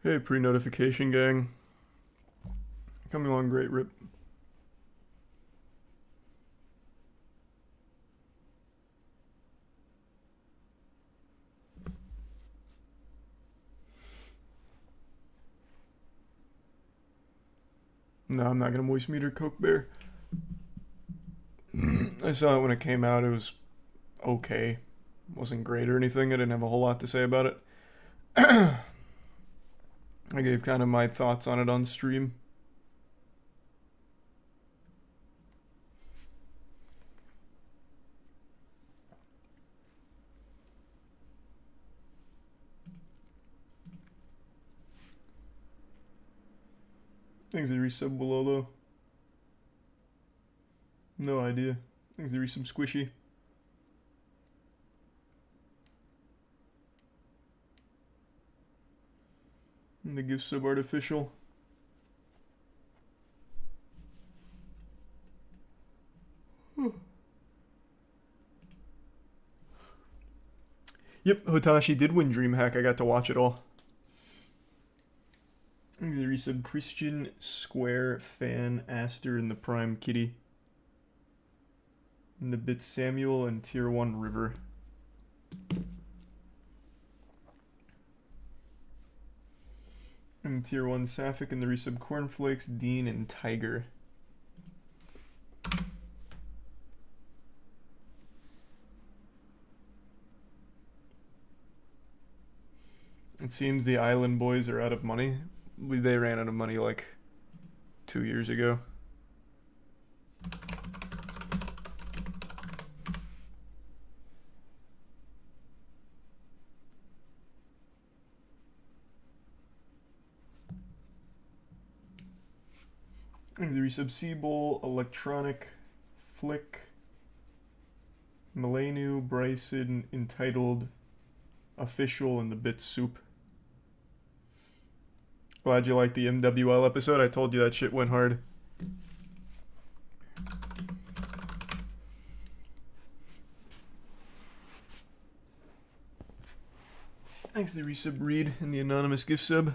Hey, pre-notification gang. Coming along great, Rip. No, I'm not gonna moist meter Coke Bear. I saw it when it came out. It was okay. Wasn't great or anything. I didn't have a whole lot to say about it. I gave kind of my thoughts on it on stream. Thanks to resub below though. No idea. Thanks to resub squishy. And the gift sub artificial. Yep, Hotashi did win DreamHack. I got to watch it all. Thanks to resub Christian Square Fan Aster and the Prime Kitty. And the bits Samuel and Tier 1 River. And Tier 1 Sapphic and the resub Cornflakes, Dean, and Tiger. It seems the Island Boys are out of money. They ran out of money like 2 years ago. The resub Seabowl, Electronic, Flick, Milenu, Bryson, Entitled, Official, and the Bit Soup. Glad you liked the MWL episode. I told you that shit went hard. Thanks to resub Reed and the anonymous gift sub.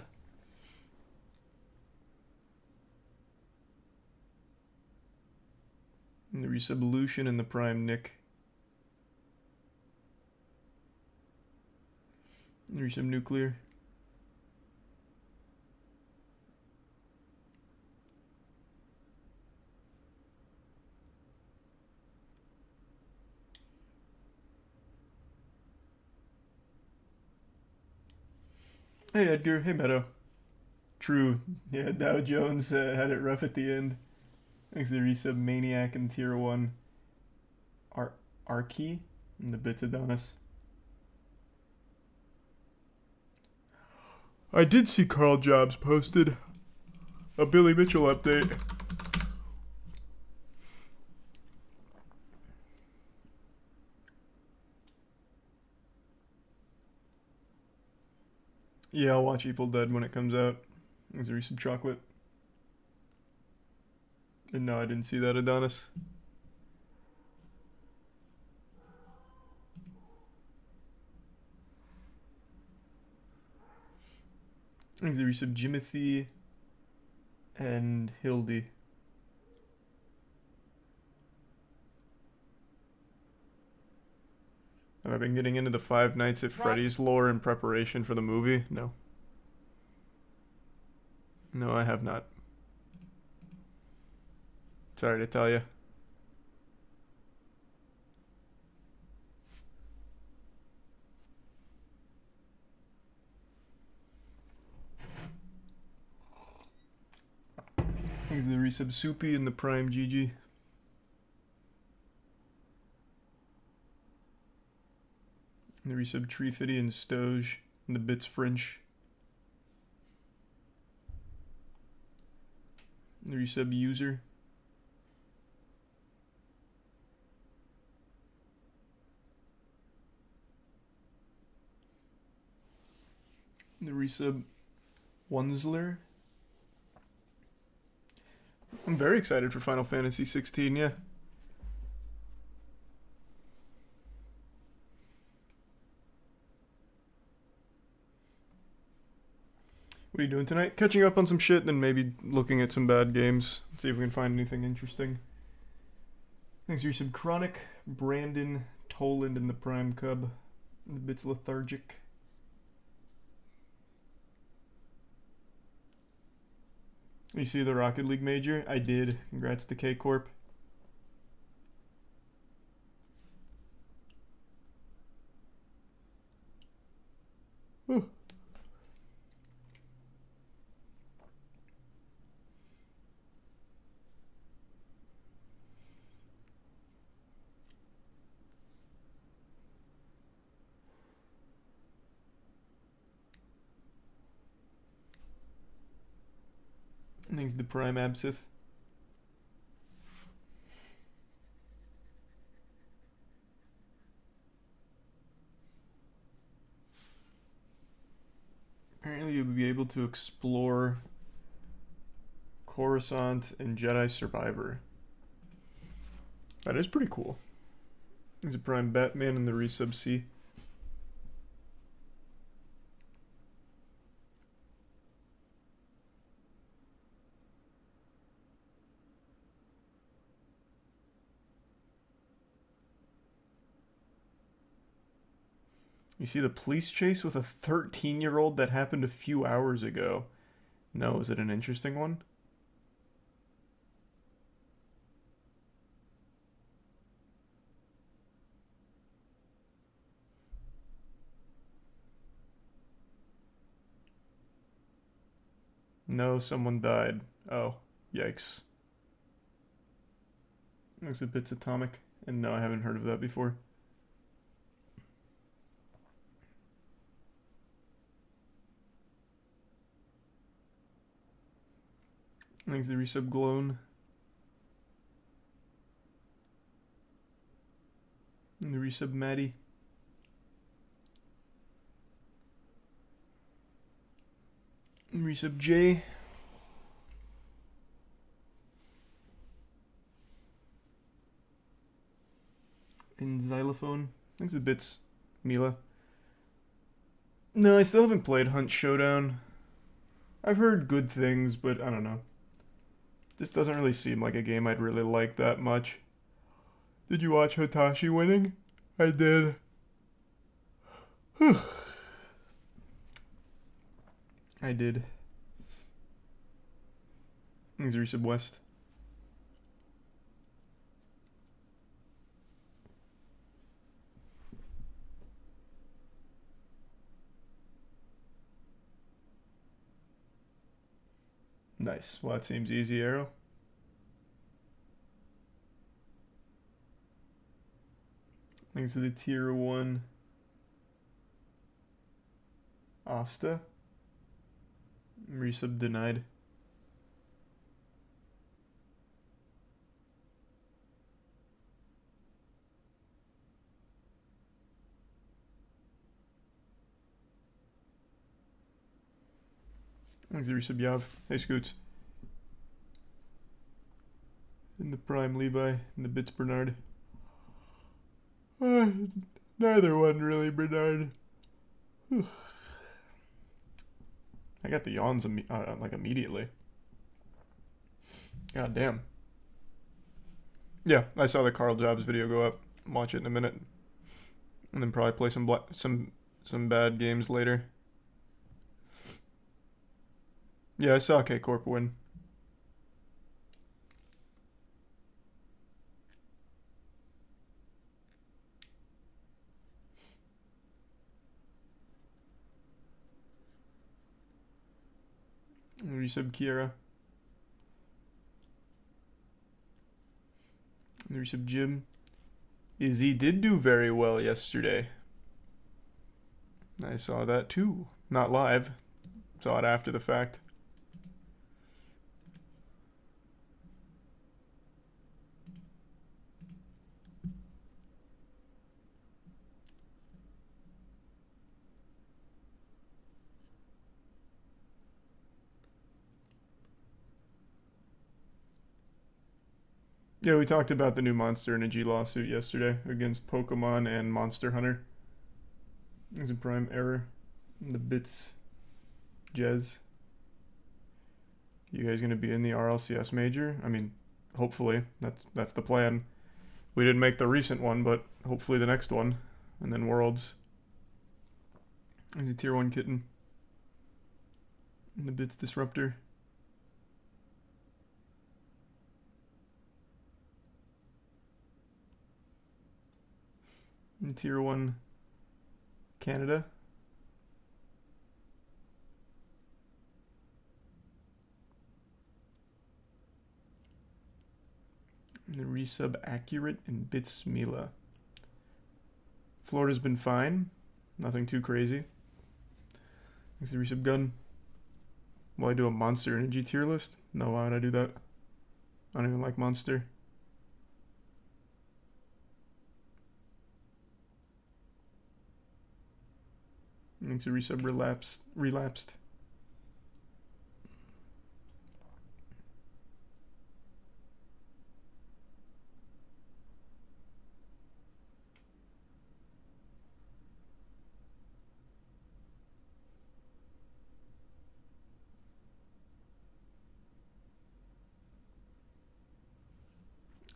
And the resubolution and the prime Nick. And the resub nuclear. Hey Edgar, hey Meadow. True, yeah, Dow Jones had it rough at the end. Thanks to the resub Maniac and Tier 1 Arkey and the bits Adonis. I did see Carl Jobs posted a Billy Mitchell update. Yeah, I'll watch Evil Dead when it comes out. Is there some chocolate? And no, I didn't see that, Adonis. Is there some Jimothy and Hildy? Have I been getting into the Five Nights at Freddy's lore in preparation for the movie? No. No, I have not. Sorry to tell you. Thanks to the resub Soupy and the Prime GG. And the resub Tree Fitty and Stoge and the bits French. And the resub User. And the resub Wunsler. I'm very excited for Final Fantasy 16, yeah. What are you doing tonight? Catching up on some shit, then maybe looking at some bad games. See if we can find anything interesting. Thanks for some Chronic, Brandon, Toland, and the Prime Cub. The bit's lethargic. You see the Rocket League major? I did. Congrats to K-Corp. Thanks to Prime Absith. Apparently you'll be able to explore Coruscant and Jedi Survivor. That is pretty cool. There's a Prime Batman and the Resub C. You see the police chase with a 13-year-old that happened a few hours ago. No, is it an interesting one? No, someone died. Oh, yikes. Looks a bit atomic. And no, I haven't heard of that before. Thanks to Resub Glown. And the Resub Maddie. And Resub J. And Xylophone. Thanks to Bits Mila. No, I still haven't played Hunt Showdown. I've heard good things, but I don't know. This doesn't really seem like a game I'd really like that much. Did you watch Hitachi winning? I did. I did. Thanks, Resub West. Nice. Well, that seems easy, Arrow. Thanks to the tier 1 Asta. Resub denied. Thanks to Resub Yav. Hey Scoots. And the Prime Levi and the Bits Bernard. Neither one really, Bernard. I got the yawns like immediately. God damn. Yeah, I saw the Carl Jobs video go up. Watch it in a minute, and then probably play some bad games later. Yeah, I saw K-Corp win. Resub Kiera. Resub Jim. Izzy did do very well yesterday. I saw that too. Not live. Saw it after the fact. Yeah, we talked about the new Monster Energy lawsuit yesterday against Pokemon and Monster Hunter. There's a Prime error. The Bits Jez. You guys gonna be in the RLCS major? I mean, hopefully. That's the plan. We didn't make the recent one, but hopefully the next one. And then Worlds. There's a tier 1 kitten. And the Bits Disruptor. And tier 1 Canada. And the resub Accurate and Bits Mila. Florida's been fine. Nothing too crazy. Thanks to resub Gun. Will I do a Monster Energy tier list? No, why would I do that? I don't even like Monster. Thanks to resub Relapsed.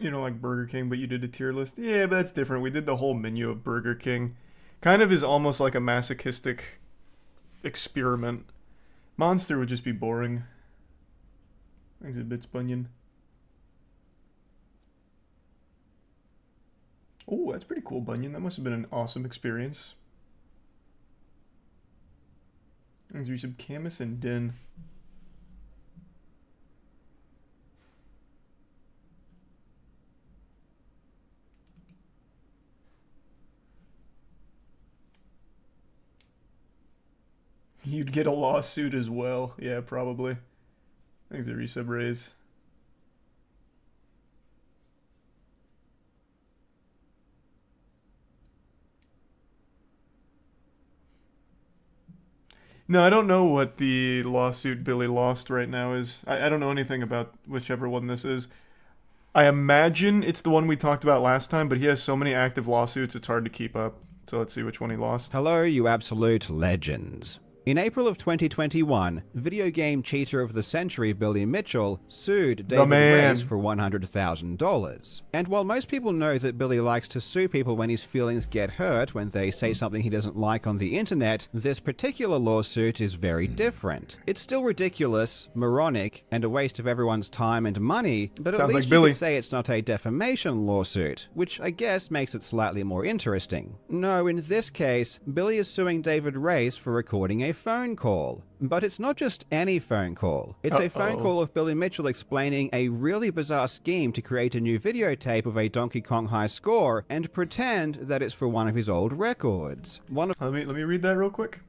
You don't like Burger King, but you did a tier list? Yeah, but that's different. We did the whole menu of Burger King. Kind of is almost like a masochistic experiment. Monster would just be boring. Thanks a Bits Bunyan. Oh, that's pretty cool, Bunyan. That must have been an awesome experience. Thanks for some Camus and Din. You'd get a lawsuit as well. Yeah, probably. Thanks for resub raise. No, I don't know what the lawsuit Billy lost right now is. I don't know anything about whichever one this is. I imagine it's the one we talked about last time, but he has so many active lawsuits it's hard to keep up. So let's see which one he lost. Hello, you absolute legends. In April of 2021, video game cheater of the century Billy Mitchell sued David Reyes for $100,000. And while most people know that Billy likes to sue people when his feelings get hurt when they say something he doesn't like on the internet, this particular lawsuit is very different. It's still ridiculous, moronic, and a waste of everyone's time and money, but at least you could say it's not a defamation lawsuit, which I guess makes it slightly more interesting. No, in this case, Billy is suing David Reyes for recording a phone call. But it's not just any phone call. It's a phone call of Billy Mitchell explaining a really bizarre scheme to create a new videotape of a Donkey Kong high score and pretend that it's for one of his old records. Let me read that real quick.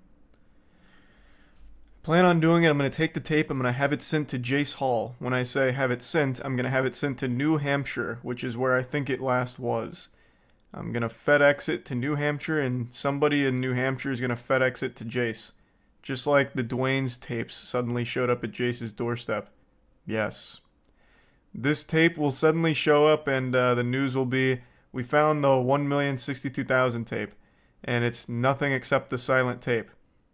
Plan on doing it. I'm going to take the tape. I'm going to have it sent to Jace Hall. When I say have it sent, I'm going to have it sent to New Hampshire, which is where I think it last was. I'm going to FedEx it to New Hampshire, and somebody in New Hampshire is going to FedEx it to Jace. Just like the Dwayne's tapes suddenly showed up at Jace's doorstep. Yes. This tape will suddenly show up and the news will be, we found the 1,062,000 tape. And it's nothing except the silent tape.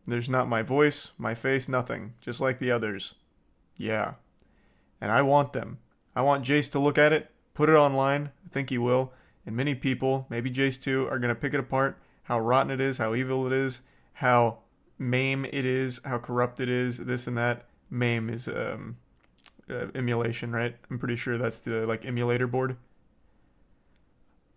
There's not my voice, my face, nothing. Just like the others. Yeah. And I want them. I want Jace to look at it, put it online. I think he will. And many people, maybe Jace too, are going to pick it apart. How rotten it is, how evil it is, how MAME it is, how corrupt it is, this and that. MAME is emulation, right? I'm pretty sure that's the emulator board.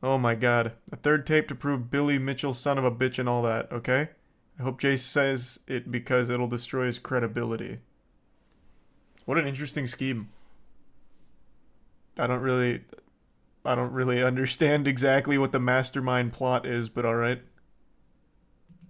Oh my god. A third tape to prove Billy Mitchell's son of a bitch and all that, okay? I hope Jace says it because it'll destroy his credibility. What an interesting scheme. I don't really understand exactly what the mastermind plot is, but alright.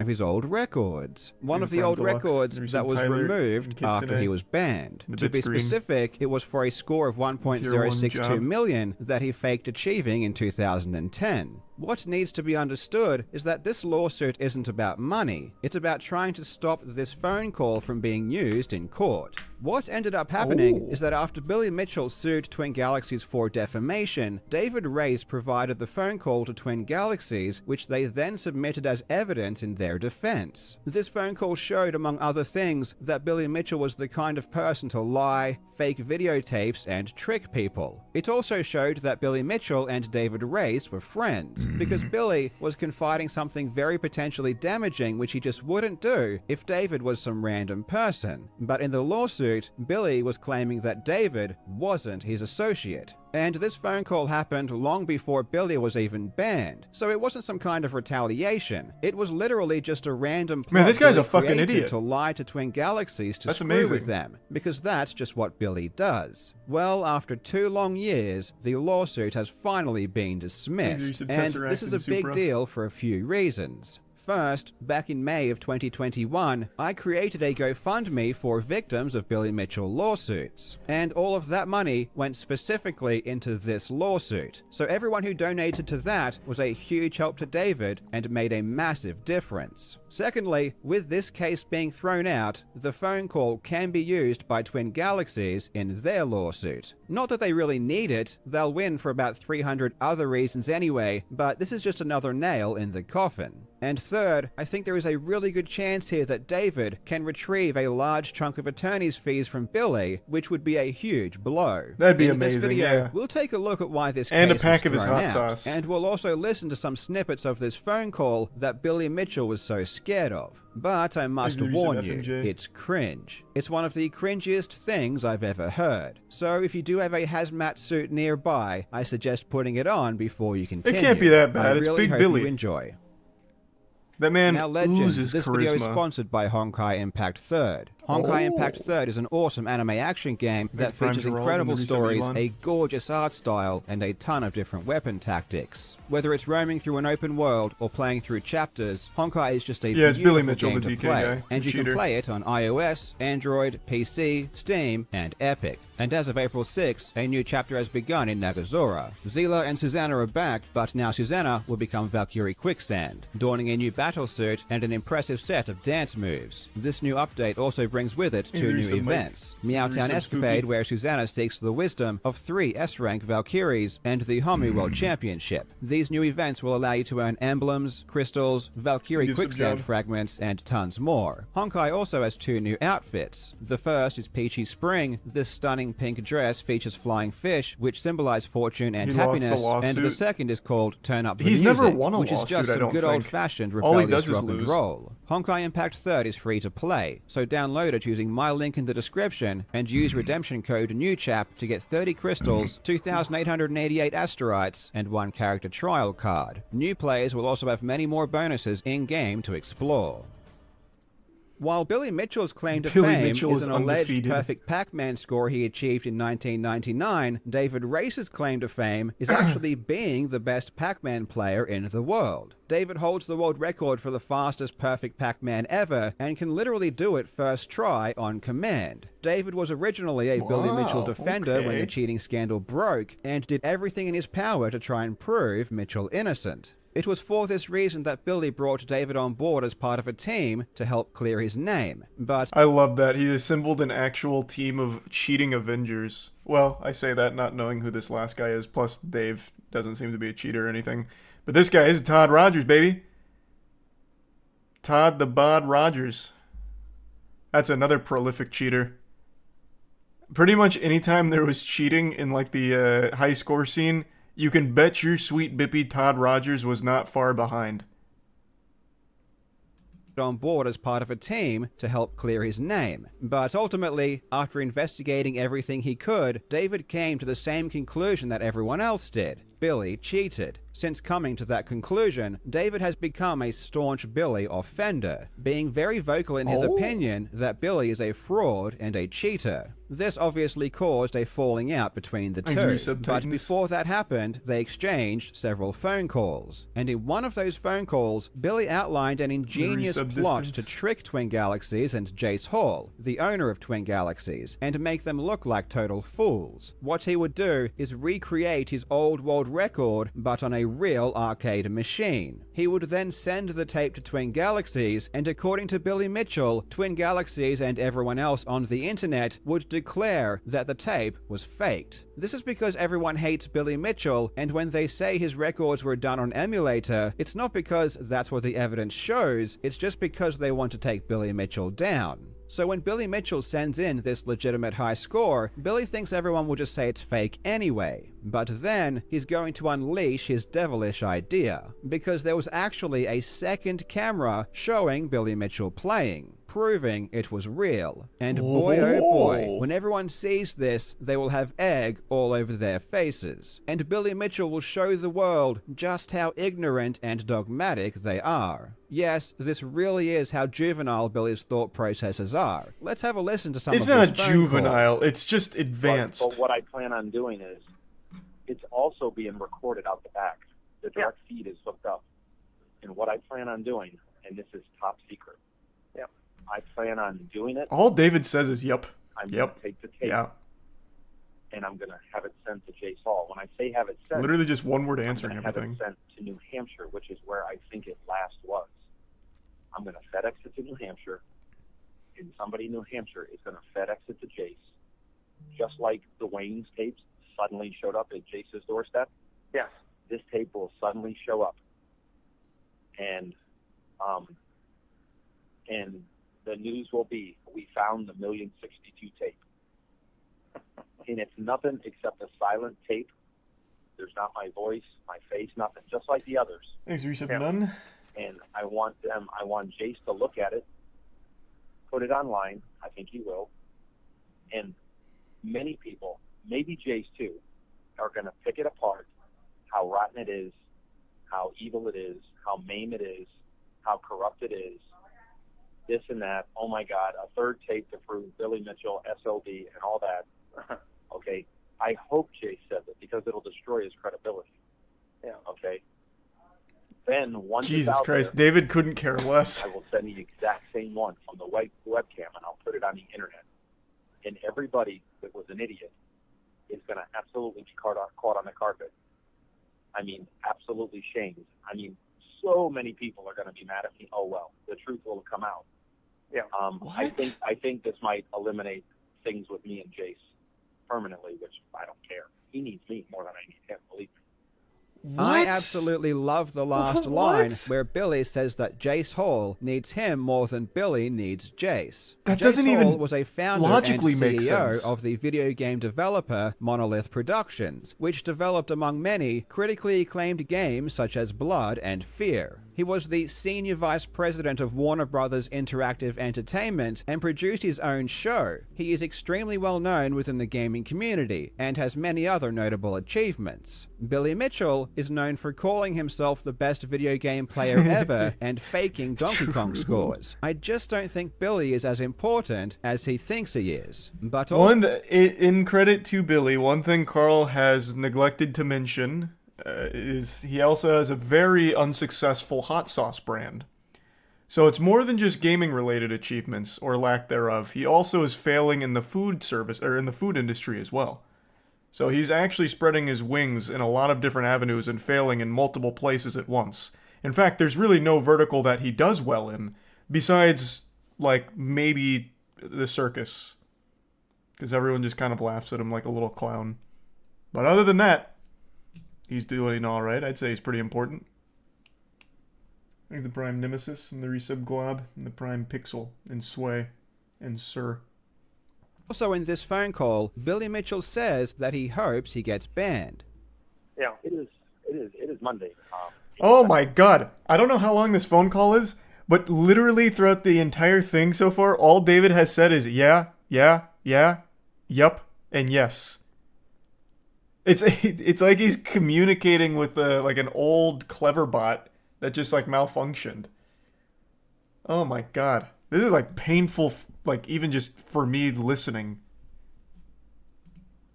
Of his old records. One of the old records that was removed after he was banned. To be specific, it was for a score of 1.062 million that he faked achieving in 2010. What needs to be understood is that this lawsuit isn't about money. It's about trying to stop this phone call from being used in court. What ended up happening is that after Billy Mitchell sued Twin Galaxies for defamation, David Race provided the phone call to Twin Galaxies, which they then submitted as evidence in their defense. This phone call showed, among other things, that Billy Mitchell was the kind of person to lie, fake videotapes, and trick people. It also showed that Billy Mitchell and David Race were friends, because Billy was confiding something very potentially damaging which he just wouldn't do if David was some random person. But in the lawsuit, Billy was claiming that David wasn't his associate. And this phone call happened long before Billy was even banned, so it wasn't some kind of retaliation. It was literally just a random plot. Man, this guy's Billy a fucking created idiot. to lie to Twin Galaxies to That's screw amazing. with them, because that's just what Billy does. Well, after 2 long years, the lawsuit has finally been dismissed, and this is a big deal for a few reasons. First, back in May of 2021, I created a GoFundMe for victims of Billy Mitchell lawsuits, and all of that money went specifically into this lawsuit. So everyone who donated to that was a huge help to David and made a massive difference. Secondly, with this case being thrown out, the phone call can be used by Twin Galaxies in their lawsuit. Not that they really need it, they'll win for about 300 other reasons anyway, but this is just another nail in the coffin. And third, I think there is a really good chance here that David can retrieve a large chunk of attorney's fees from Billy, which would be a huge blow. That'd be in amazing, this video, yeah. we'll take a look at why this And a case pack was of his thrown hot out, sauce. and we'll also listen to some snippets of this phone call that Billy Mitchell was so scared of. But I must Maybe warn some you, F&J. it's cringe. It's one of the cringiest things I've ever heard. So if you do have a hazmat suit nearby, I suggest putting it on before you continue. It can't be that bad. I It's really Big hope Billy. you enjoy. That man Now, Legends, oozes this charisma. video is sponsored by Honkai Impact 3rd. Honkai Oh. Impact 3rd is an awesome anime action game that Thanks, Prime features Gerald, incredible and the stories, Elon. a gorgeous art style, and a ton of different weapon tactics. Whether it's roaming through an open world or playing through chapters, Honkai is just a Yeah, it's beautiful Billy Mitchell, game the to DK play, guy, and the you can cheater. play it on iOS, Android, PC, Steam, and Epic. And as of April 6, a new chapter has begun in Nagazora. Zila and Susanna are back, but now Susanna will become Valkyrie Quicksand, donning a new battle suit and an impressive set of dance moves. This new update also brings with it 2 new There's some, events. there's Meowtown some Escapade, spooky. where Susanna seeks the wisdom of 3 S-rank Valkyries, and the Homu World Championship. These new events will allow you to earn emblems, crystals, Valkyrie Give some Quicksand job. fragments, and tons more. Honkai also has 2 new outfits. The first is Peachy Spring. This stunning pink dress features flying fish, which symbolize fortune and He lost the happiness, and the lawsuit. second is called Turn Up the He's Music, never won a which is lawsuit, just I some don't good think. old-fashioned All he rebellious does is rock and lose. roll. Honkai Impact 3rd is free to play, so download it using my link in the description and use redemption code NEWCHAP to get 30 crystals, 2,888 asteroids, and 1 character trial card. New players will also have many more bonuses in-game to explore. While Billy Mitchell's claim to Billy fame Mitchell is is an alleged undefeated. perfect Pac-Man score he achieved in 1999, David Race's claim to fame is actually being the best Pac-Man player in the world. David holds the world record for the fastest perfect Pac-Man ever, and can literally do it first try on command. David was originally a Billy Mitchell Wow, defender when okay. the cheating scandal broke, and did everything in his power to try and prove Mitchell innocent. It was for this reason that Billy brought David on board as part of a team to help clear his name. But I love that. He assembled an actual team of cheating Avengers. Well, I say that not knowing who this last guy is, plus Dave doesn't seem to be a cheater or anything. But this guy is Todd Rogers, baby. Todd the Bod Rogers. That's another prolific cheater. Pretty much anytime there was cheating in like the high score scene, you can bet your sweet bippy Todd Rogers was not far behind. on board as part of a team to help clear his name. But ultimately, after investigating everything he could, David came to the same conclusion that everyone else did. Billy cheated. Since coming to that conclusion, David has become a staunch Billy offender, being very vocal in his opinion that Billy is a fraud and a cheater. This obviously caused a falling out between the two, but before that happened, they exchanged several phone calls. And in one of those phone calls, Billy outlined an ingenious plot to trick Twin Galaxies and Jace Hall, the owner of Twin Galaxies, and make them look like total fools. What he would do is recreate his old world record, but on a a real arcade machine. He would then send the tape to Twin Galaxies, and according to Billy Mitchell, Twin Galaxies and everyone else on the internet would declare that the tape was faked. This is because everyone hates Billy Mitchell, and when they say his records were done on emulator, it's not because that's what the evidence shows, it's just because they want to take Billy Mitchell down. So when Billy Mitchell sends in this legitimate high score, Billy thinks everyone will just say it's fake anyway. But then, he's going to unleash his devilish idea, because there was actually a second camera showing Billy Mitchell playing, proving it was real. And boy oh boy, when everyone sees this, they will have egg all over their faces. And Billy Mitchell will show the world just how ignorant and dogmatic they are. Yes, this really is how juvenile Billy's thought processes are. Let's have a listen to some of this phone call. It's not juvenile, it's just advanced. But what I plan on doing is, it's also being recorded out the back. The direct feed is hooked up. And what I plan on doing, and this is top secret, I plan on doing it. All David says is yep. I'm going to take the tape. And I'm going to have it sent to Jace Hall. When I say have it sent, literally just one word answering I'm everything. Have it sent to New Hampshire, which is where I think it last was. I'm going to FedEx it to New Hampshire, and somebody in New Hampshire is going to FedEx it to Jace, just like the Wayne's tapes suddenly showed up at Jace's doorstep. Yes. This tape will suddenly show up, and the news will be, we found the 1,000,062 tape. And it's nothing except a silent tape. There's not my voice, my face, nothing, just like the others. Thanks, Resub Nunn. And I want Jace to look at it, put it online. I think he will. And many people, maybe Jace too, are going to pick it apart, how rotten it is, how evil it is, how maim it is, how corrupt it is, this and that. Oh my God, a third tape to prove Billy Mitchell, SOB, and all that. Okay, I hope Jace says it because it'll destroy his credibility. Yeah. Okay. Then once Jesus it's out Christ, there, David couldn't care less. I will send the exact same one from the webcam, and I'll put it on the internet. And everybody that was an idiot is going to absolutely be caught on the carpet. I mean, absolutely shamed. I mean, so many people are going to be mad at me. Oh well, the truth will come out. Yeah. I think this might eliminate things with me and Jace permanently, which I don't care. He needs me more than I need him. Believe me. What? I absolutely love the last line where Billy says that Jace Hall needs him more than Billy needs Jace. That Jace doesn't Hall even was a founder logically and make CEO sense. of the video game developer Monolith Productions, which developed, among many, critically acclaimed games such as Blood and Fear. He was the senior vice president of Warner Brothers Interactive Entertainment and produced his own show. He is extremely well known within the gaming community and has many other notable achievements. Billy Mitchell is known for calling himself the best video game player ever and faking Donkey Kong scores. I just don't think Billy is as important as he thinks he is. But in credit to Billy, one thing Carl has neglected to mention is he also has a very unsuccessful hot sauce brand. So it's more than just gaming related achievements or lack thereof. He also is failing in the food service or in the food industry as well. So he's actually spreading his wings in a lot of different avenues and failing in multiple places at once. In fact, there's really no vertical that he does well in besides like maybe the circus, because everyone just kind of laughs at him like a little clown. But other than that, he's doing all right. I'd say he's pretty important. There's the Prime Nemesis and the Resub Glob and the Prime Pixel and Sway and Sir. also in this phone call, Billy Mitchell says that he hopes he gets banned. Yeah. It is Monday. Oh my God. I don't know how long this phone call is, but literally throughout the entire thing so far, all David has said is yeah, yup, and yes. It's like he's communicating with like an old clever bot that just like malfunctioned. Oh my God. This is like painful, like even just for me listening.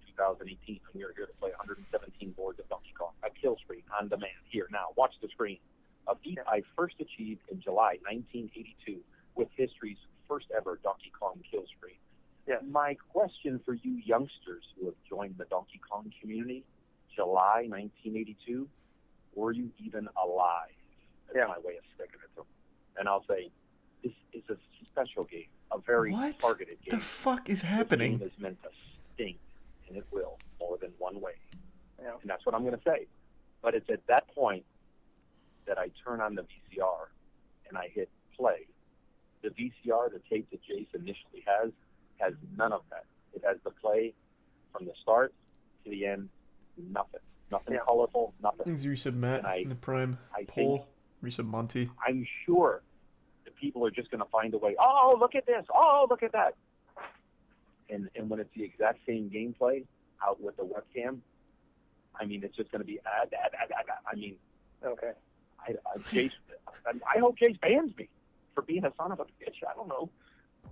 2018, and we are here to play 117 boards of Donkey Kong. A kill screen on demand. Here, now, watch the screen. A feat I first achieved in July 1982 with history's first ever Donkey Kong kill screen. Yeah. My question for you youngsters who have joined the Donkey Kong community, July 1982, were you even alive? That's my way of sticking it to them. And I'll say, this is a special game, a very targeted game. What the fuck is happening? This game is meant to sting, and it will, more than one way. Yeah. And that's what I'm going to say. But it's at that point that I turn on the VCR and I hit play. The VCR, the tape that Jace initially has none of that. It has the play from the start to the end, nothing. Nothing colorful, nothing. Things resub Matt in the Prime poll, resub Monty. I'm sure the people are just going to find a way, oh, look at this, oh, look at that. And when it's the exact same gameplay out with the webcam, I mean, it's just going to be, I mean, okay. I hope Jace bans me for being a son of a bitch. I don't know.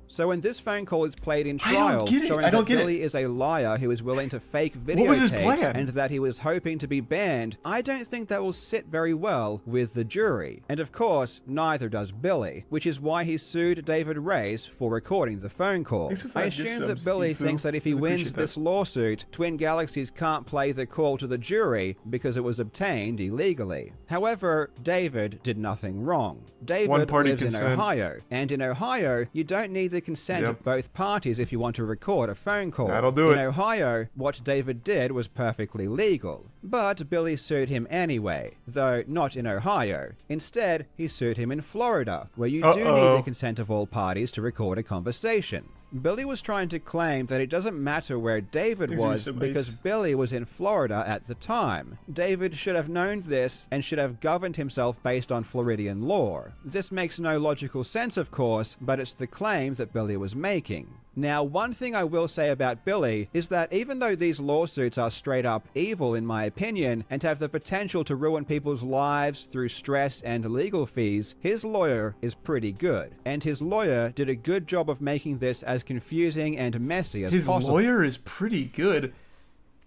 So when this phone call is played in trial, showing that Billy is a liar who is willing to fake videotapes and that he was hoping to be banned, I don't think that will sit very well with the jury. And of course, neither does Billy, which is why he sued David Reyes for recording the phone call. I assume that Billy thinks that if he wins this lawsuit, Twin Galaxies can't play the call to the jury because it was obtained illegally. However, David did nothing wrong. David lives in Ohio, and in Ohio, you don't need the consent of both parties if you want to record a phone call. That'll do it. In Ohio, what David did was perfectly legal. But Billy sued him anyway, though not in Ohio. Instead, he sued him in Florida, where you do need the consent of all parties to record a conversation. Billy was trying to claim that it doesn't matter where David was because Billy was in Florida at the time. David should have known this and should have governed himself based on Floridian law. This makes no logical sense, of course, but it's the claim that Billy was making. Now, one thing I will say about Billy is that even though these lawsuits are straight up evil in my opinion and have the potential to ruin people's lives through stress and legal fees, his lawyer is pretty good. And his lawyer did a good job of making this as confusing and messy as possible. His lawyer is pretty good.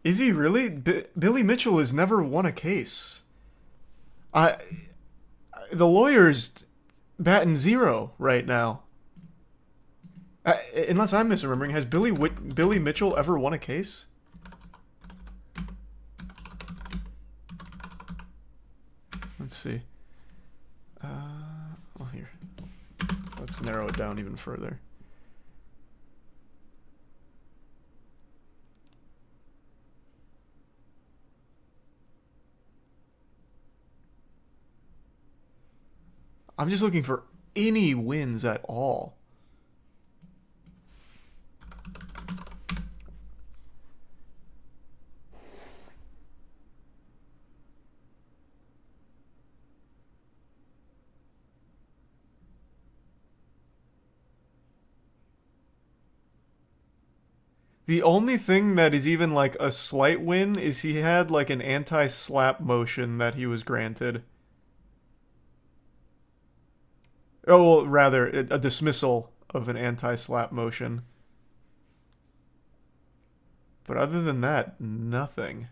Is he really? Billy Mitchell has never won a case. The lawyer's batting zero right now. Unless I'm misremembering, has Billy Mitchell ever won a case? Let's see. Well, here. Let's narrow it down even further. I'm just looking for any wins at all. The only thing that is even like a slight win is he had like an anti-slap motion that he was granted. Oh, well, rather, a dismissal of an anti-slap motion. But other than that, nothing.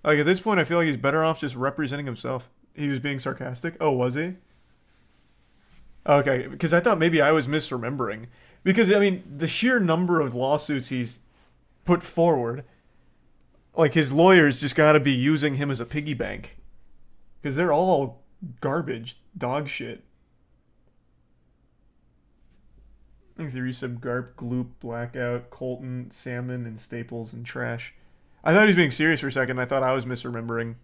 Like, at this point, I feel like he's better off just representing himself. He was being sarcastic? Oh, was he? Okay, because I thought maybe I was misremembering. Because, I mean, the sheer number of lawsuits he's put forward, like, his lawyers just gotta be using him as a piggy bank. Because they're all garbage, dog shit. Thanks to resub Garp, Gloop, Blackout, Colton, Salmon, and Staples, and Trash. I thought he was being serious for a second. I thought I was misremembering.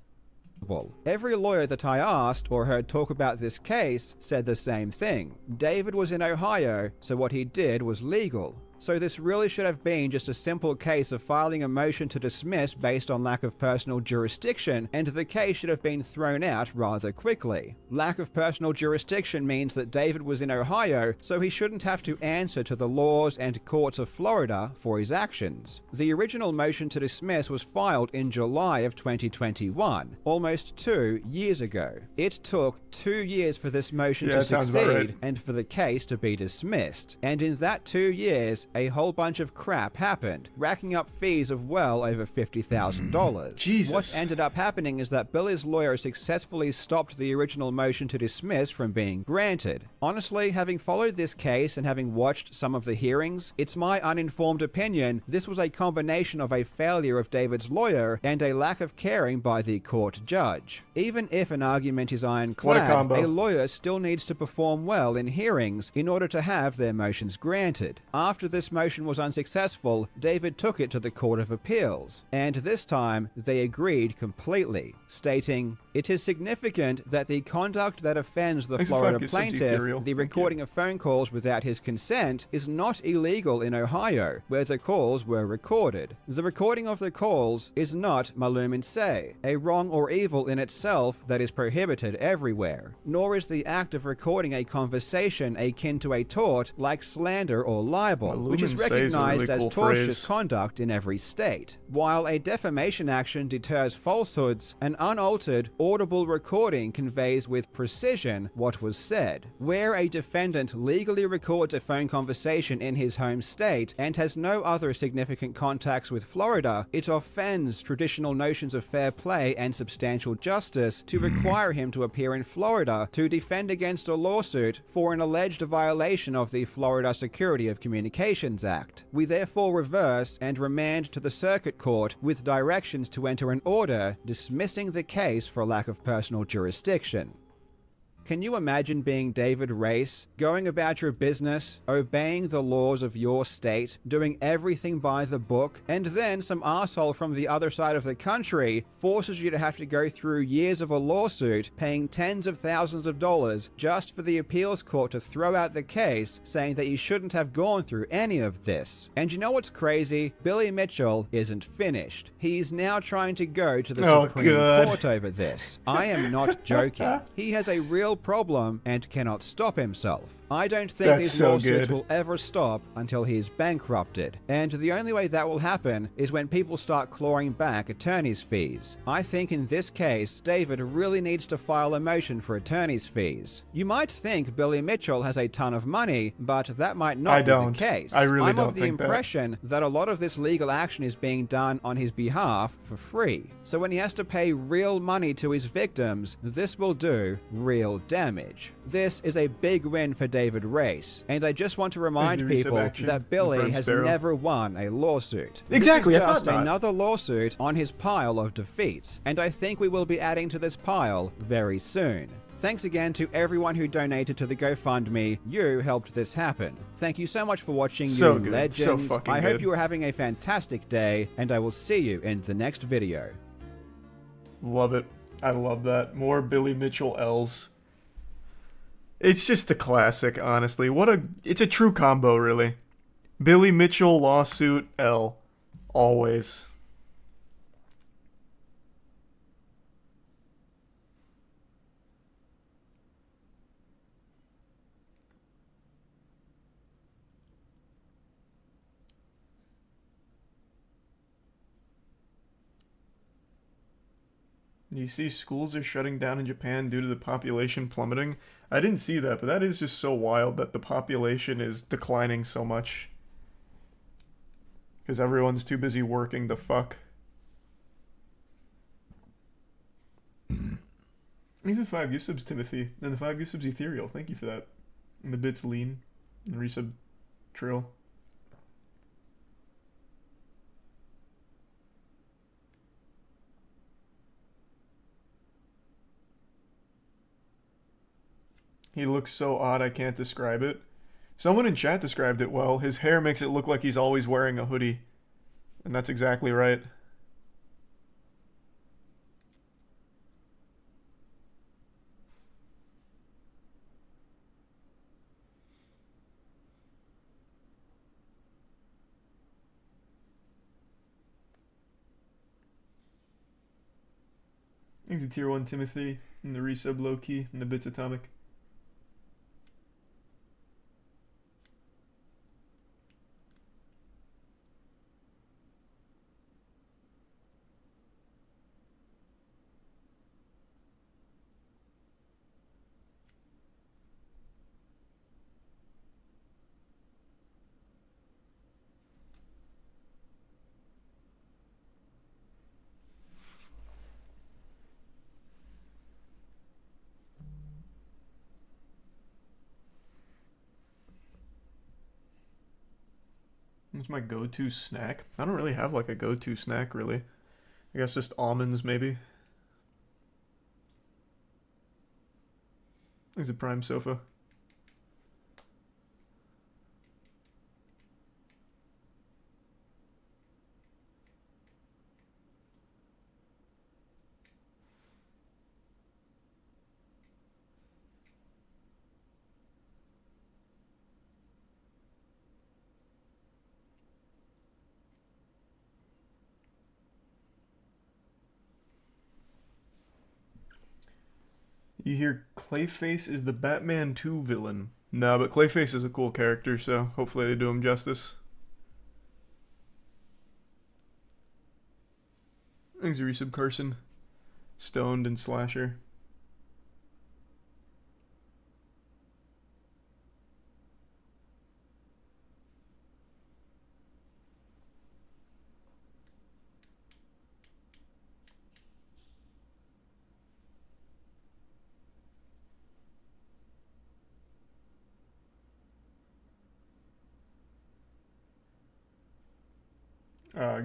Every lawyer that I asked or heard talk about this case said the same thing. David was in Ohio, so what he did was legal. So this really should have been just a simple case of filing a motion to dismiss based on lack of personal jurisdiction, and the case should have been thrown out rather quickly. Lack of personal jurisdiction means that David was in Ohio, so he shouldn't have to answer to the laws and courts of Florida for his actions. The original motion to dismiss was filed in July of 2021, almost 2 years ago. It took 2 years for this motion to succeed and for the case to be dismissed. And in that 2 years, a whole bunch of crap happened, racking up fees of well over $50,000. Jesus. What ended up happening is that Billy's lawyer successfully stopped the original motion to dismiss from being granted. Honestly, having followed this case and having watched some of the hearings, it's my uninformed opinion this was a combination of a failure of David's lawyer and a lack of caring by the court judge. Even if an argument is ironclad, a lawyer still needs to perform well in hearings in order to have their motions granted. After this motion was unsuccessful, David took it to the Court of Appeals, and this time they agreed completely, stating, "It is significant that the conduct that offends the Florida plaintiff, the recording of phone calls without his consent, is not illegal in Ohio, where the calls were recorded. The recording of the calls is not malum se, a wrong or evil in itself that is prohibited everywhere, nor is the act of recording a conversation akin to a tort like slander or libel, which is recognized as tortious conduct in every state. While a defamation action deters falsehoods, an unaltered, audible recording conveys with precision what was said. Where a defendant legally records a phone conversation in his home state and has no other significant contacts with Florida, it offends traditional notions of fair play and substantial justice to require him to appear in Florida to defend against a lawsuit for an alleged violation of the Florida Security of Communications Act. We therefore reverse and remand to the Circuit Court with directions to enter an order dismissing the case for lack of personal jurisdiction." Can you imagine being David Race, going about your business, obeying the laws of your state, doing everything by the book, and then some asshole from the other side of the country forces you to have to go through years of a lawsuit, paying tens of thousands of dollars just for the appeals court to throw out the case, saying that you shouldn't have gone through any of this? And you know what's crazy? Billy Mitchell isn't finished. He's now trying to go to the Supreme Court over this. I am not joking. He has a real problem and cannot stop himself. I don't think these lawsuits will ever stop until he is bankrupted, and the only way that will happen is when people start clawing back attorney's fees. I think in this case, David really needs to file a motion for attorney's fees. You might think Billy Mitchell has a ton of money, but that might not be the case. I'm of the impression that a lot of this legal action is being done on his behalf for free. So when he has to pay real money to his victims, this will do real damage. This is a big win for David Race, and I just want to remind people that Billy has never won a lawsuit. Exactly, This is just another lawsuit on his pile of defeats, and I think we will be adding to this pile very soon. Thanks again to everyone who donated to the GoFundMe. You helped this happen. Thank you so much for watching, you legends. I hope you are having a fantastic day, and I will see you in the next video. Love it. I love that. More Billy Mitchell L's. It's just a classic, honestly. It's a true combo, really. Billy Mitchell lawsuit L. Always. You see schools are shutting down in Japan due to the population plummeting. I didn't see that, but that is just so wild that the population is declining so much. Because everyone's too busy working to fuck. These are 5 gift subs, Timothy. And the 5 gift subs, Ethereal. Thank you for that. And the bits lean. And the resub Trill. He looks so odd I can't describe it. Someone in chat described it well. His hair makes it look like he's always wearing a hoodie. And that's exactly right. Thanks to Tier 1 Timothy, and the resub Low-Key, and the Bits Atomic. What's my go-to snack? I don't really have like a go-to snack, really. I guess just almonds, maybe. There's a prime sofa. You hear Clayface is the Batman 2 villain. No, but Clayface is a cool character, so hopefully they do him justice. Thanks, Resub Carson. Stoned and Slasher.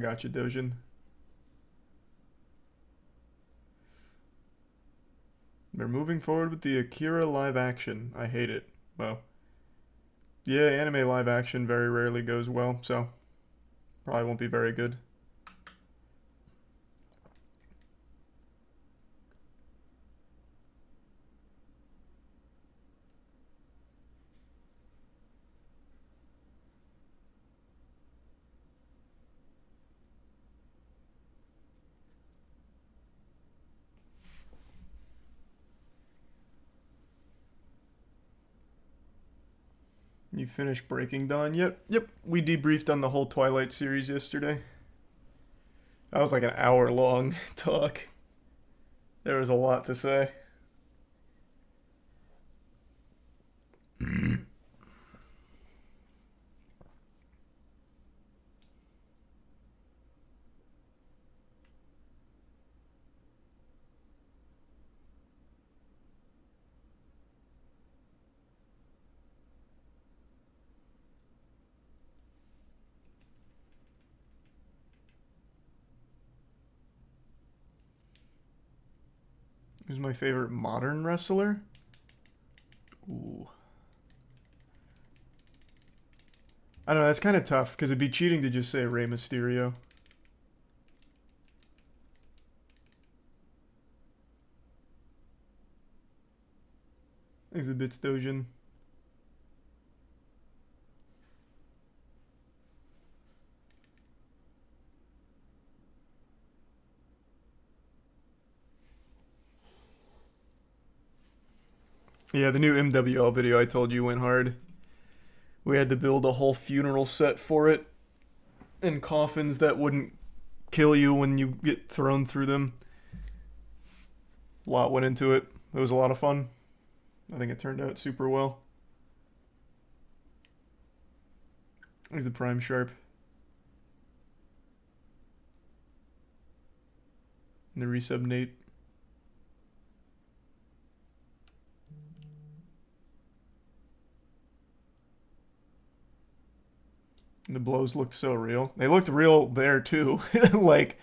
Gotcha, Dojin. They're moving forward with the Akira live action. I hate it. Well, yeah, anime live action very rarely goes well, so probably won't be very good. You finished Breaking Dawn? Yep. We debriefed on the whole Twilight series yesterday. That was like an hour-long talk. There was a lot to say. Who's my favorite modern wrestler? Ooh. I don't know, that's kind of tough, because it'd be cheating to just say Rey Mysterio. Thanks a bit, Dojin. Yeah, the new MWL video I told you went hard. We had to build a whole funeral set for it, and coffins that wouldn't kill you when you get thrown through them. A lot went into it. It was a lot of fun. I think it turned out super well. Here's the Prime Sharp. And the resub Nate. The blows looked so real. They looked real there too. Like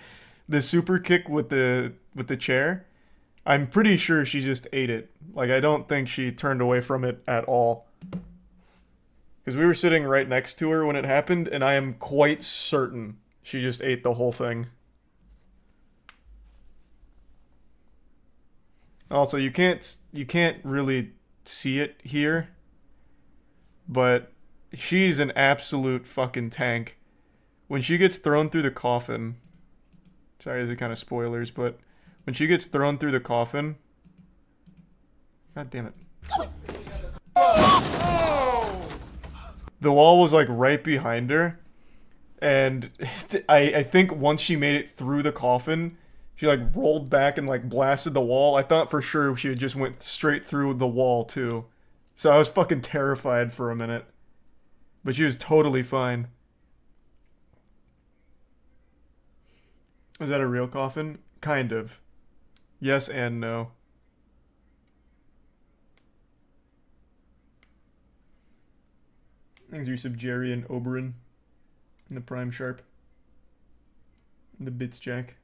the super kick with the chair. I'm pretty sure she just ate it. Like I don't think she turned away from it at all. Because we were sitting right next to her when it happened, and I am quite certain she just ate the whole thing. Also, you can't really see it here, but she's an absolute fucking tank. When she gets thrown through the coffin... Sorry, these are kind of spoilers, but... When she gets thrown through the coffin... God damn it. The wall was like right behind her. And I think once she made it through the coffin, she like rolled back and like blasted the wall. I thought for sure she had just went straight through the wall too. So I was fucking terrified for a minute. But she was totally fine. Was that a real coffin? Kind of. Yes and no. Thanks, Yusuf, Jerry, and Oberon. And the Prime Sharp. And the Bits Jack.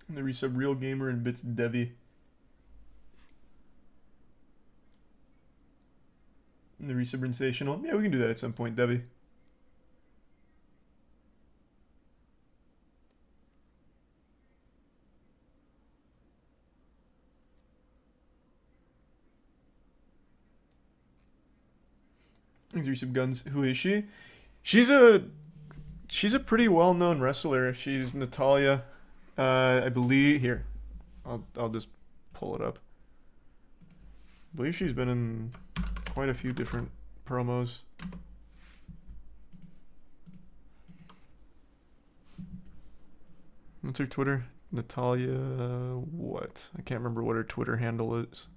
And the resub Real Gamer and Bits Devi. And the resub Sensational. Yeah, we can do that at some point, Devi. These resub Guns. Who is she? She's a pretty well-known wrestler. She's Natalia. I believe here. I'll just pull it up. I believe she's been in quite a few different promos. What's her Twitter? Natalia what? I can't remember what her Twitter handle is.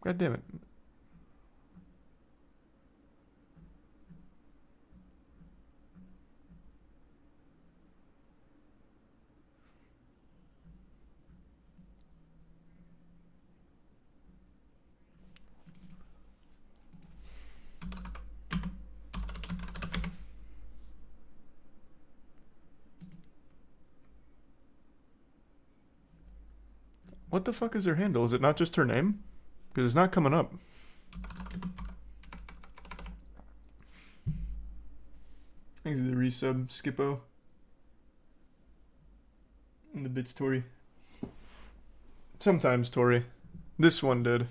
God damn it. What the fuck is her handle? Is it not just her name? Because it's not coming up. Thanks to the resub, Skippo. And the Bits Tori. Sometimes Tori. This one did.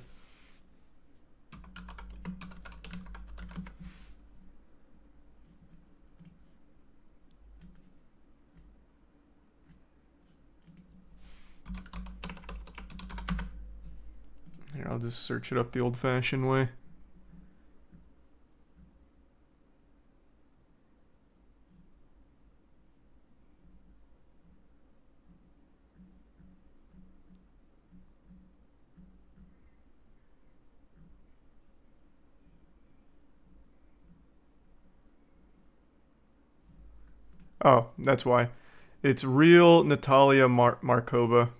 Here, I'll just search it up the old-fashioned way. Oh, that's why. It's real Natalia Markova.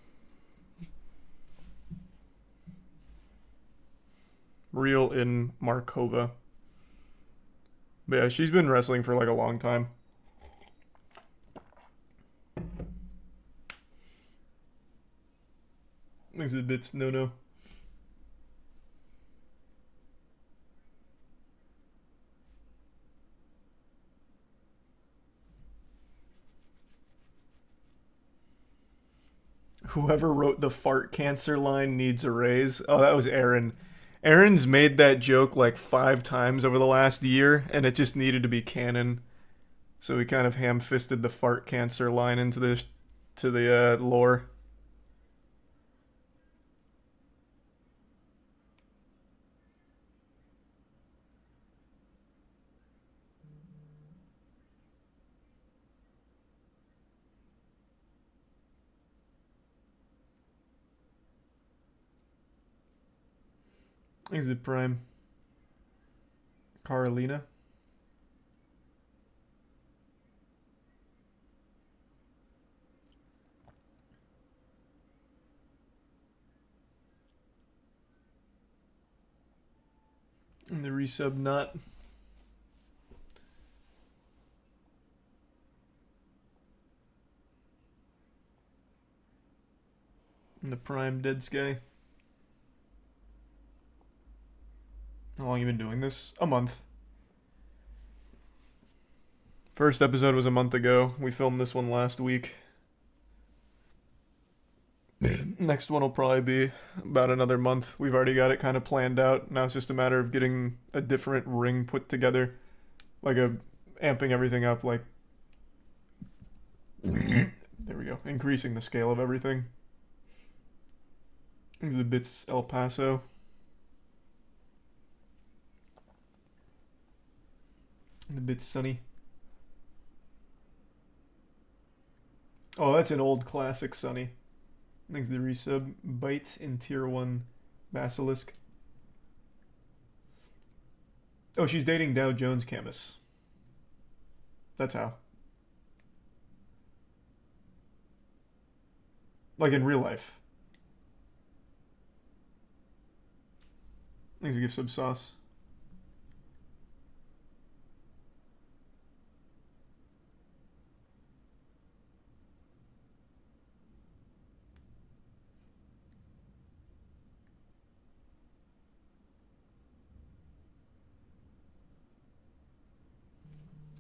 Real in Markova. But yeah, she's been wrestling for like a long time. Makes it a bit no. Whoever wrote the fart cancer line needs a raise. Oh, that was Aaron. Aaron's made that joke like 5 times over the last year, and it just needed to be canon. So we kind of ham-fisted the fart cancer line into the lore. Is it Prime? Carolina? And the resub not. And the Prime Dead Sky. How long have you been doing this? A month. First episode was a month ago. We filmed this one last week. Next one will probably be about another month. We've already got it kind of planned out. Now it's just a matter of getting a different ring put together. Like amping everything up, like... There we go. Increasing the scale of everything. Into the Bits El Paso. The Bits Sunny. Oh, that's an old classic Sunny. Thanks to the resub. Bite in Tier 1 Basilisk. Oh, she's dating Dow Jones Camus. That's how. Like in real life. Thanks to give sub sauce.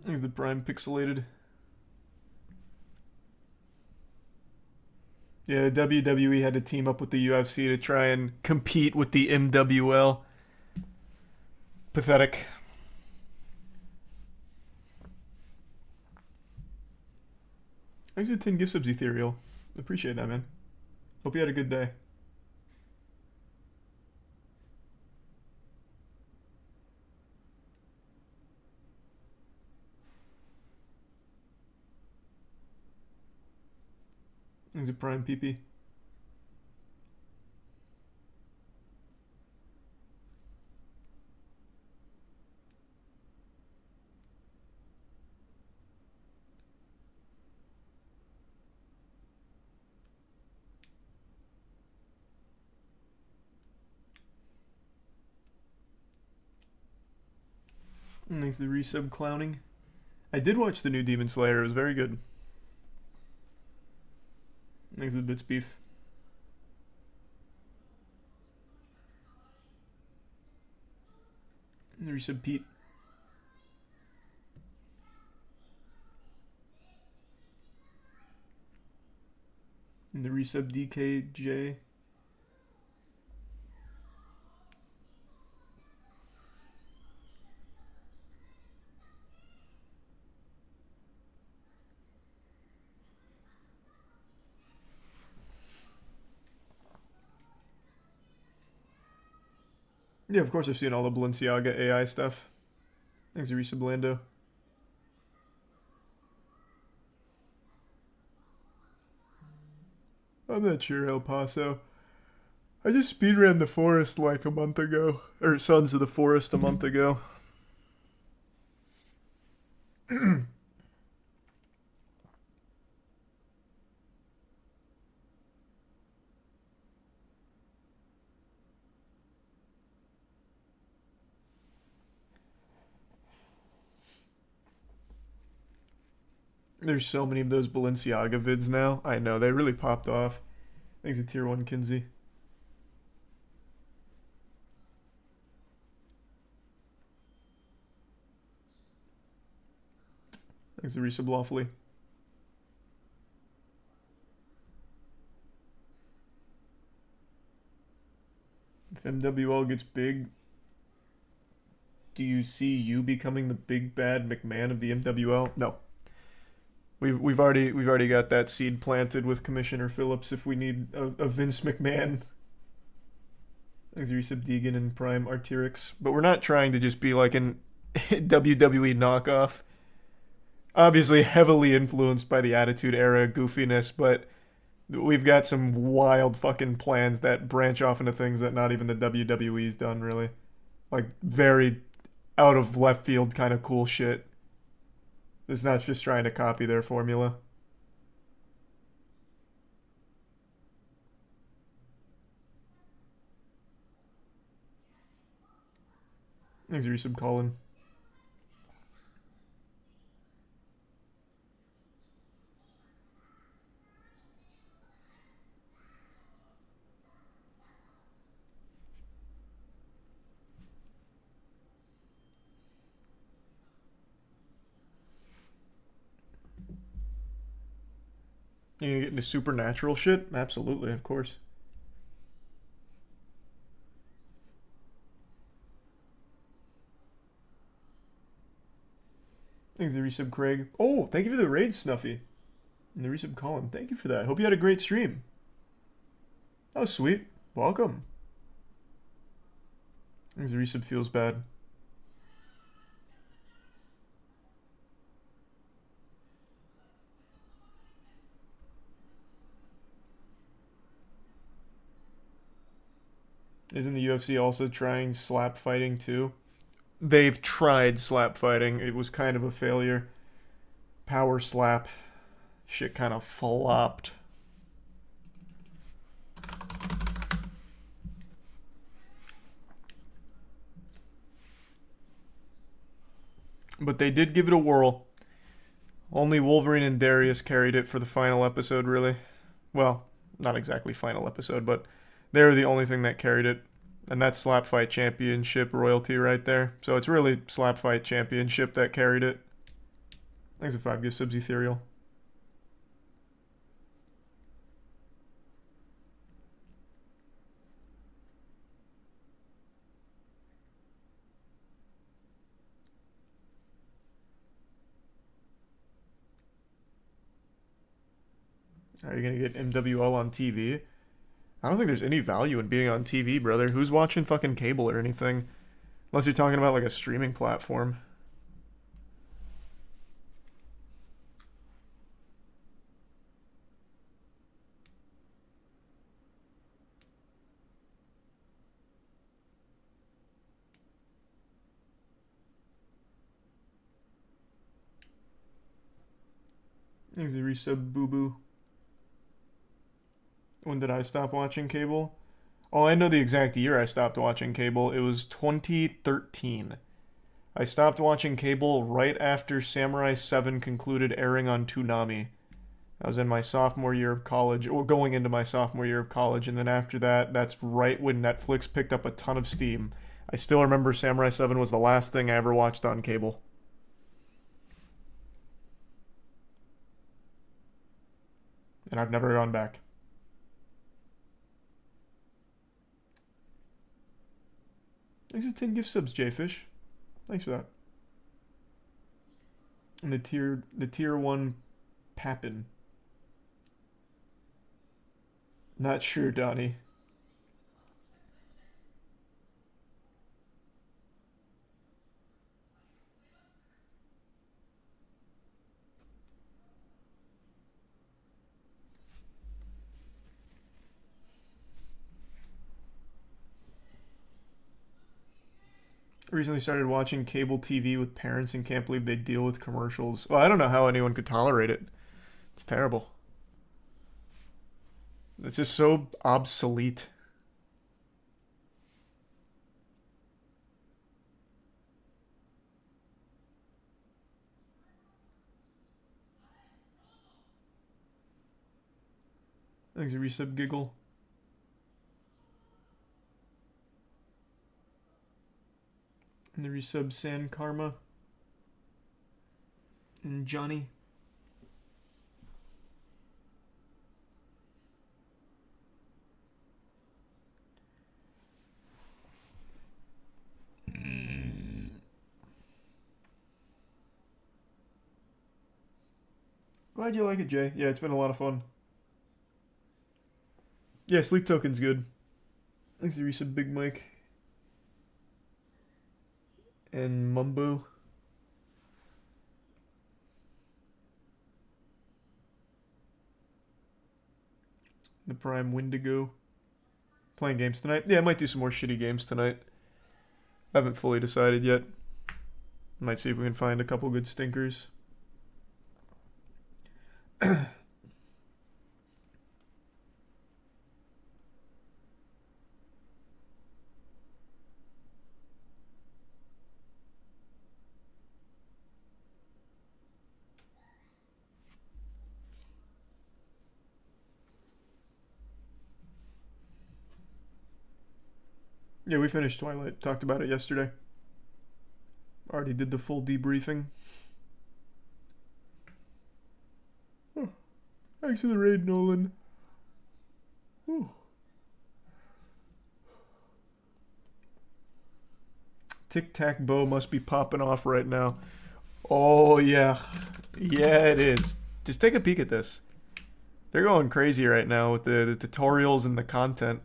Thanks the Prime Pixelated. Yeah, WWE had to team up with the UFC to try and compete with the MWL. Pathetic. Thanks for 10 gift subs, Ethereal. Appreciate that, man. Hope you had a good day. Thanks a Prime PP. And thanks to resub clowning. I did watch the new Demon Slayer. It was very good. Thanks to the Bits Beef. And the resub Pete. And the resub DKJ. Yeah, of course I've seen all the Balenciaga AI stuff. Thanks, Arisa Blando. I'm not sure, El Paso. I just speedran The Forest like a month ago. Or Sons of the Forest a month ago. There's so many of those Balenciaga vids now. I know, they really popped off. Thanks to Tier 1 Kinsey. Thanks to Resub Lawfully. If MWL gets big, do you see you becoming the big bad McMahon of the MWL? No. We've already got that seed planted with Commissioner Phillips if we need a Vince McMahon. Thanks, Resub Deegan and Prime Arterix. But we're not trying to just be like an WWE knockoff. Obviously heavily influenced by the Attitude Era goofiness, but we've got some wild fucking plans that branch off into things that not even the WWE's done, really. Like, very out of left field kind of cool shit. It's not just trying to copy their formula. Thanks, Resub Colin. You gonna get into supernatural shit? Absolutely, of course. Thanks, the resub Craig. Oh, thank you for the raid, Snuffy. And the resub Colin. Thank you for that. Hope you had a great stream. Oh, sweet. Welcome. Thanks, the resub feels bad. Isn't the UFC also trying slap fighting too? They've tried slap fighting. It was kind of a failure. Power slap. Shit kind of flopped. But they did give it a whirl. Only Wolverine and Darius carried it for the final episode, really. Well, not exactly final episode, but they were the only thing that carried it. And that's Slap Fight Championship royalty right there. So it's really Slap Fight Championship that carried it. Thanks for 5 gift subs, Ethereal. Are you gonna get MWL on TV? I don't think there's any value in being on TV, brother. Who's watching fucking cable or anything? Unless you're talking about like a streaming platform. Thanks for resub, boo boo. When did I stop watching cable? Oh, I know the exact year I stopped watching cable. It was 2013. I stopped watching cable right after Samurai 7 concluded airing on Toonami. I was in my sophomore year of college, or going into my sophomore year of college, and then after that, that's right when Netflix picked up a ton of steam. I still remember Samurai 7 was the last thing I ever watched on cable. And I've never gone back. Thanks for 10 gift subs, Jfish. Thanks for that. And the tier 1 Pappin. Not sure, Donnie. Recently started watching cable TV with parents and can't believe they deal with commercials. Well, I don't know how anyone could tolerate it. It's terrible. It's just so obsolete. Thanks, a resub giggle. And the resub San Karma. And Johnny. Glad you like it, Jay. Yeah, it's been a lot of fun. Yeah, Sleep Token's good. Thanks to resub Big Mike. And Mumbo. The Prime Wendigo. Playing games tonight? Yeah, I might do some more shitty games tonight. I haven't fully decided yet. Might see if we can find a couple good stinkers. Yeah, we finished Twilight. Talked about it yesterday. Already did the full debriefing. Oh, thanks for the raid, Nolan. Ooh. Tic Tac Bow must be popping off right now. Oh, yeah. Yeah, it is. Just take a peek at this. They're going crazy right now with the tutorials and the content.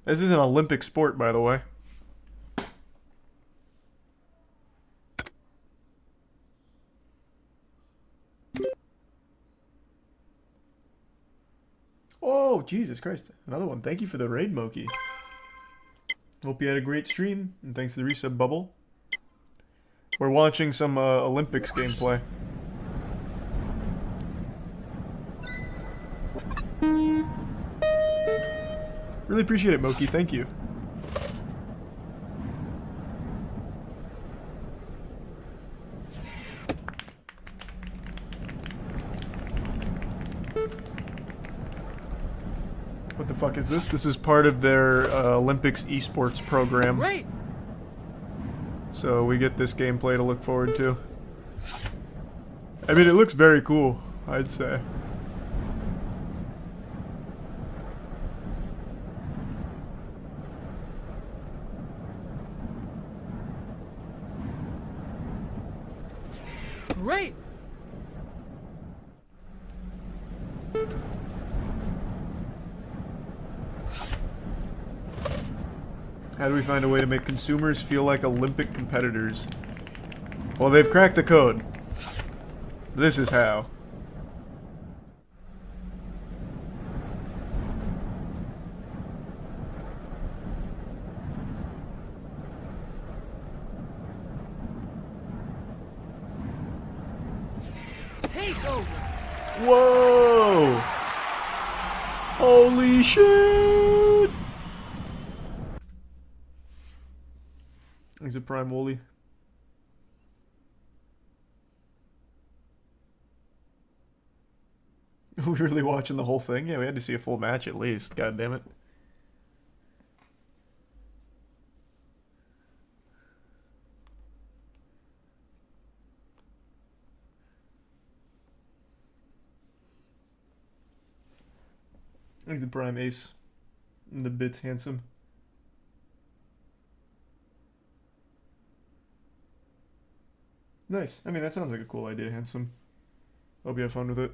This is an Olympic sport, by the way. Oh, Jesus Christ. Another one. Thank you for the raid, Moki. Hope you had a great stream, and thanks to the resub bubble. We're watching some Olympics gameplay. Really appreciate it, Moki. Thank you. What the fuck is this? This is part of their Olympics esports program. Great. So we get this gameplay to look forward to. I mean, it looks very cool, I'd say. Great. How do we find a way to make consumers feel like Olympic competitors? Well, they've cracked the code. This is how. Take over. Whoa! Holy shit! Is it Prime Wooly? Are we really watching the whole thing? Yeah, we had to see a full match at least. God damn it. He's the Prime Ace. And the bit's handsome. Nice. I mean, that sounds like a cool idea, handsome. Hope you have fun with it.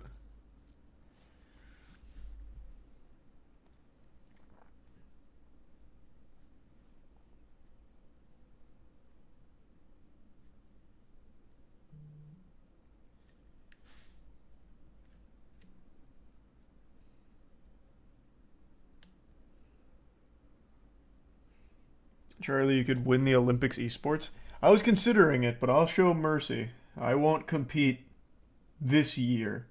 Charlie, you could win the Olympics esports. I was considering it, but I'll show mercy. I won't compete this year.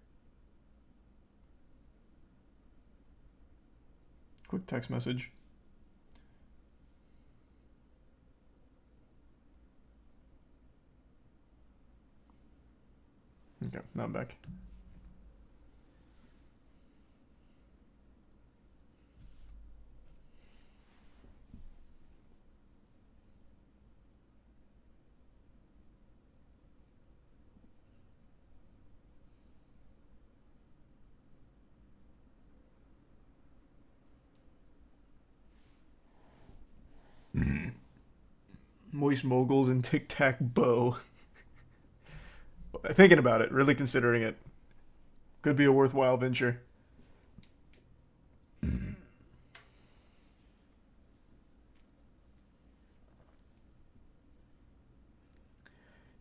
Quick text message. Okay, now I'm back. Moist moguls and tic-tac-bow. Thinking about it, really considering it. Could be a worthwhile venture.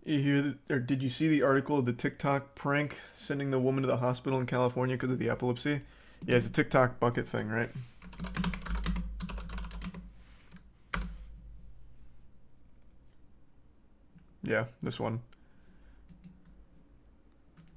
You hear or did you see the article of the TikTok prank sending the woman to the hospital in California because of the epilepsy? Yeah, it's a TikTok bucket thing, right? Yeah, this one.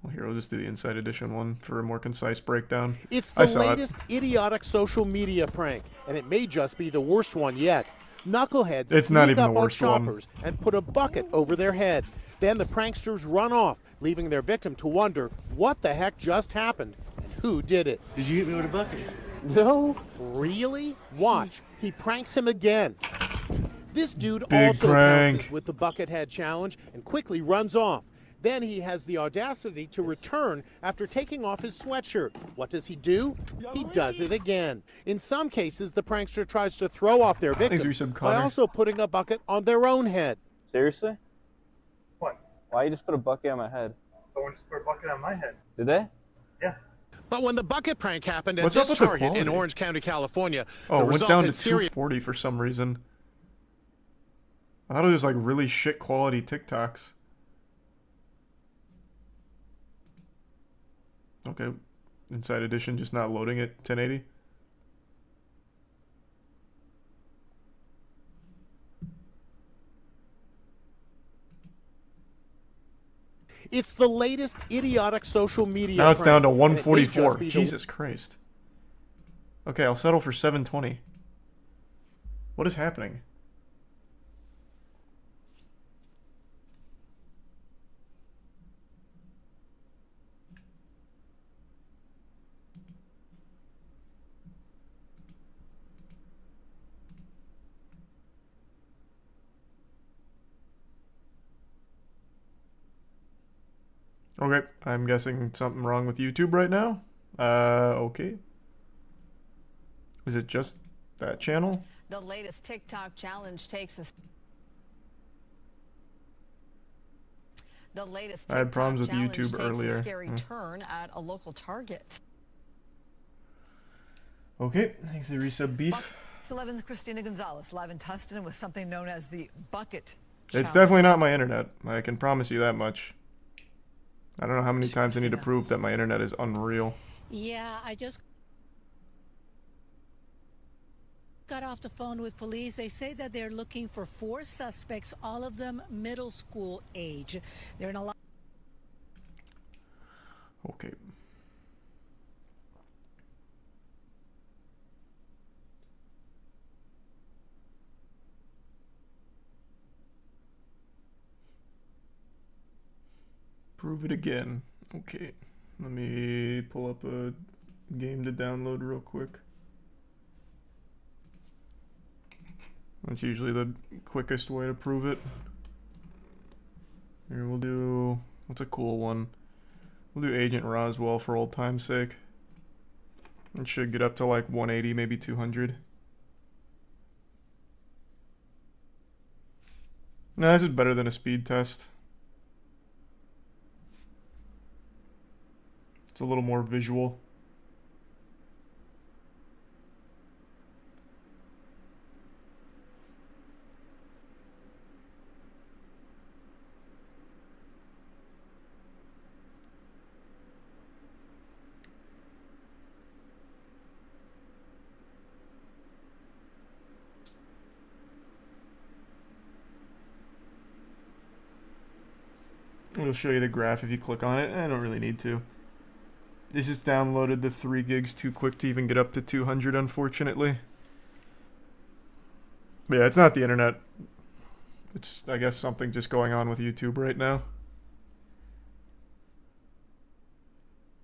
Well, here, we'll just do the Inside Edition one for a more concise breakdown. It's the latest idiotic social media prank, and it may just be the worst one yet. Knuckleheads It's not sneak even up the worst on one. shoppers and put a bucket over their head. Then the pranksters run off, leaving their victim to wonder what the heck just happened and who did it. Did you hit me with a bucket? No, really? Watch, he pranks him again. This dude Big also prank. pounces with the bucket head challenge and quickly runs off. Then he has the audacity to return after taking off his sweatshirt. What does he do? He does it again. In some cases, the prankster tries to throw off their Thanks for victim some by Connor. also putting a bucket on their own head. Seriously? What? Why you just put a bucket on my head? Someone just put a bucket on my head. Did they? Yeah. But when the bucket prank happened at What's up this with the Target in quality? Orange County, California, Oh, the it went result down to had serious 240 for some reason. I thought it was like really shit quality TikToks. Okay. Inside Edition just not loading at 1080. It's the latest idiotic social media. Now it's down to prank, and it may just 144. be the- Jesus Christ. Okay, I'll settle for 720. What is happening? Okay, I'm guessing something wrong with YouTube right now. Okay. Is it just that channel? The latest TikTok challenge takes us. The latest I had TikTok problems with challenge YouTube takes earlier. a scary turn at a local Target. Okay, thanks to resub beef. Fox 11's Christina Gonzalez live in Tustin with something known as the Bucket It's Challenge. definitely not my internet. I can promise you that much. I don't know how many times I need to prove that my internet is unreal. Yeah, I just got off the phone with police. They say that they're looking for 4 suspects, all of them middle school age. They're in a lot. Okay. Prove it again. Okay. Let me pull up a game to download real quick. That's usually the quickest way to prove it. Here we'll do... what's a cool one? We'll do Agent Roswell for old time's sake. It should get up to like 180, maybe 200. No, this is better than a speed test. It's a little more visual. It'll show you the graph if you click on it. I don't really need to. This just downloaded the 3 gigs too quick to even get up to 200, unfortunately. But yeah, it's not the internet. It's, I guess, something just going on with YouTube right now.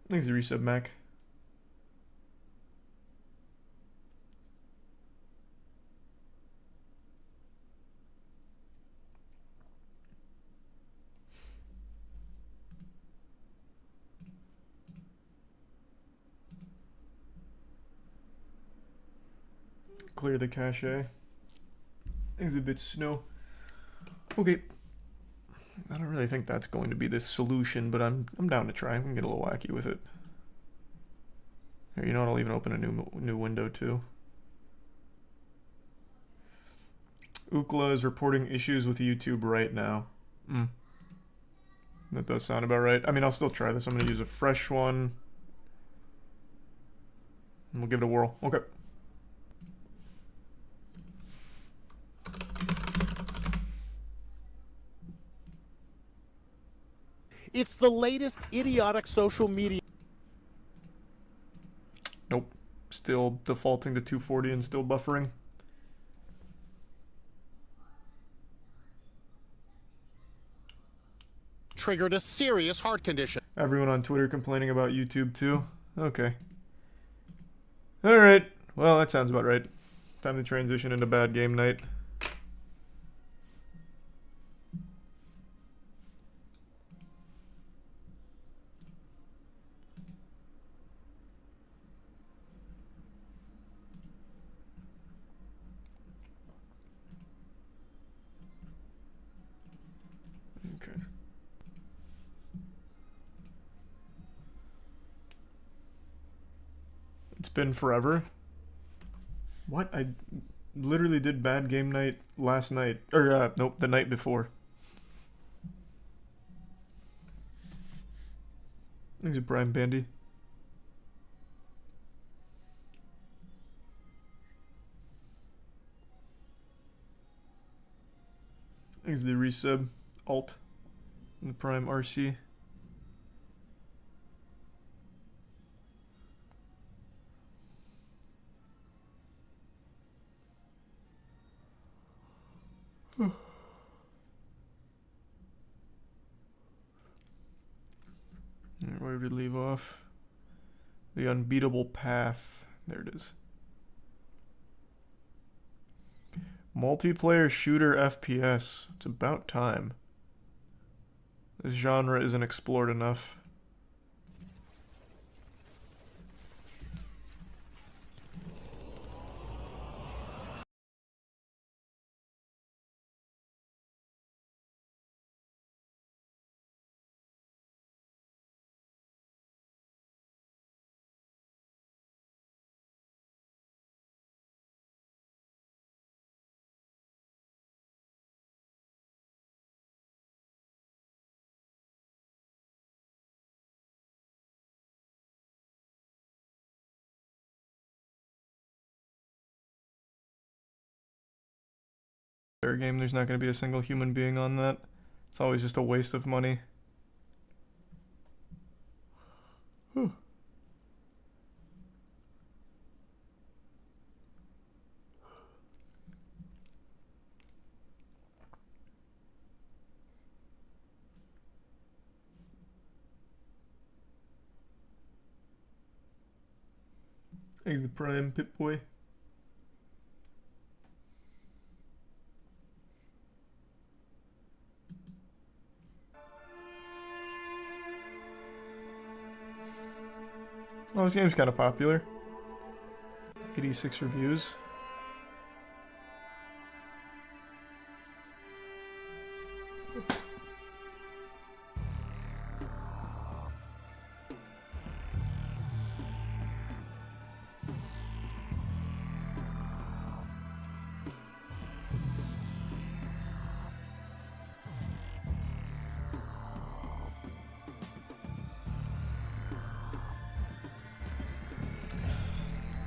Thanks for resub, Mac. Clear the cache. Exhibit snow. Okay. I don't really think that's going to be the solution, but I'm down to try. We can get a little wacky with it. Here, you know what? I'll even open a new window too. Ookla is reporting issues with YouTube right now. That does sound about right. I mean, I'll still try this. I'm going to use a fresh one. And we'll give it a whirl. Okay. It's the latest idiotic social media. Nope. Still defaulting to 240 and still buffering. Triggered a serious heart condition. Everyone on Twitter complaining about YouTube too? Okay. Alright. Well, that sounds about right. Time to transition into bad game night. Okay. It's been forever. What? I literally did bad game night last night. Or, nope, the night before. Thanks, Brian Bandy. Thanks, the resub. Alt. And the Prime RC. Where did we leave off? The Unbeatable Path. There it is. Multiplayer shooter FPS. It's about time. This genre isn't explored enough. Game, there's not going to be a single human being on that. It's always just a waste of money. Whew. Thanks the Prime, Pip-Boy. Oh, this game's kind of popular. 86 reviews.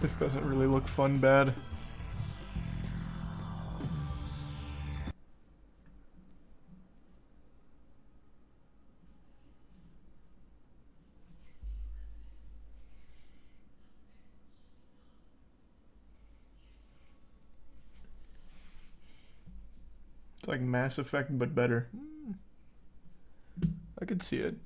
This doesn't really look fun bad. It's like Mass Effect, but better. I could see it.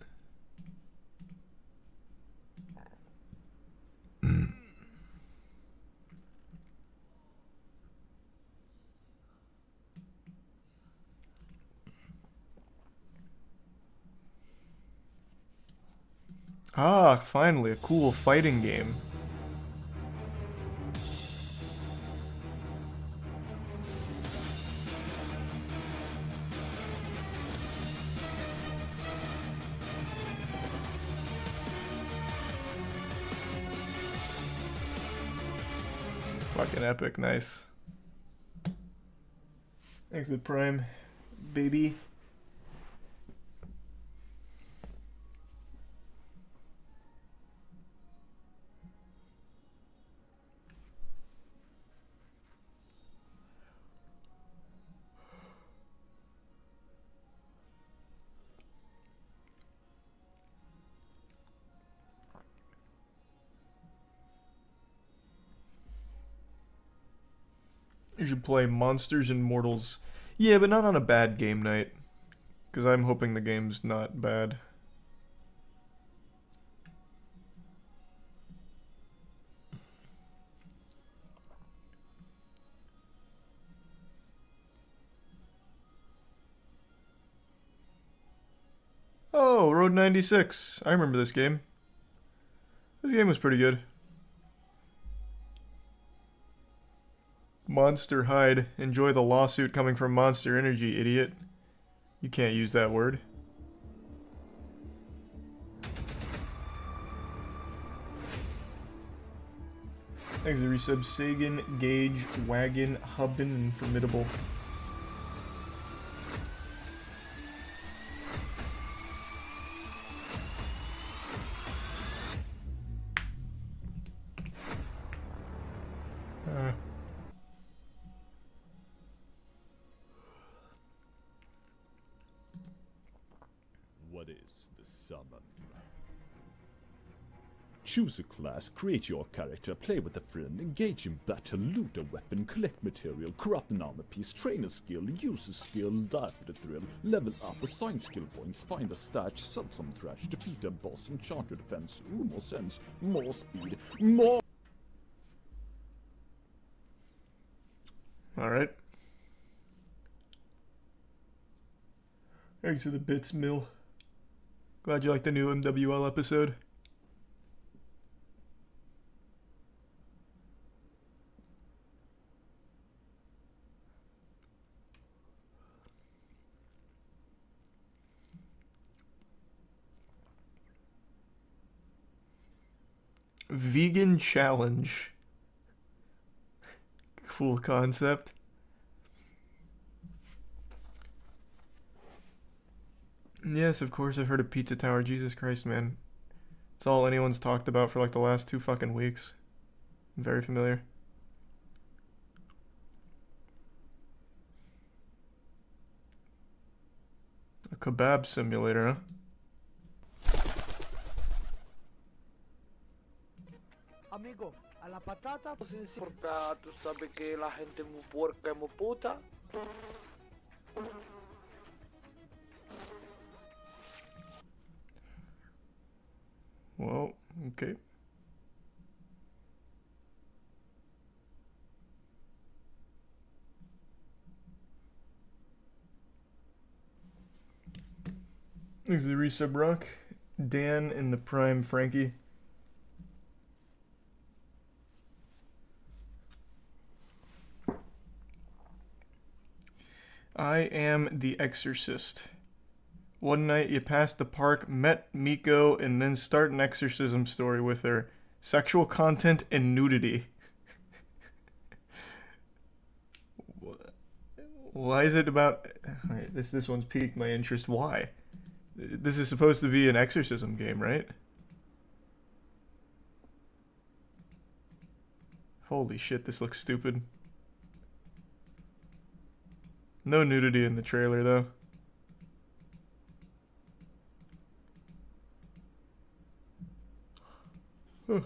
Ah, finally, a cool fighting game. Fucking epic, nice. Exit Prime, baby. You should play Monsters and Mortals. Yeah, but not on a bad game night. Because I'm hoping the game's not bad. Oh, Road 96. I remember this game. This game was pretty good. Monster Hide. Enjoy the lawsuit coming from Monster Energy, idiot. You can't use that word. Thanks to resub Sagan, Gage, Wagon, Hubden, and Formidable. Choose a class, create your character, play with a friend, engage in battle, loot a weapon, collect material, craft an armor piece, train a skill, use a skill, die for the thrill, level up, assign skill points, find a stash, sell some trash, defeat a boss, enchant your defense. Ooh, more sense, more speed, more... Alright. Thanks for the bits, Mill. Glad you liked the new MWL episode. Vegan challenge. Cool concept. Yes, of course I've heard of Pizza Tower. Jesus Christ, man. It's all anyone's talked about for like the last 2 fucking weeks. I'm very familiar. A kebab simulator, huh? Amigo, a la patata porque tú sabes que la gente muy puerca y muy puta. Well, okay. Thanks to the resub rock. Dan in the prime Frankie. I am the exorcist. One night you pass the park, met Miko, and then start an exorcism story with her. Sexual content and nudity. Why is it about... This one's piqued my interest. Why? This is supposed to be an exorcism game, right? Holy shit, this looks stupid. No nudity in the trailer, though. Huh.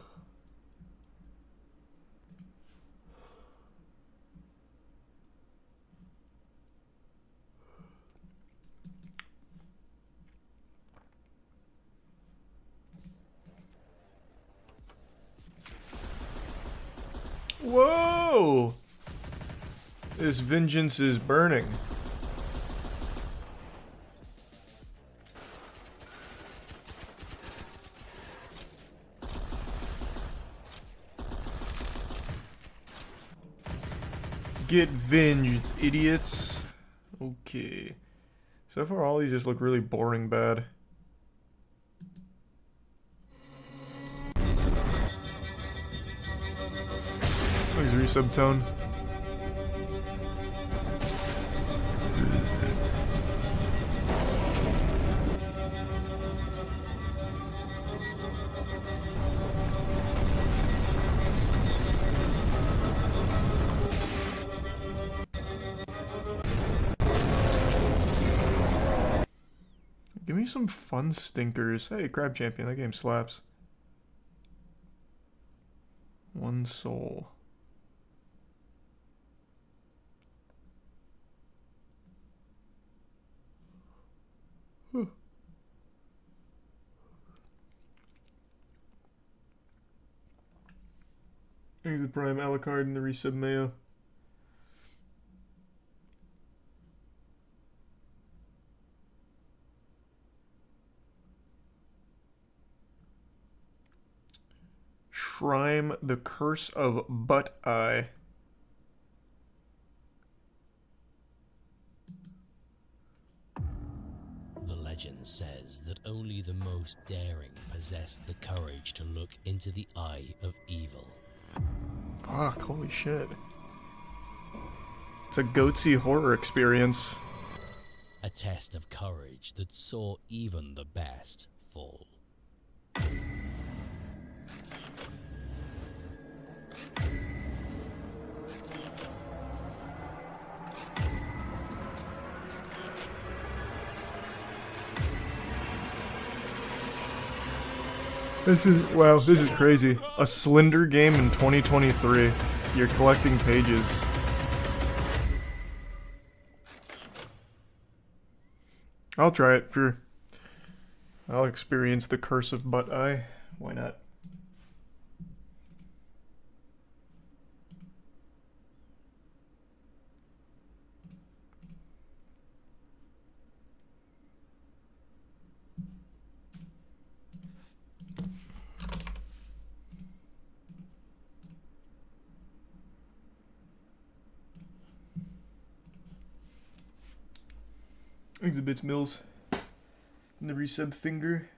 Whoa! This vengeance is burning. Get venged, idiots. Okay. So far, all these just look really boring bad. There's resub tone. Give me some fun stinkers. Hey, Crab Champion, that game slaps. One soul. Huh. Here's the Prime Alucard and the resub Mayo. Shrine the Curse of Butt Eye. The legend says that only the most daring possess the courage to look into the eye of evil. Fuck, holy shit. It's a goatsy horror experience. A test of courage that saw even the best fall. This is, wow, this is crazy. A Slender game in 2023. You're collecting pages. I'll try it, sure. I'll experience the curse of Butt Eye. Why not? Exhibits Mills, and the resub Finger,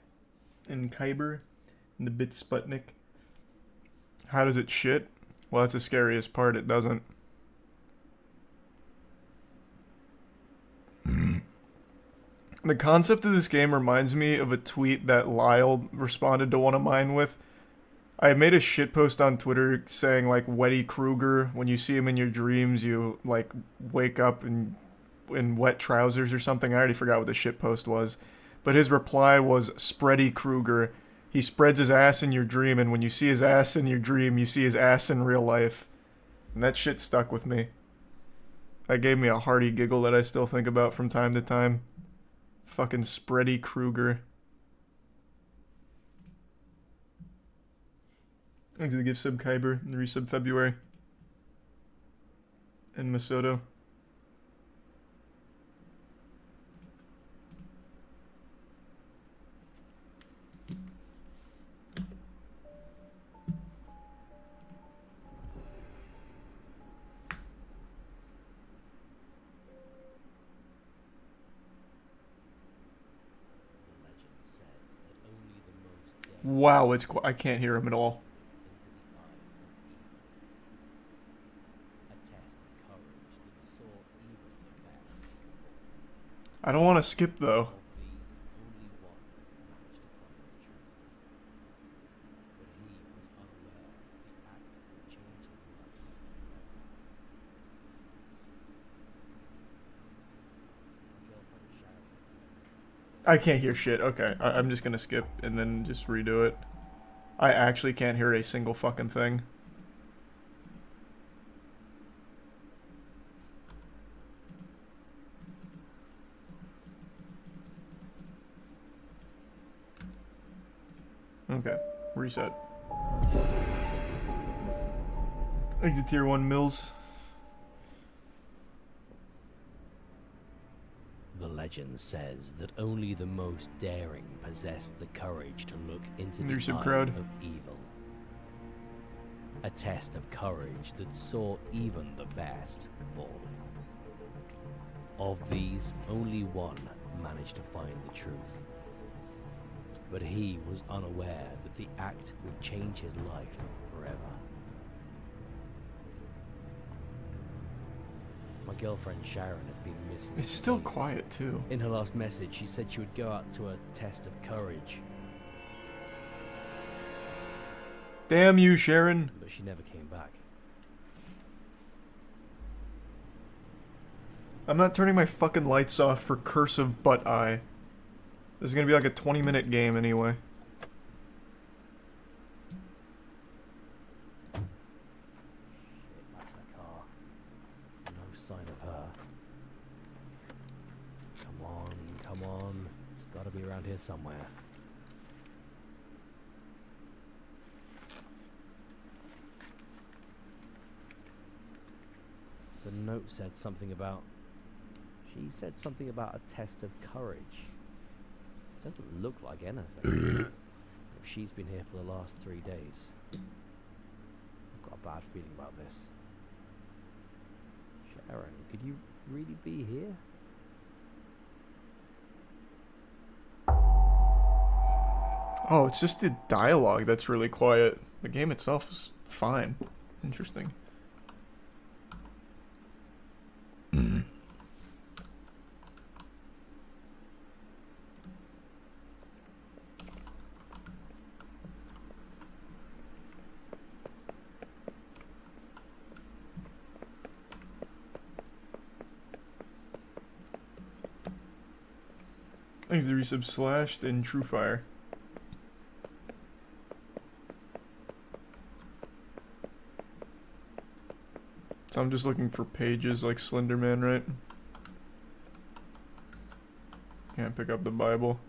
and Kyber, and the bit Sputnik. How does it shit? Well, that's the scariest part, it doesn't. The concept of this game reminds me of a tweet that Lyle responded to one of mine with. I made a shitpost on Twitter saying, like, Weddy Krueger, when you see him in your dreams, you, like, wake up and in wet trousers or something. I already forgot what the shitpost was. But his reply was Spready Krueger. He spreads his ass in your dream, and when you see his ass in your dream, you see his ass in real life. And that shit stuck with me. That gave me a hearty giggle that I still think about from time to time. Fucking Spready Krueger. Thanks to the gift sub Kyber and the resub February. And Masoto. Wow, it's I can't hear him at all. I don't want to skip though. I can't hear shit. Okay, I'm just gonna skip and then just redo it. I actually can't hear a single fucking thing. Okay, reset. Exit tier 1 Mills. The legend says that only the most daring possess the courage to look into the eye of evil. A test of courage that saw even the best fall. Of these, only one managed to find the truth. But he was unaware that the act would change his life forever. My girlfriend Sharon has been missing. It's still quiet too. In her last message, she said she would go out to a test of courage. Damn you, Sharon. But she never came back. I'm not turning my fucking lights off for Curse of Butt Eye. This is gonna be like a 20-minute game anyway. Sign of her. Come on. It's gotta be around here somewhere. The note said something about... She said something about a test of courage. Doesn't look like anything. If she's been here for the last 3 days. I've got a bad feeling about this. Sharon, could you really be here? Oh, it's just the dialogue that's really quiet. The game itself is fine. Interesting. Thanks to resub Slashed and Truefire. So I'm just looking for pages like Slenderman, right? Can't pick up the Bible.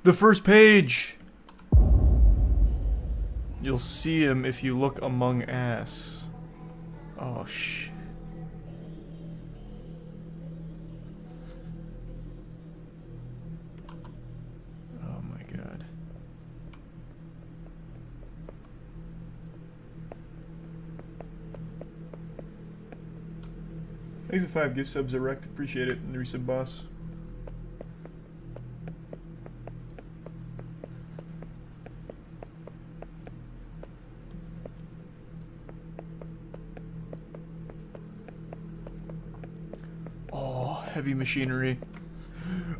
The first page! You'll see him if you look among ass. Oh, shit. Oh my god. Thanks for 5 gift subs, Erect. Appreciate it. And resub boss. Heavy machinery.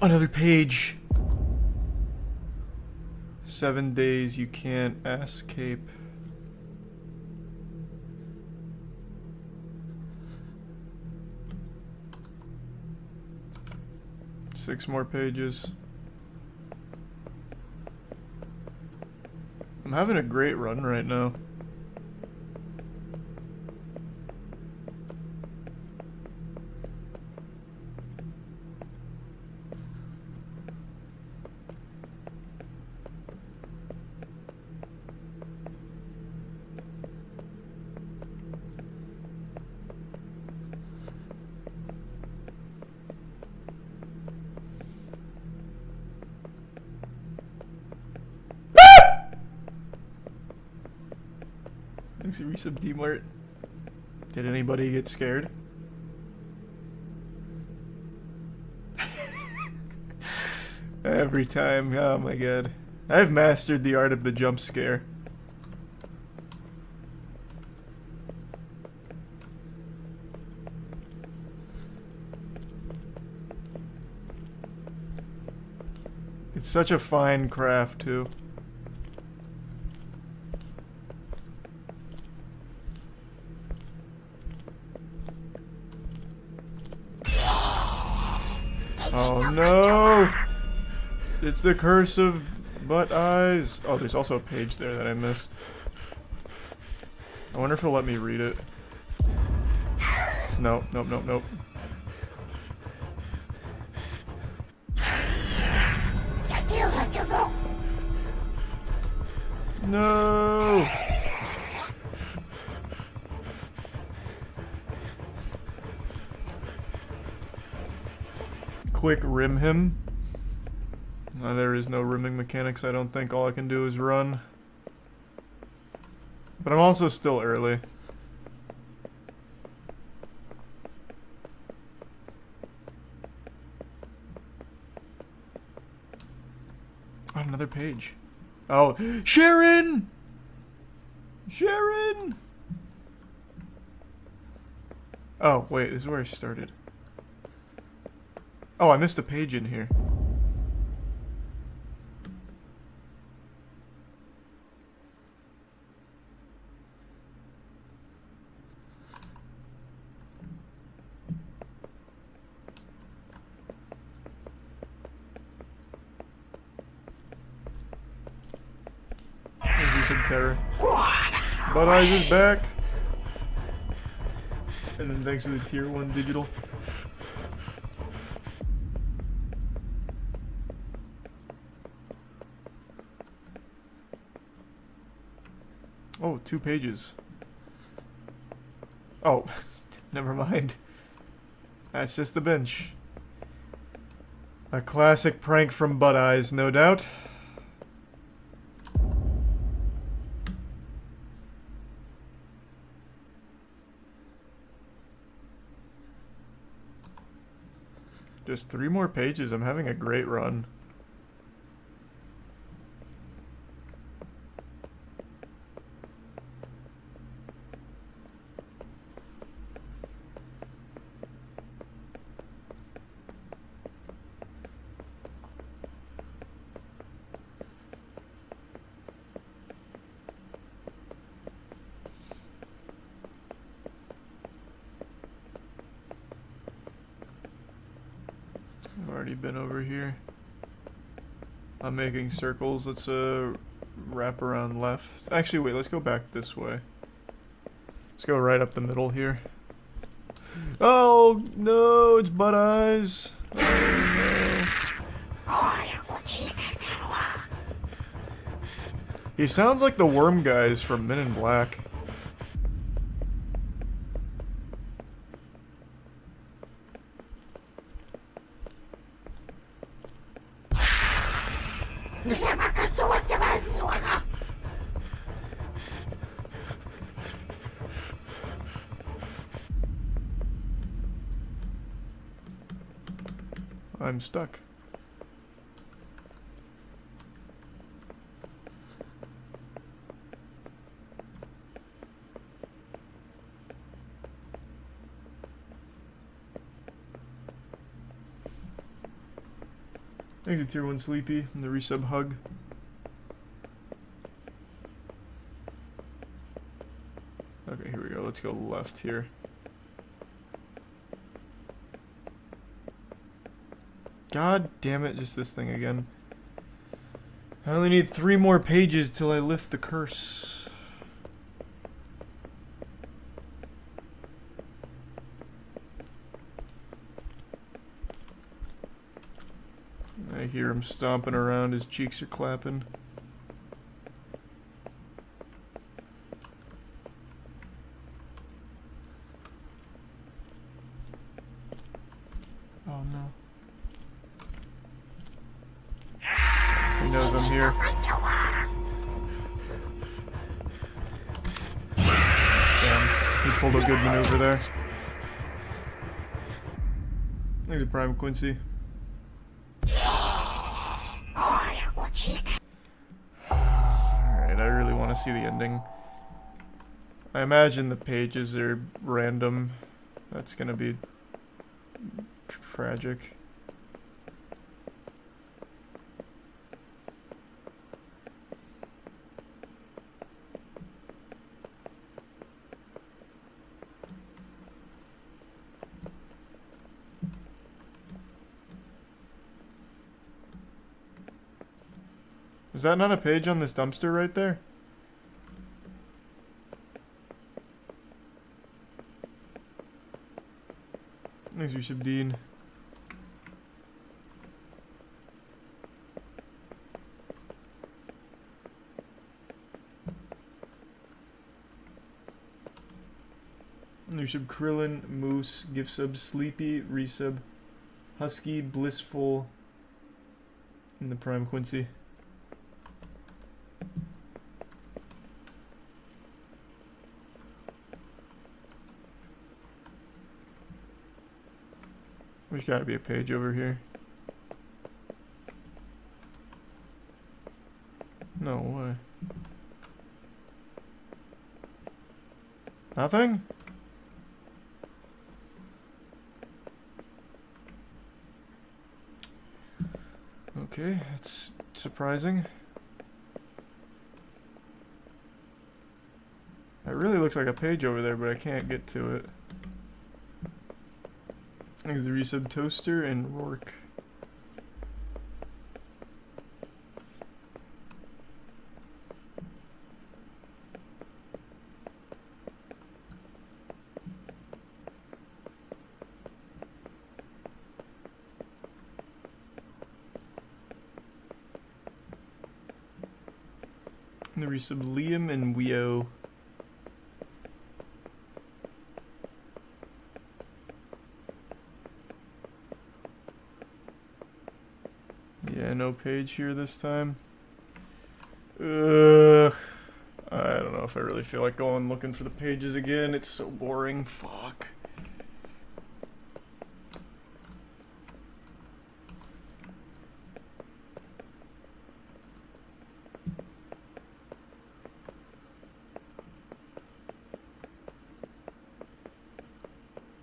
Another page. 7 days you can't escape. Six more pages. I'm having a great run right now. Thanks, resub D-Mart. Did anybody get scared? Every time, oh my god. I've mastered the art of the jump scare. It's such a fine craft, too. Oh no! It's the curse of butt eyes. Oh, there's also a page there that I missed. I wonder if it'll let me read it. Nope, nope, nope, nope. No! Quick rim him. There is no rimming mechanics, I don't think. All I can do is run. But I'm also still early. Oh, another page. Oh, Sharon! Sharon! Oh, wait, this is where I started. Oh, I missed a page in here. Let's do some terror. Butt Eyes is back. And then thanks to the tier 1 digital. Oh, 2 pages. Oh, never mind. That's just the bench. A classic prank from Butt Eyes, no doubt. Just 3 more pages. I'm having a great run. I've already been over here. I'm making circles. Let's wrap around left. Actually, wait, let's go back this way. Let's go right up the middle here. Oh no, it's Butt Eyes. Oh, no. He sounds like the worm guys from Men in Black. I'm stuck. Thanks to Tier 1 Sleepy and the resub hug. Okay, here we go. Let's go left here. God damn it, just this thing again. I only need 3 more pages till I lift the curse. I hear him stomping around, his cheeks are clapping. Oh no. He knows I'm here. Damn, he pulled a good maneuver there. Thanks to Prime Quincy. Alright, I really want to see the ending. I imagine the pages are random. That's gonna be tragic. Is that not a page on this dumpster right there? Thanks, Yusuf Dean. Yusuf Krillin, Moose, gift sub, Sleepy, resub, Husky, Blissful, and the Prime Quincy. There's gotta be a page over here. No way. Nothing? Okay, that's surprising. It really looks like a page over there, but I can't get to it. There's the resub Toaster and Rourke. And the resub Liam and Weo. Yeah, no page here this time. Ugh. I don't know if I really feel like going looking for the pages again. It's so boring. Fuck.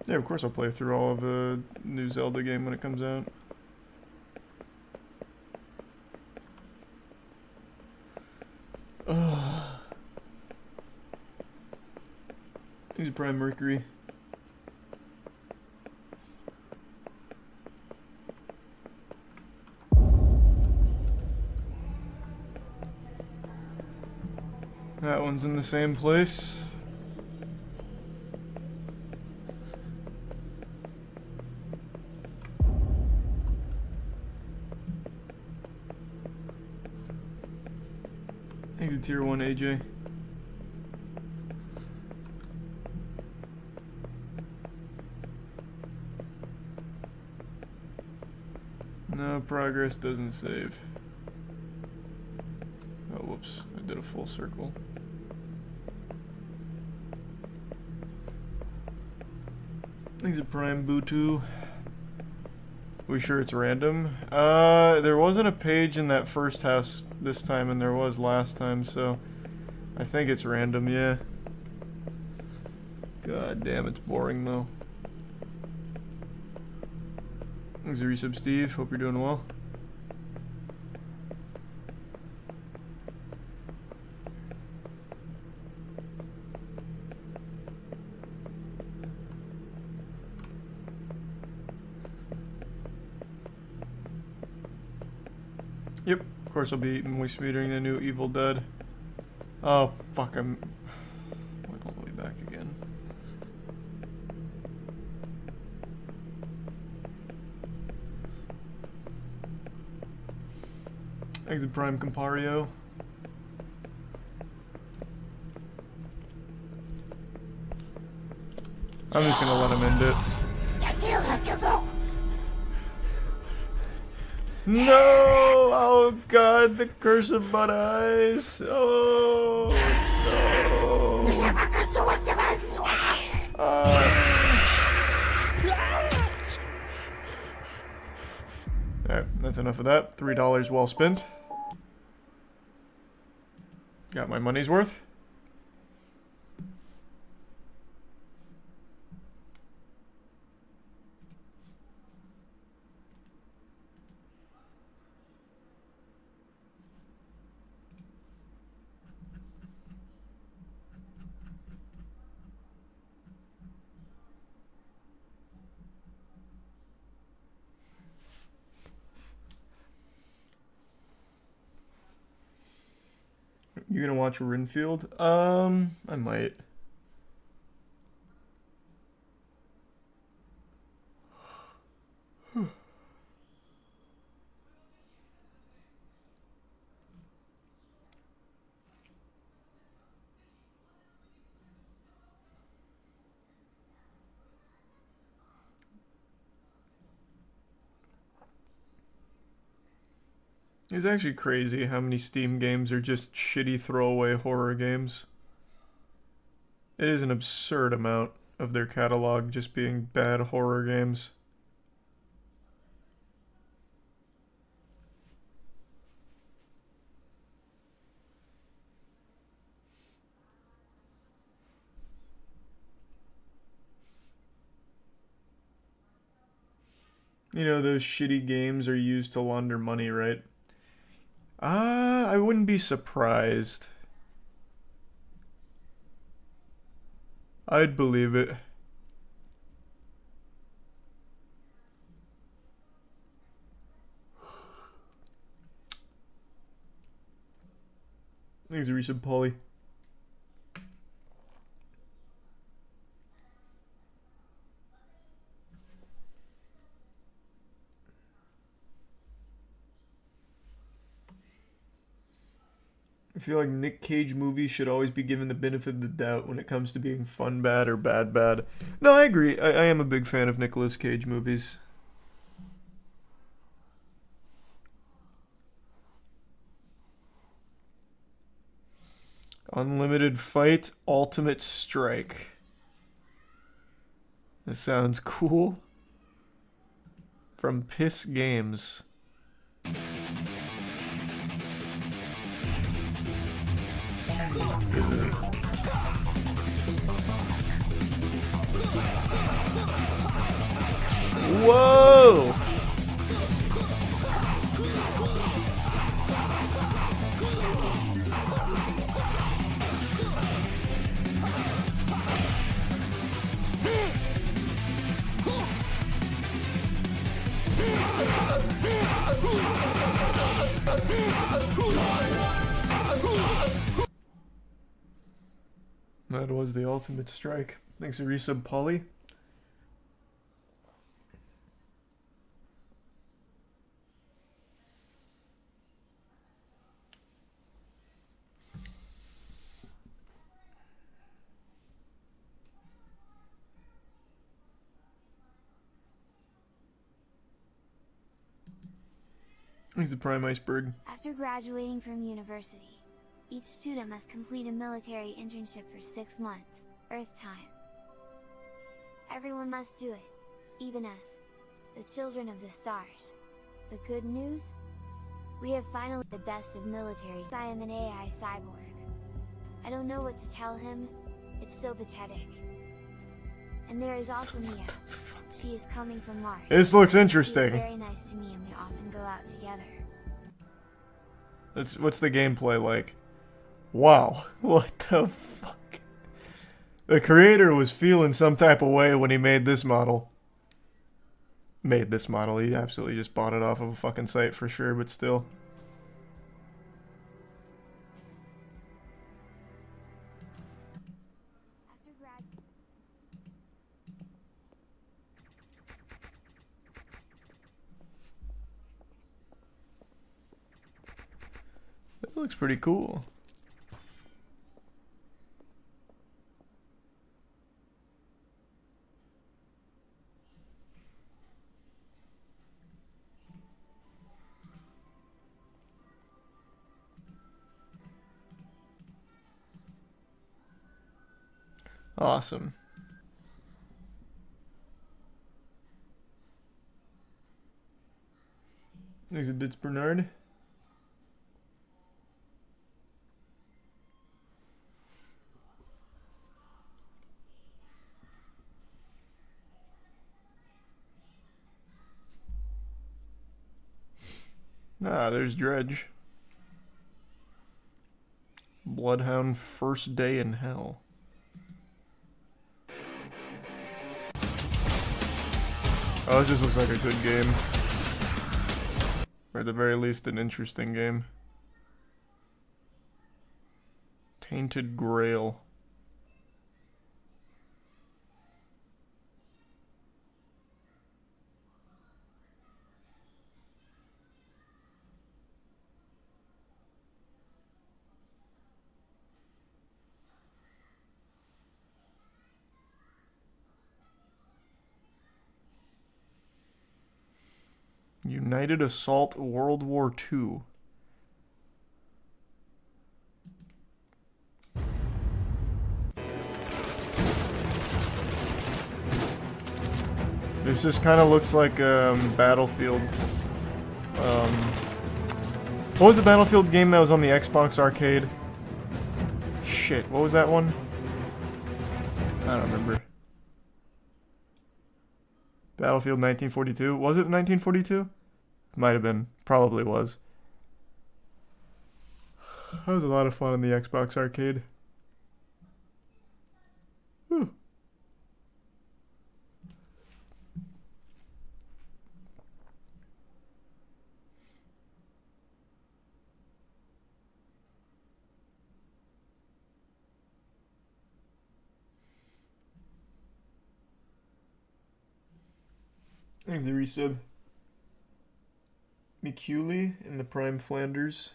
Yeah, of course I'll play through all of the new Zelda game when it comes out. He's a Prime Mercury. That one's in the same place. Exit tier 1, AJ. No, progress doesn't save. Oh, whoops. I did a full circle. Exit Prime Bootu. We sure it's random? There wasn't a page in that first house this time, and there was last time, so I think it's random, yeah. God damn, it's boring though. Thanks for resub, Steve. Hope you're doing well. Yep, of course I'll be eating moist meat during the new Evil Dead. Oh, fuck, I'm... went all the way back again. Exit Prime Compario. I'm just gonna let him end it. No! Oh god, the curse of butt eyes! Oh no! Alright, that's enough of that. $3 well spent. Got my money's worth. You gonna watch Renfield? I might. It's actually crazy how many Steam games are just shitty throwaway horror games. It is an absurd amount of their catalog just being bad horror games. You know, those shitty games are used to launder money, right? I wouldn't be surprised. I'd believe it. Thanks, resub, Polly. I feel like Nick Cage movies should always be given the benefit of the doubt when it comes to being fun bad or bad bad. No, I agree. I am a big fan of Nicolas Cage movies. Unlimited Fight Ultimate Strike. That sounds cool. From Piss Games. Whoa! That was the ultimate strike. Thanks for resub, Polly. He's a prime iceberg. After graduating from university, each student must complete a military internship for 6 months, Earth time. Everyone must do it, even us, the children of the stars. The good news? We have finally the best of military. I am an AI cyborg. I don't know what to tell him, it's so pathetic. And there is also Mia. She is coming from Mars. This looks interesting. She is very nice to me and we often go out together. What's the gameplay like? Wow, what the fuck? The creator was feeling some type of way when he made this model. He absolutely just bought it off of a fucking site for sure, but still. That looks pretty cool. Awesome. Exhibits Bernard. Ah, there's Dredge. Bloodhound First Day in Hell. Oh, this just looks like a good game. Or at the very least, an interesting game. Tainted Grail. United Assault World War II. This just kind of looks like Battlefield. What was the Battlefield game that was on the Xbox arcade? Shit, what was that one? I don't remember. Battlefield 1942. Was it 1942? Might have been. Probably was. That was a lot of fun in the Xbox arcade. Whew. Thanks, the resub. McCuley in the Prime Flanders.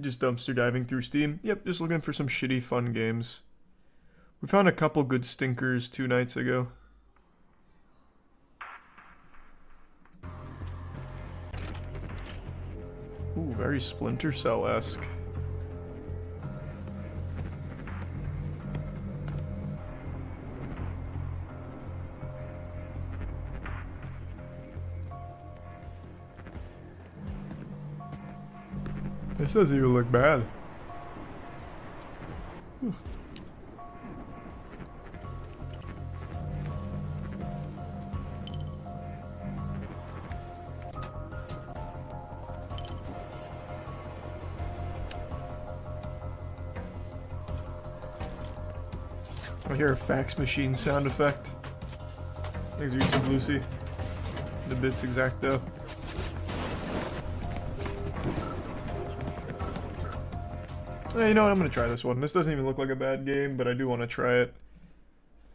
Just dumpster diving through Steam. Yep, just looking for some shitty fun games. We found a couple good stinkers 2 nights ago. Ooh, very Splinter Cell-esque. This doesn't even look bad. Whew. I hear a fax machine sound effect. Thanks, YouTube Lucy. The bits exacto. Hey, you know what? I'm gonna try this one. This doesn't even look like a bad game, but I do want to try it.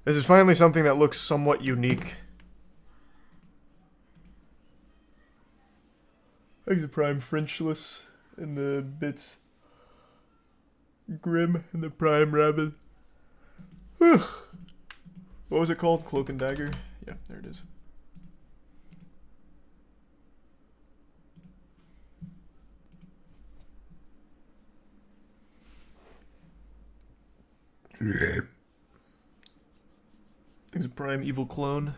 This is finally something that looks somewhat unique. Thanks to Prime Frenchless and the bits Grim and the Prime Rabbit. Whew. What was it called? Cloak and Dagger? Yeah, there it is. There's a Prime Evil Clone.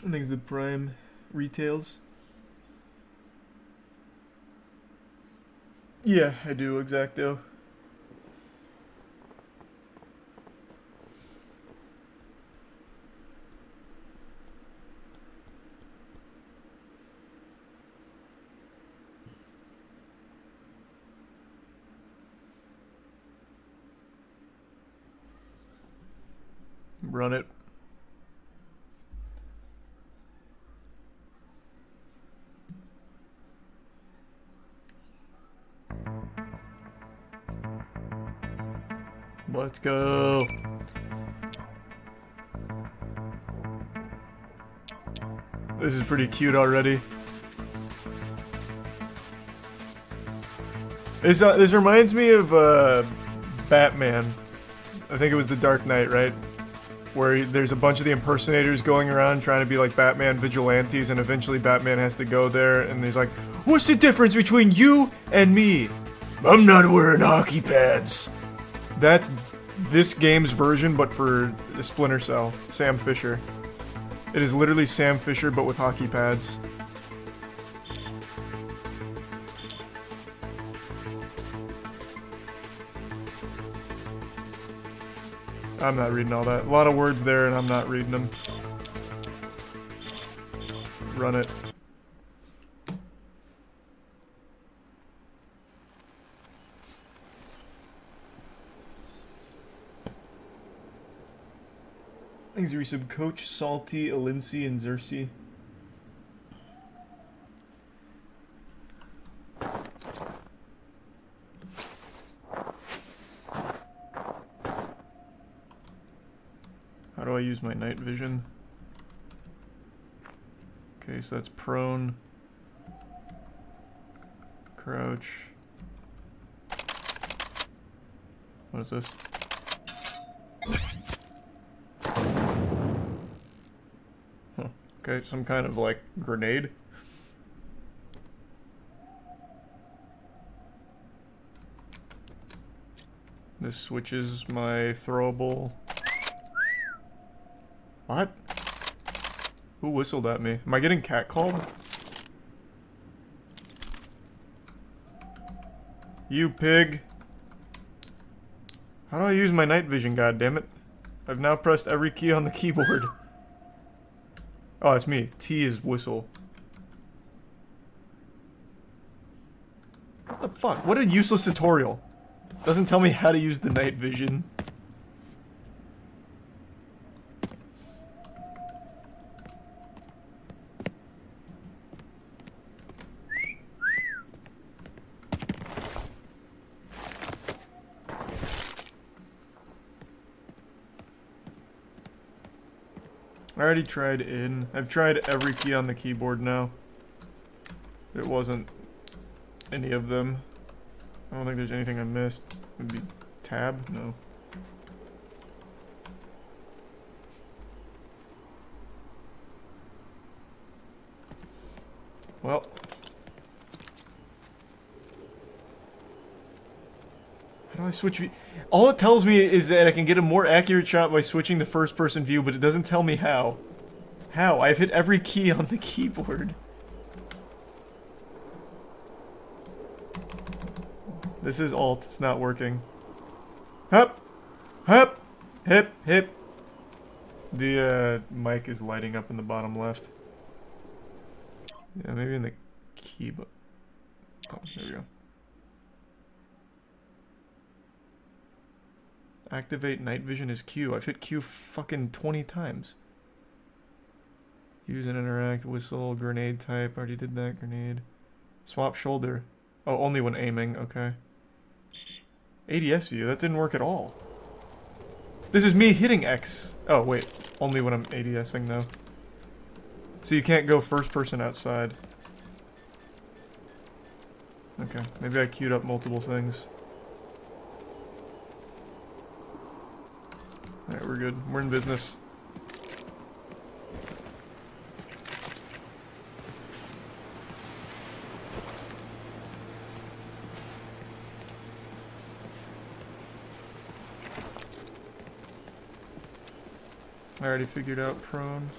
I think it's the Prime Retails. Yeah, I do, exacto. Run it. Let's go. This is pretty cute already. This reminds me of Batman. I think it was The Dark Knight, right? Where there's a bunch of the impersonators going around trying to be like Batman vigilantes, and eventually Batman has to go there, and he's like, "What's the difference between you and me? I'm not wearing hockey pads." That's this game's version, but for the Splinter Cell, Sam Fisher. It is literally Sam Fisher, but with hockey pads. I'm not reading all that. A lot of words there, and I'm not reading them. Run it. Thanks, resub Coach, Salty, Alincy, and Xerxes. How do I use my night vision? Okay, so that's prone, crouch. What is this? Huh. Okay, some kind of like grenade. This switches my throwable. What? Who whistled at me? Am I getting catcalled? You pig. How do I use my night vision, goddammit? I've now pressed every key on the keyboard. Oh, it's me. T is whistle. What the fuck? What a useless tutorial. Doesn't tell me how to use the night vision. I already tried in. I've tried every key on the keyboard now. It wasn't any of them. I don't think there's anything I missed. Maybe tab? No. Well. How do I switch view? All it tells me is that I can get a more accurate shot by switching the first person view, but it doesn't tell me how. How? I've hit every key on the keyboard. This is alt, it's not working. Hup! Hip! Hip! Hip! The mic is lighting up in the bottom left. Yeah, maybe in the keyboard. Oh, there we go. Activate night vision as Q. I've hit Q fucking 20 times. Use and interact, whistle, grenade type. Already did that, grenade. Swap shoulder. Oh, only when aiming, okay. ADS view, that didn't work at all. This is me hitting X. Oh, wait. Only when I'm ADSing, though. So you can't go first person outside. Okay, maybe I queued up multiple things. Alright, we're good. We're in business. I already figured out prone.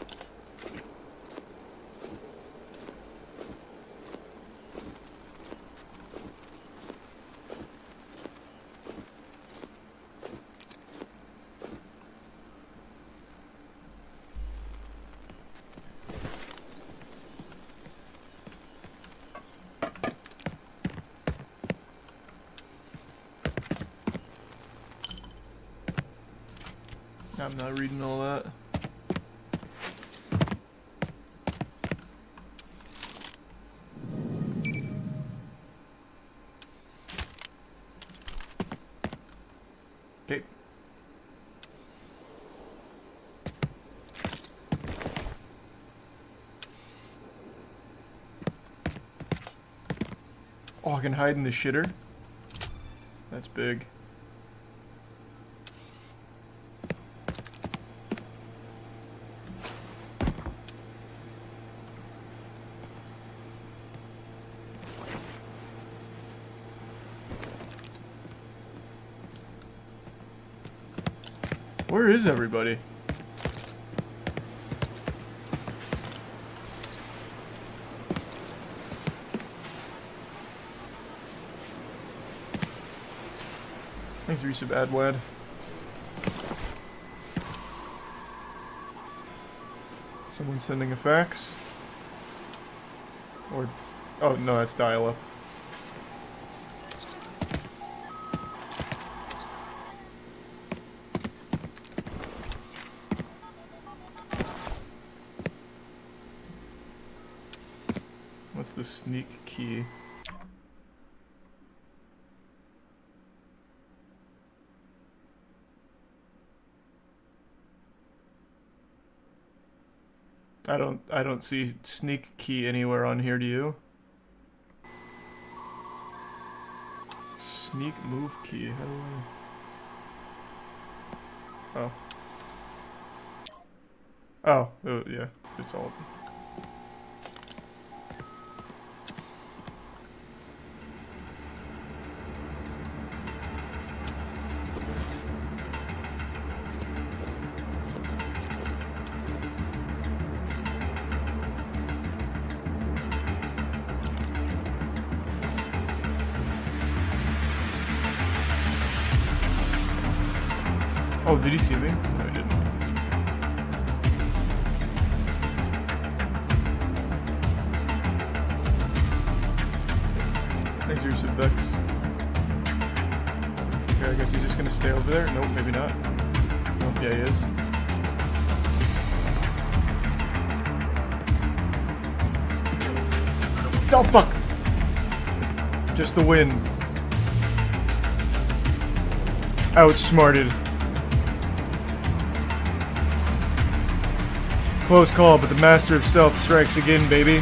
I'm not reading all that. Okay. Oh, I can hide in the shitter? That's big. Where is everybody? Thanks for resub Adwad. Someone sending a fax? Or... oh no, that's dial-up. What's the sneak key? I don't see sneak key anywhere on here, do you? Sneak move key, how do I... oh. Oh, yeah, it's all... oh, did he see me? No, he didn't. Thanks for your sub, Vex. Okay, I guess he's just gonna stay over there? Nope, maybe not. Nope, yeah, he is. Oh, fuck! Just the wind. Outsmarted. Close call, but the master of stealth strikes again, baby.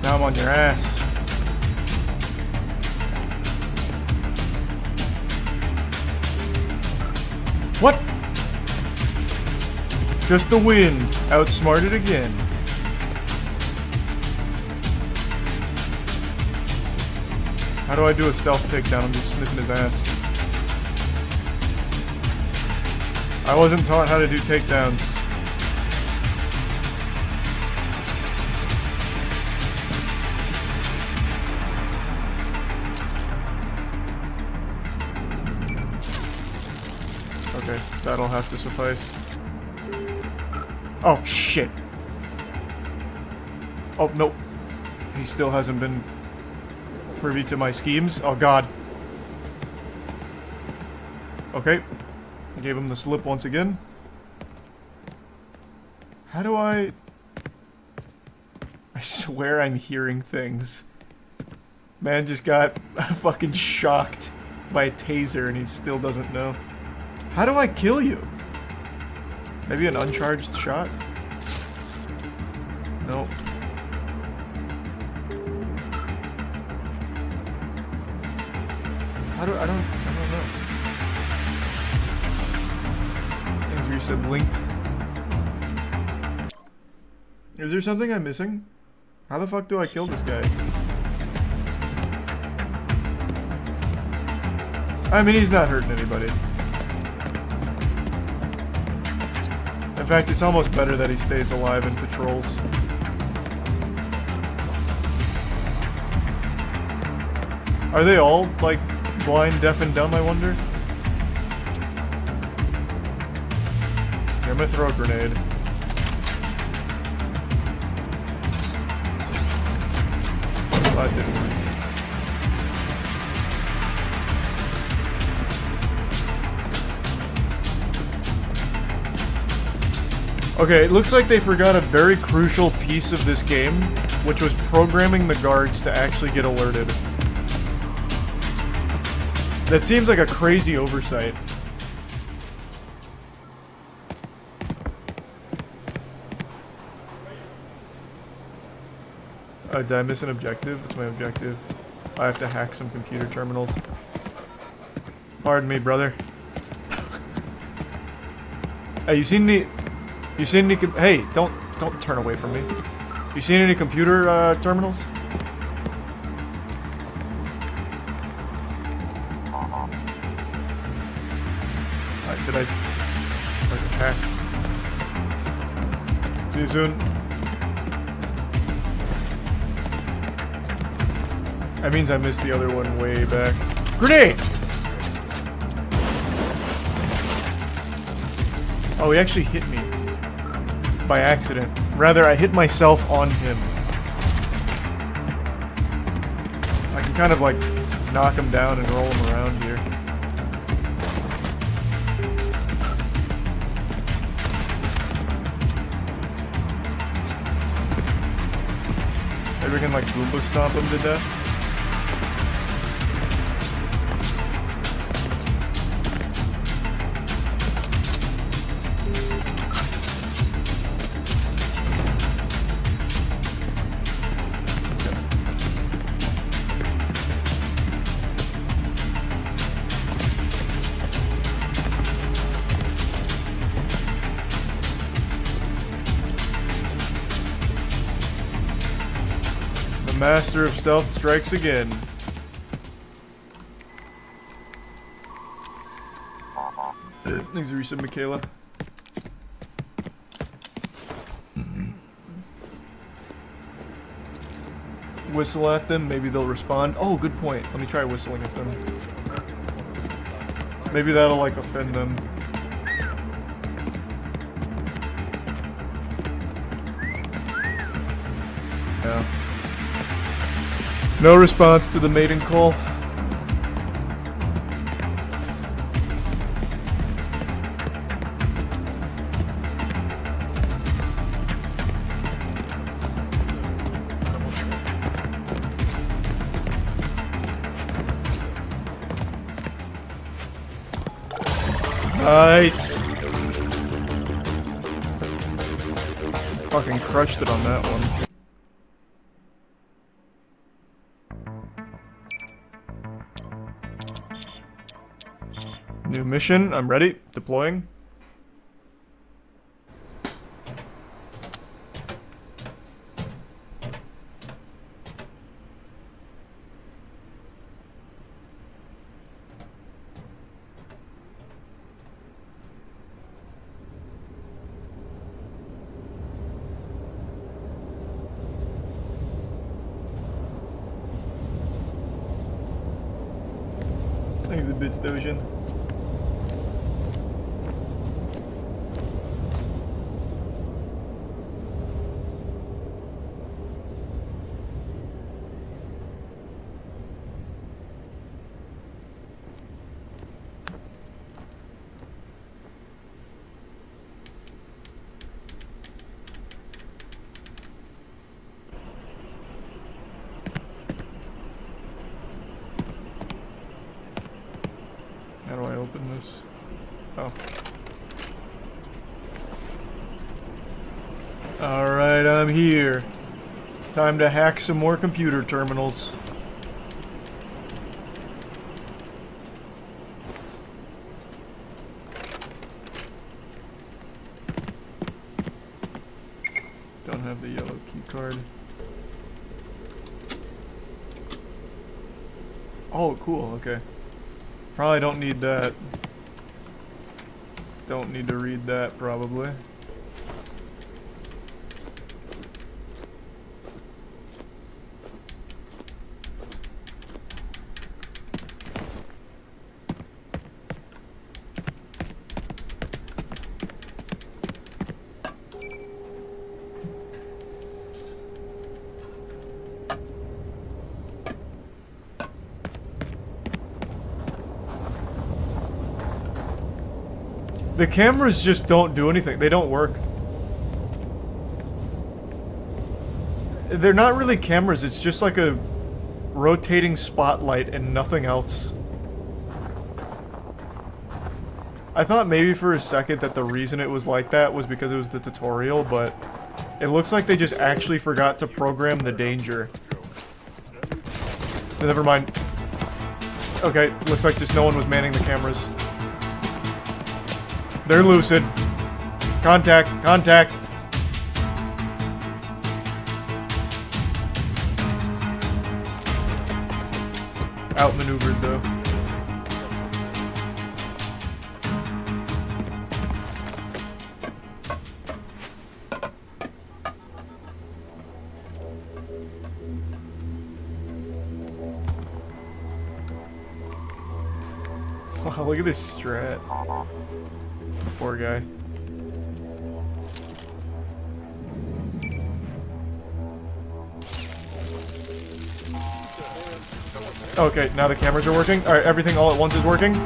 Now I'm on your ass. What? Just the wind. Outsmarted again. How do I do a stealth takedown? I'm just sniffing his ass. I wasn't taught how to do takedowns. Okay, that'll have to suffice. Oh, shit! Oh, nope. He still hasn't been privy to my schemes. Oh, God. Okay. I gave him the slip once again. How do I swear I'm hearing things. Man just got fucking shocked by a taser and he still doesn't know. How do I kill you? Maybe an uncharged shot? No. I don't know. Things reset linked. Is there something I'm missing? How the fuck do I kill this guy? I mean, he's not hurting anybody. In fact, it's almost better that he stays alive and patrols. Are they all, like, blind, deaf, and dumb, I wonder? Here, I'm gonna throw a grenade. Oh, that didn't work. Okay, it looks like they forgot a very crucial piece of this game, which was programming the guards to actually get alerted. That seems like a crazy oversight. Did I miss an objective? What's my objective? I have to hack some computer terminals. Pardon me, brother. Hey, you seen any... Hey, don't turn away from me. You seen any computer terminals? Alright, did I hacked? See you soon. That means I missed the other one way back. Grenade! Oh, he actually hit me. By accident. Rather, I hit myself on him. I can kind of like knock him down and roll him around here. Maybe we can like Goomba stomp him to death. Master of Stealth strikes again. Thanks, Risa Michaela. Whistle at them, maybe they'll respond. Oh, good point. Let me try whistling at them. Maybe that'll, like, offend them. Yeah. No response to the mating call. Nice. Fucking crushed it on that one. New mission, I'm ready. Deploying. Thanks, the Bits Division. How do I open this? Oh. Alright, I'm here. Time to hack some more computer terminals. Don't have the yellow key card. Oh, cool, okay. Probably don't need that. Don't need to read that, probably. The cameras just don't do anything. They don't work. They're not really cameras. It's just like a rotating spotlight and nothing else. I thought maybe for a second that the reason it was like that was because it was the tutorial, but it looks like they just actually forgot to program the danger. Never mind. Okay, looks like just no one was manning the cameras. They're lucid. Contact, contact. Outmaneuvered though. Wow, look at this strat. Poor guy. Okay, now the cameras are working. Alright, everything all at once is working.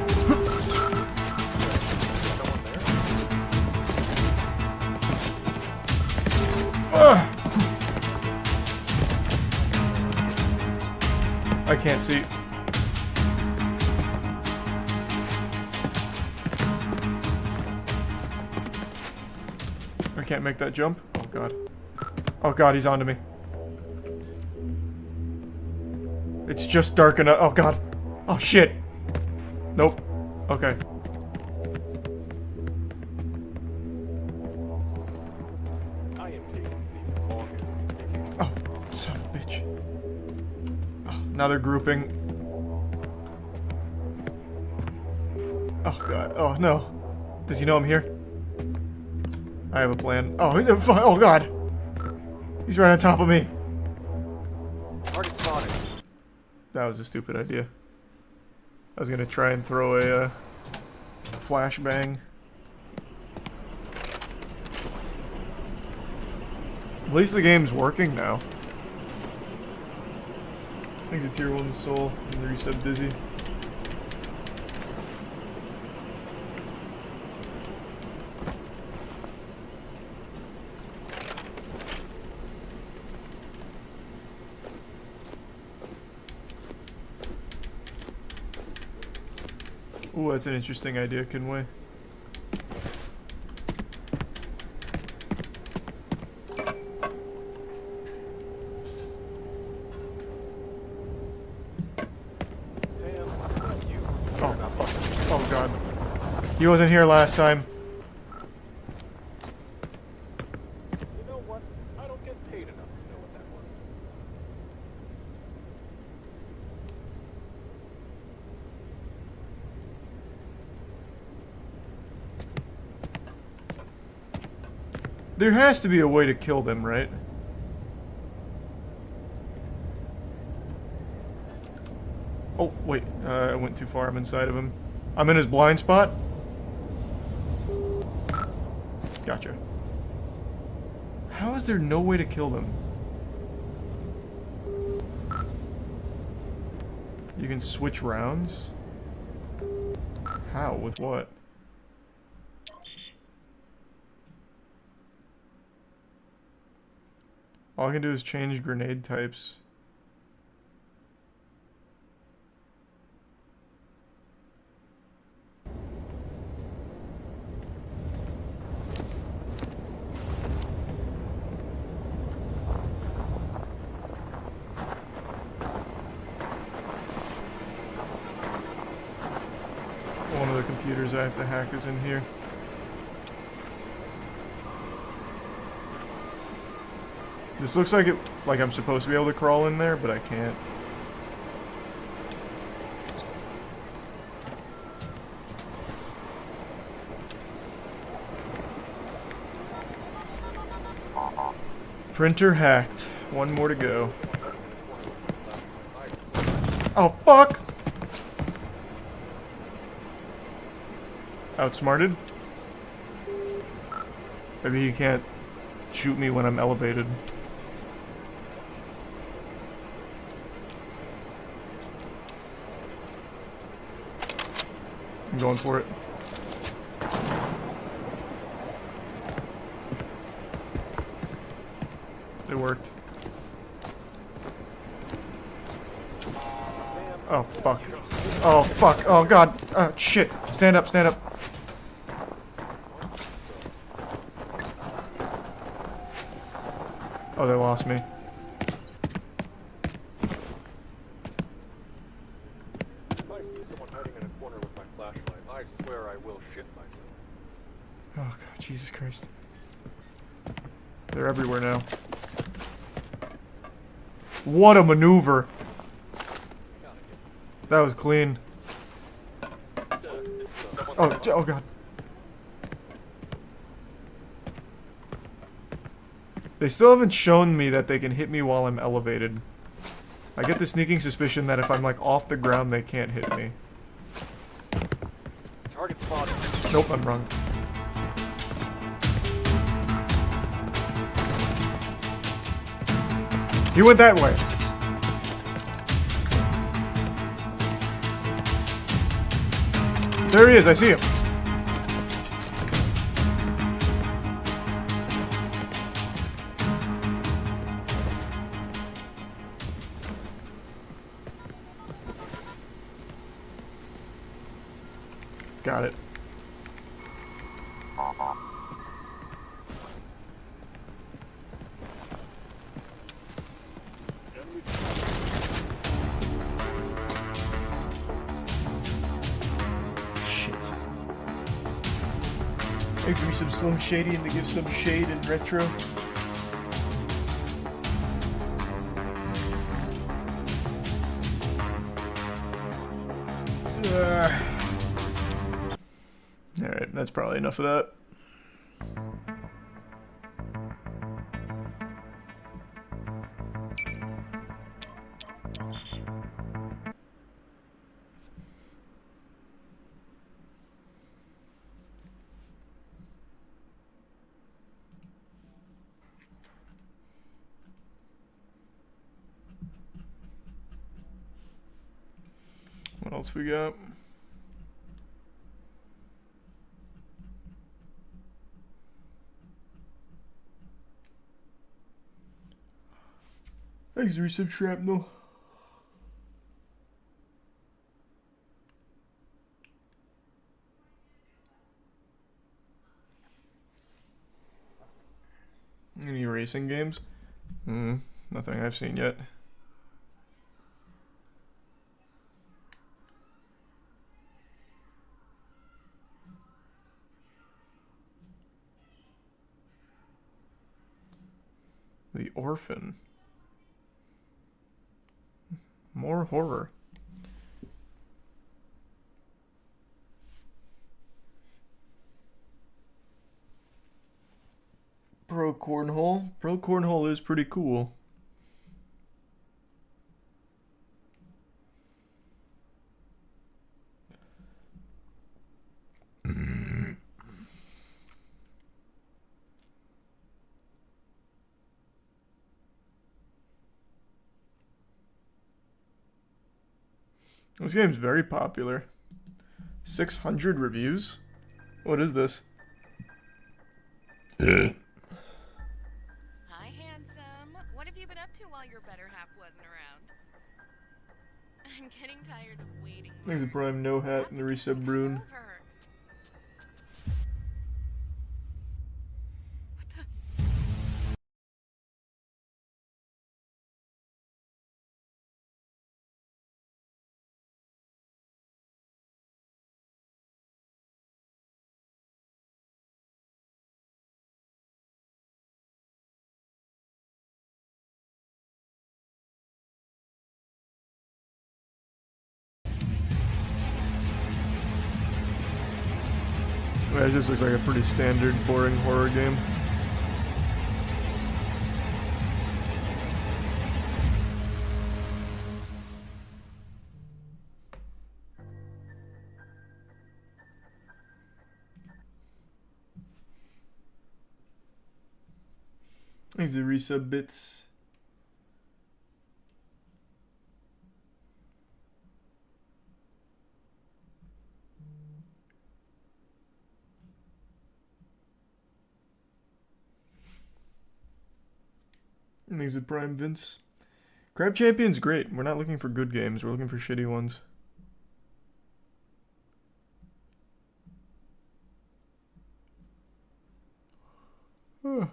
I can't see. I can't make that jump. Oh god. Oh god, he's onto me. It's just dark enough. Oh god. Oh shit. Nope. Okay. Oh, son of a bitch. Oh, now they're grouping. Oh god. Oh no. Does he know I'm here? I have a plan. Oh, oh god. He's right on top of me. Target spotted. That was a stupid idea. I was gonna try and throw a flashbang. At least the game's working now. Thanks to Tier 1 Soul and the resub Dizzy. Ooh, that's an interesting idea, Kinway. Oh god. He wasn't here last time. You know what? I don't get paid enough to know what that was. There has to be a way to kill them, right? Oh, wait. I went too far. I'm inside of him. I'm in his blind spot. Gotcha. How is there no way to kill them? You can switch rounds? How? With what? All I can do is change grenade types. One of the computers I have to hack is in here. This looks like I'm supposed to be able to crawl in there, but I can't. Printer hacked. One more to go. Oh, fuck! Outsmarted? Maybe he can't shoot me when I'm elevated. I'm going for it. It worked. Oh, fuck. Oh, fuck. Oh, God. Shit. Stand up, stand up. Oh, they lost me. Oh, God. Jesus Christ. They're everywhere now. What a maneuver. That was clean. Oh God. They still haven't shown me that they can hit me while I'm elevated. I get the sneaking suspicion that if I'm like off the ground, they can't hit me. Target spotted. Nope, I'm wrong. He went that way. There he is, I see him. Got it. Thanks for some Slim Shady and to give some shade in retro. Alright, that's probably enough of that. What else we got? Thanks, resub shrapnel. Any racing games? Nothing I've seen yet. The Orphan. More horror. Pro Cornhole. Pro Cornhole is pretty cool. This game's very popular. 600 reviews? What is this? Hi, handsome. What have you been up to while your better half wasn't around? I'm getting tired of waiting. Thanks to Prime No Hat and the resub Brune. That just looks like a pretty standard, boring horror game. Thanks to resub bits. Thanks to Prime Vince. Crab Champion's great. We're not looking for good games, we're looking for shitty ones. Huh.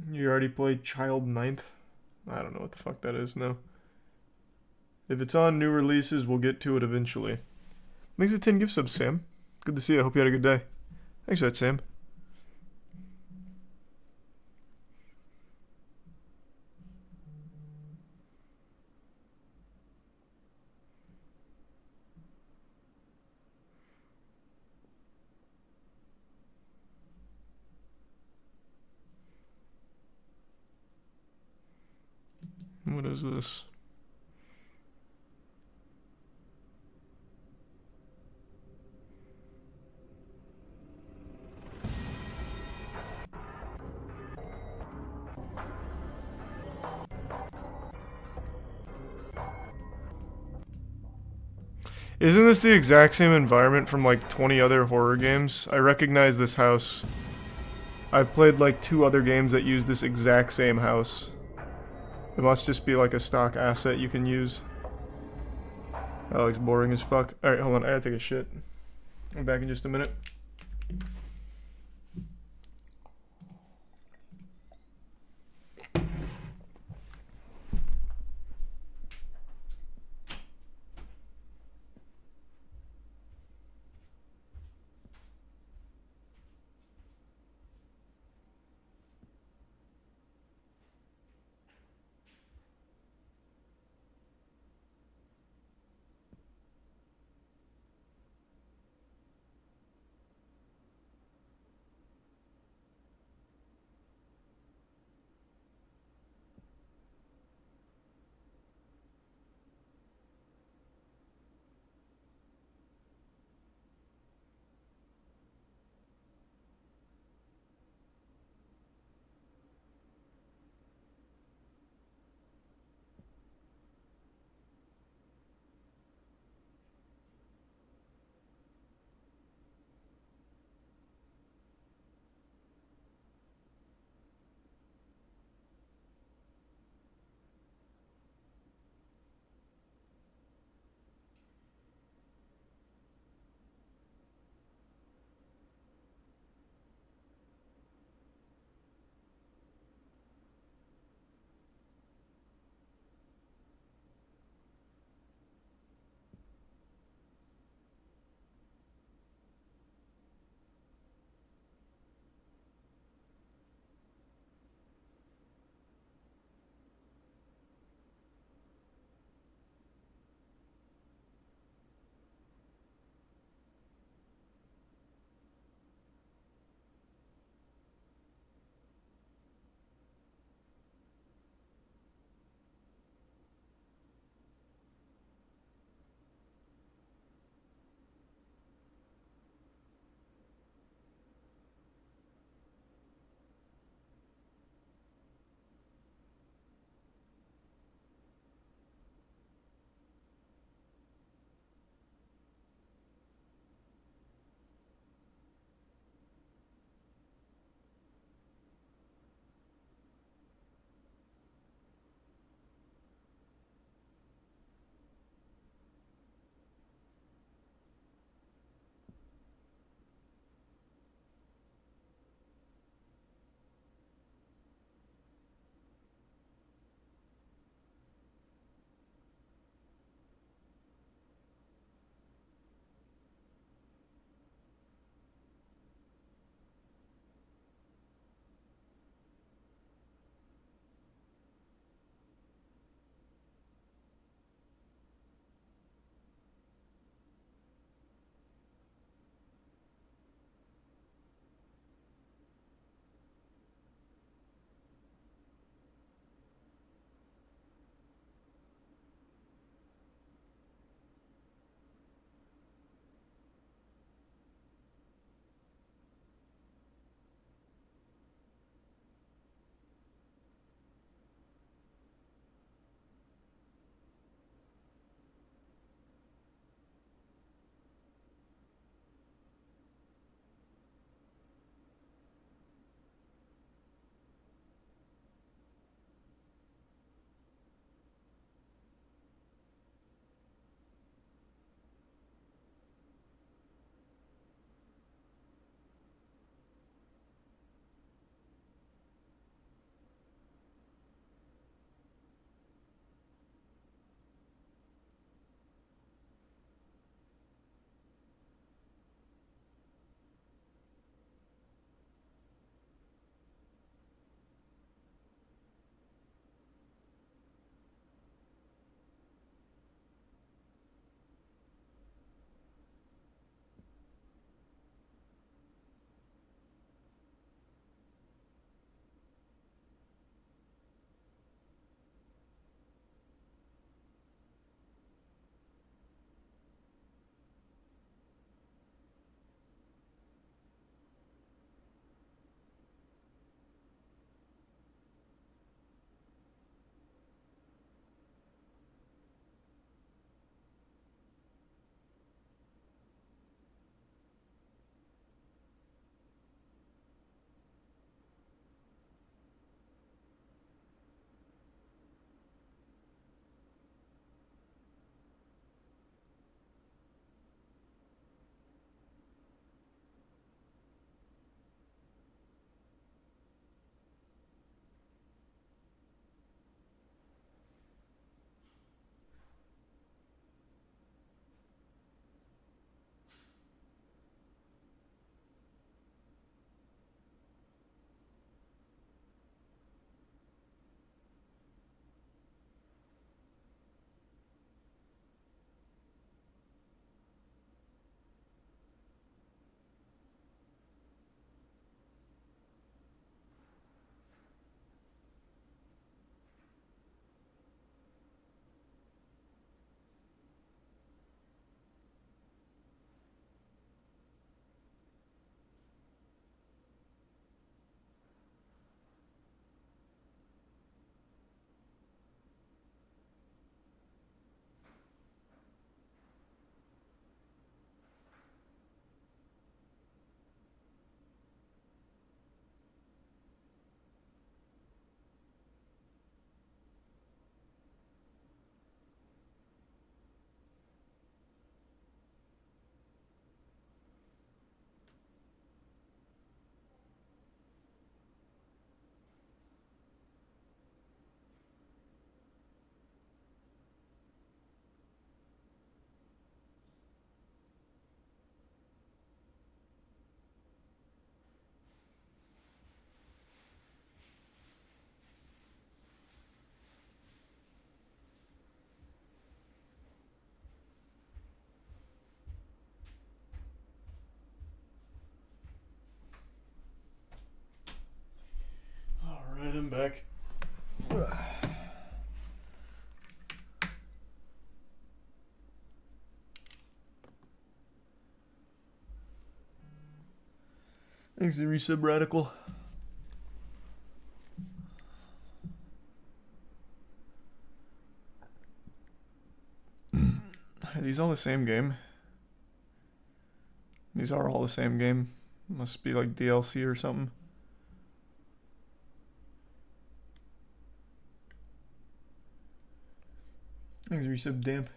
You already played Child Ninth? I don't know what the fuck that is, no. If it's on new releases, we'll get to it eventually. Thanks for 10 gift subs, Sam. Good to see you. I hope you had a good day. Thanks for that, Sam. What is this? Isn't this the exact same environment from like 20 other horror games? I recognize this house. I've played like 2 other games that use this exact same house. It must just be like a stock asset you can use. That looks boring as fuck. Alright, hold on, I gotta take a shit. I'm back in just a minute. back. Thanks, the resub radical. Are these all the same game? These are all the same game. Must be like DLC or something. Thanks, resub damp.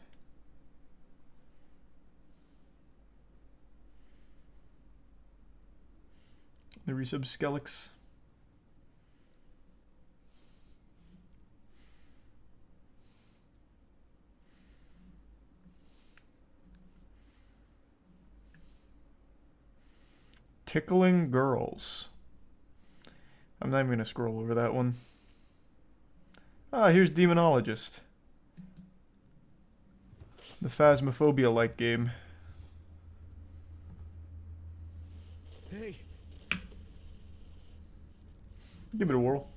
The resub Skelix. Tickling Girls. I'm not even gonna scroll over that one. Ah, here's Demonologist. The Phasmophobia-like game. Hey. Give it a whirl.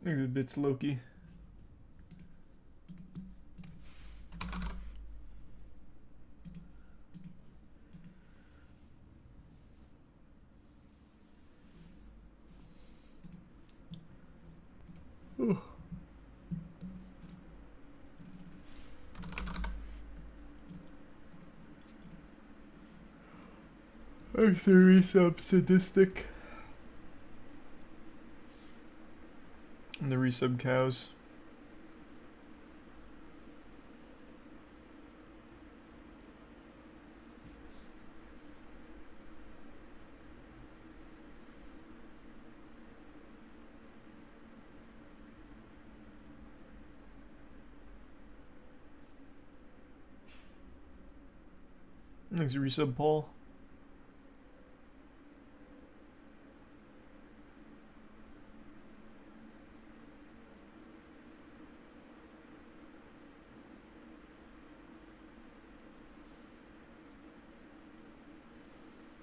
Exhibits Loki. Ooh. Extra resub sadistic. And the resub cows. Thanks, resub Paul.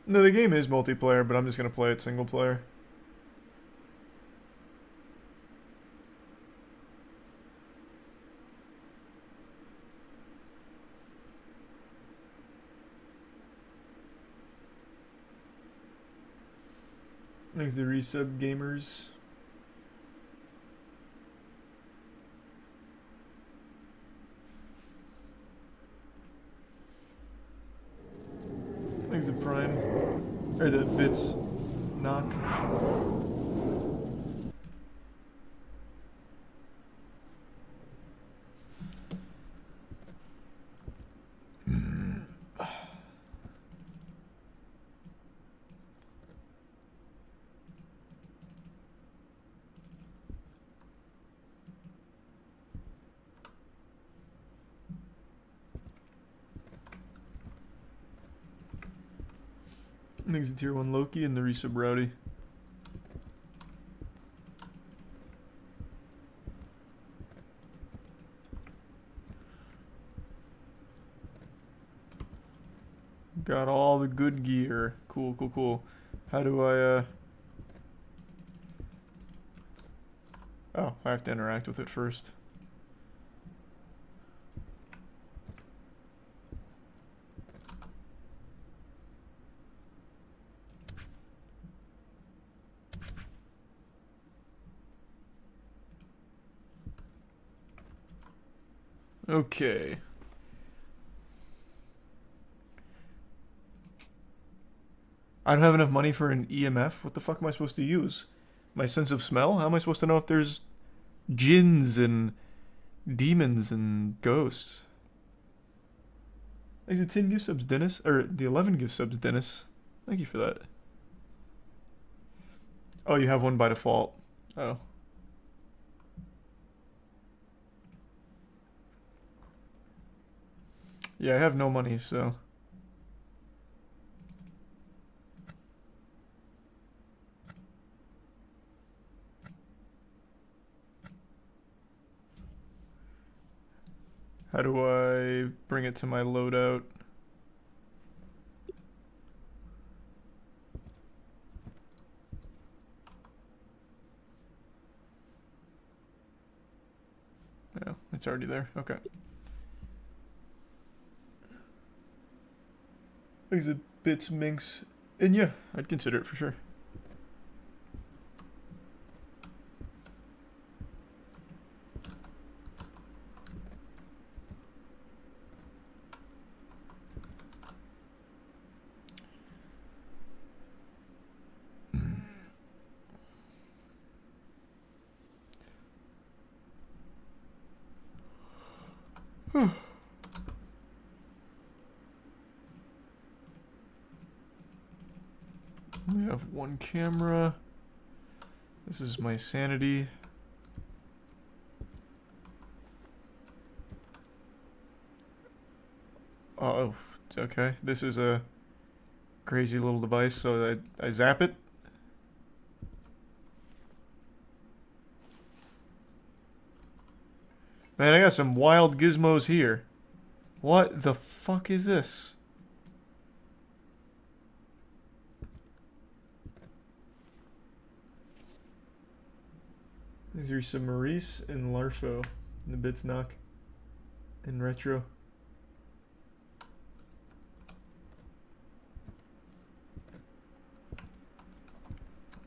No, the game is multiplayer, but I'm just gonna play it single player. Thanks, the resub gamers. Thanks, the Prime. Or the Bits knock. Thanks to Tier 1 Loki and the resub Rowdy. Got all the good gear. Cool, cool, cool. How do I, Oh, I have to interact with it first. Okay. I don't have enough money for an EMF? What the fuck am I supposed to use? My sense of smell? How am I supposed to know if there's jinns and demons and ghosts? Is it 10 gift subs, Dennis? Or the 11 gift subs, Dennis. Thank you for that. Oh, you have one by default. Oh. Yeah, I have no money, so... How do I bring it to my loadout? No, it's already there. Okay. Exit bits, minks, and yeah, I'd consider it for sure. We have one camera. This is my sanity. Oh, okay. This is a crazy little device, so I zap it. Man, I got some wild gizmos here. What the fuck is this? These are some Maurice and Larfo in the Bits Knock in retro.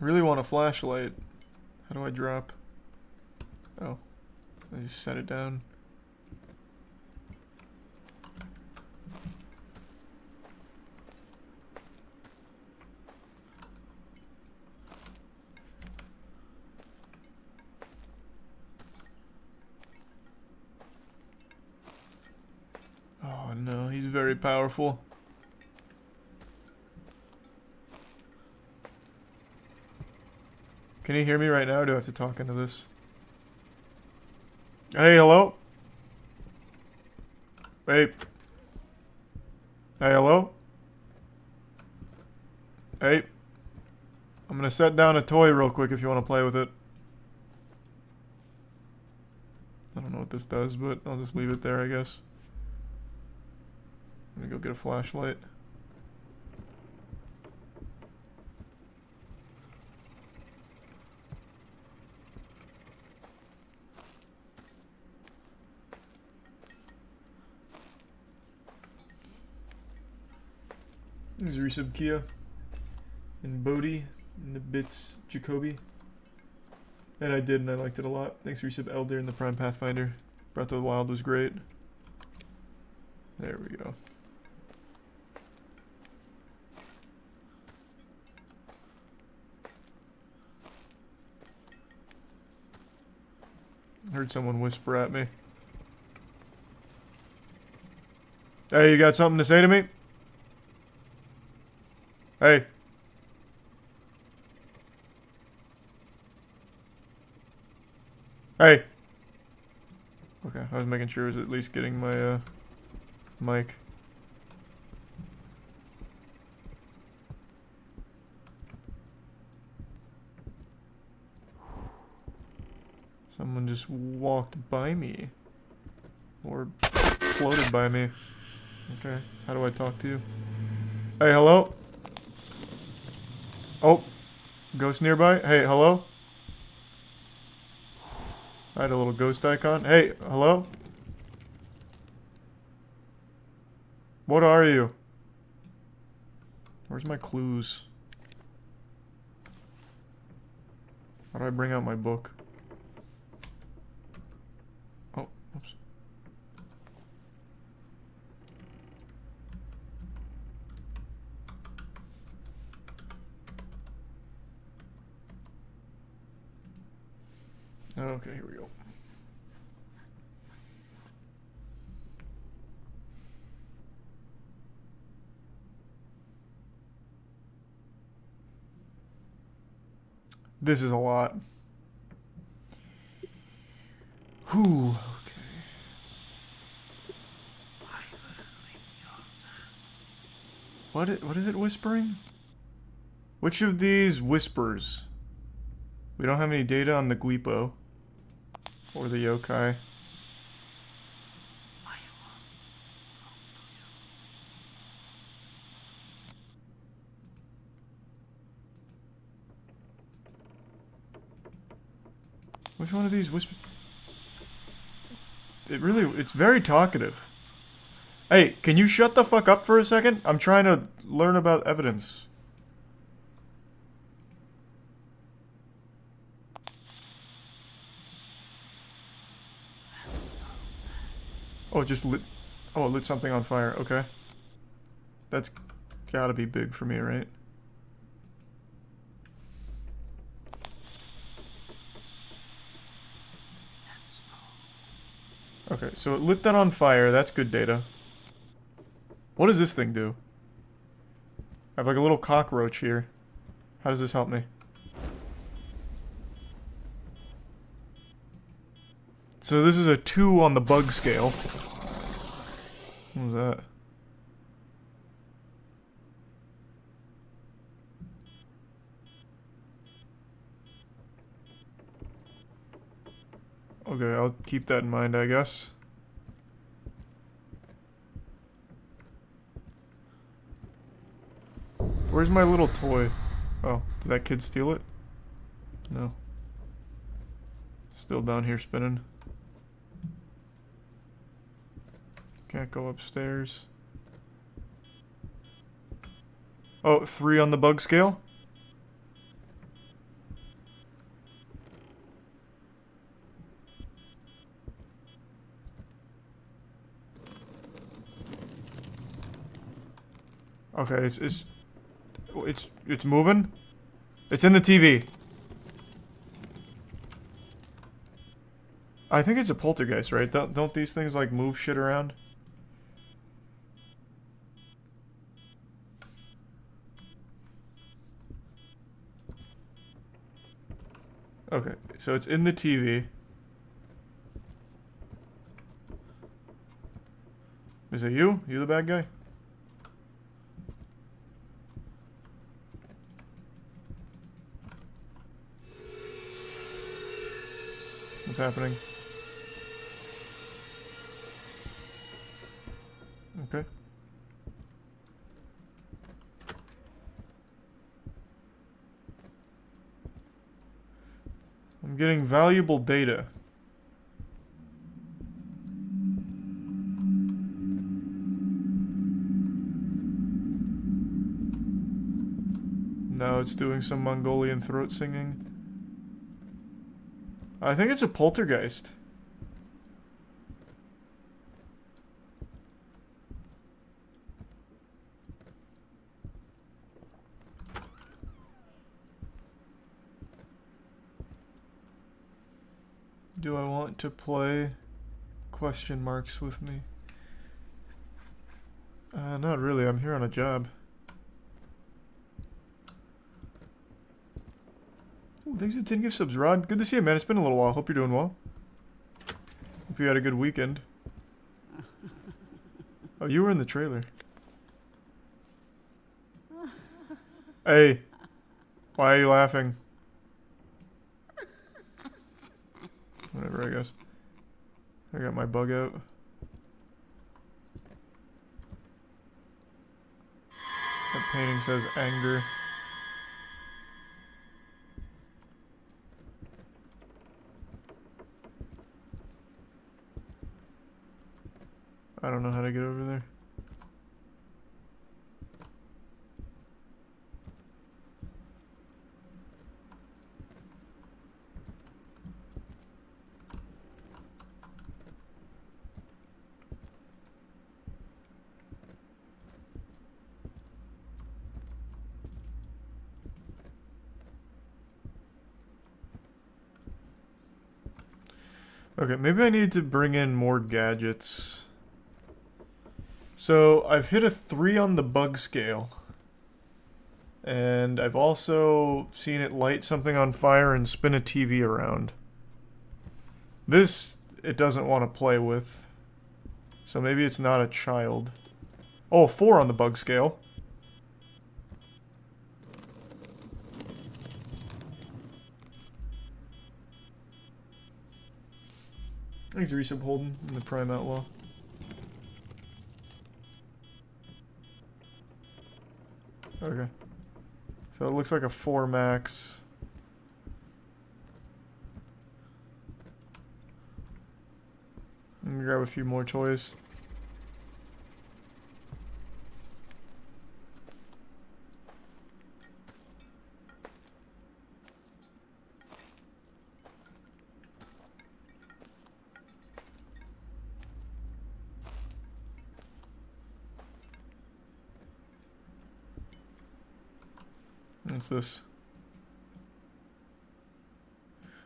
Really want a flashlight. How do I drop? Oh, I just set it down. Oh no, he's very powerful. Can you hear me right now, or do I have to talk into this? Hey, hello? Hey. Hey, hello? Hey. I'm gonna set down a toy real quick if you want to play with it. I don't know what this does, but I'll just leave it there, I guess. I'm gonna go get a flashlight. There's Resub Kia and Bodhi and the Bits Jacoby. And I did, and I liked it a lot. Thanks Resub Elder and the Prime Pathfinder. Breath of the Wild was great. There we go. Heard someone whisper at me. Hey, you got something to say to me? Hey. Hey. Okay, I was making sure I was at least getting my mic. Someone just walked by me. Or floated by me. Okay, how do I talk to you? Hey, hello? Oh, ghost nearby? Hey, hello? I had a little ghost icon. Hey, hello? What are you? Where's my clues? How do I bring out my book? Oh, oops. Okay, here we go. This is a lot. Whew, okay. What is it whispering? Which of these whispers? We don't have any data on the Guipo. Or the yokai. Which one of these whisper? It's very talkative. Hey, can you shut the fuck up for a second? I'm trying to learn about evidence. Oh, it just lit... Oh, it lit something on fire. Okay. That's gotta be big for me, right? Okay, so it lit that on fire. That's good data. What does this thing do? I have like a little cockroach here. How does this help me? So this is a 2 on the bug scale. What was that? Okay, I'll keep that in mind, I guess. Where's my little toy? Oh, did that kid steal it? No. Still down here spinning. Can't go upstairs. Oh, 3 on the bug scale? Okay, it's moving. It's in the TV. I think it's a poltergeist, right? Don't these things like move shit around? Okay, so it's in the TV. Is it you? You the bad guy? What's happening? Okay. I'm getting valuable data. No, it's doing some Mongolian throat singing. I think it's a poltergeist. Do I want to play question marks with me? Not really. I'm here on a job. Ooh, thanks for 10 gift subs, Rod. Good to see you, man. It's been a little while. Hope you're doing well. Hope you had a good weekend. Oh, you were in the trailer. Hey. Why are you laughing? Whatever, I guess. I got my bug out. That painting says anger. I don't know how to get over there. Okay, maybe I need to bring in more gadgets. So, I've hit a 3 on the bug scale. And I've also seen it light something on fire and spin a TV around. This, it doesn't want to play with. So maybe it's not a child. Oh, 4 on the bug scale. Thanks, Resub Holden, in the Prime Outlaw. Okay. So it looks like a 4 max. grab a few more toys. What's this?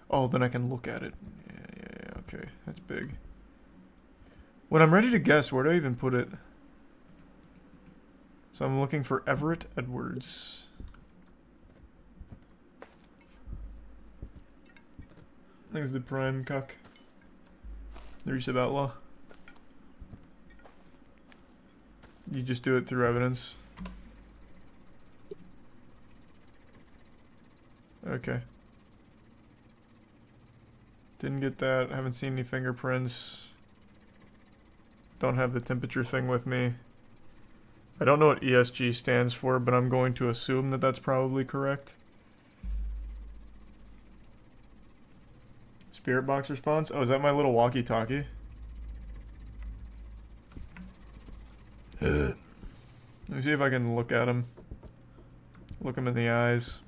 Oh, then I can look at it. Yeah, okay. That's big. When I'm ready to guess, where do I even put it? So I'm looking for Everett Edwards. There's the prime cuck. The Receive Outlaw. You just do it through evidence. Okay. Didn't get that. Haven't seen any fingerprints. Don't have the temperature thing with me. I don't know what ESG stands for, but I'm going to assume that that's probably correct. Spirit box response? Oh, is that my little walkie-talkie? Let me see if I can look at him. Look him in the eyes.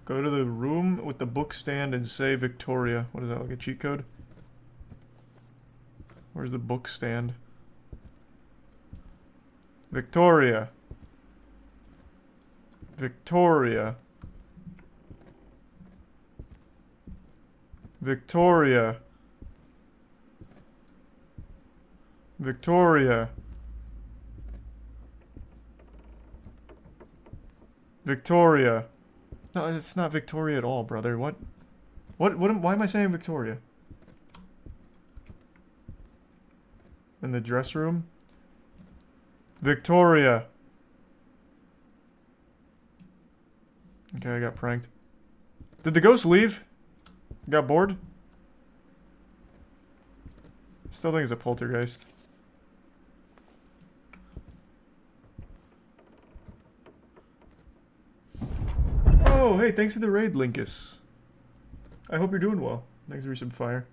Go to the room with the book stand and say Victoria. What is that, like a cheat code? Where's the book stand? Victoria. Victoria. Victoria. Victoria. Victoria. No, it's not Victoria at all, brother. What? Why am I saying Victoria? In the dress room? Victoria. Okay, I got pranked. Did the ghost leave? Got bored? Still think it's a poltergeist. Oh, hey, thanks for the raid, Linkus. I hope you're doing well. Thanks for some fire.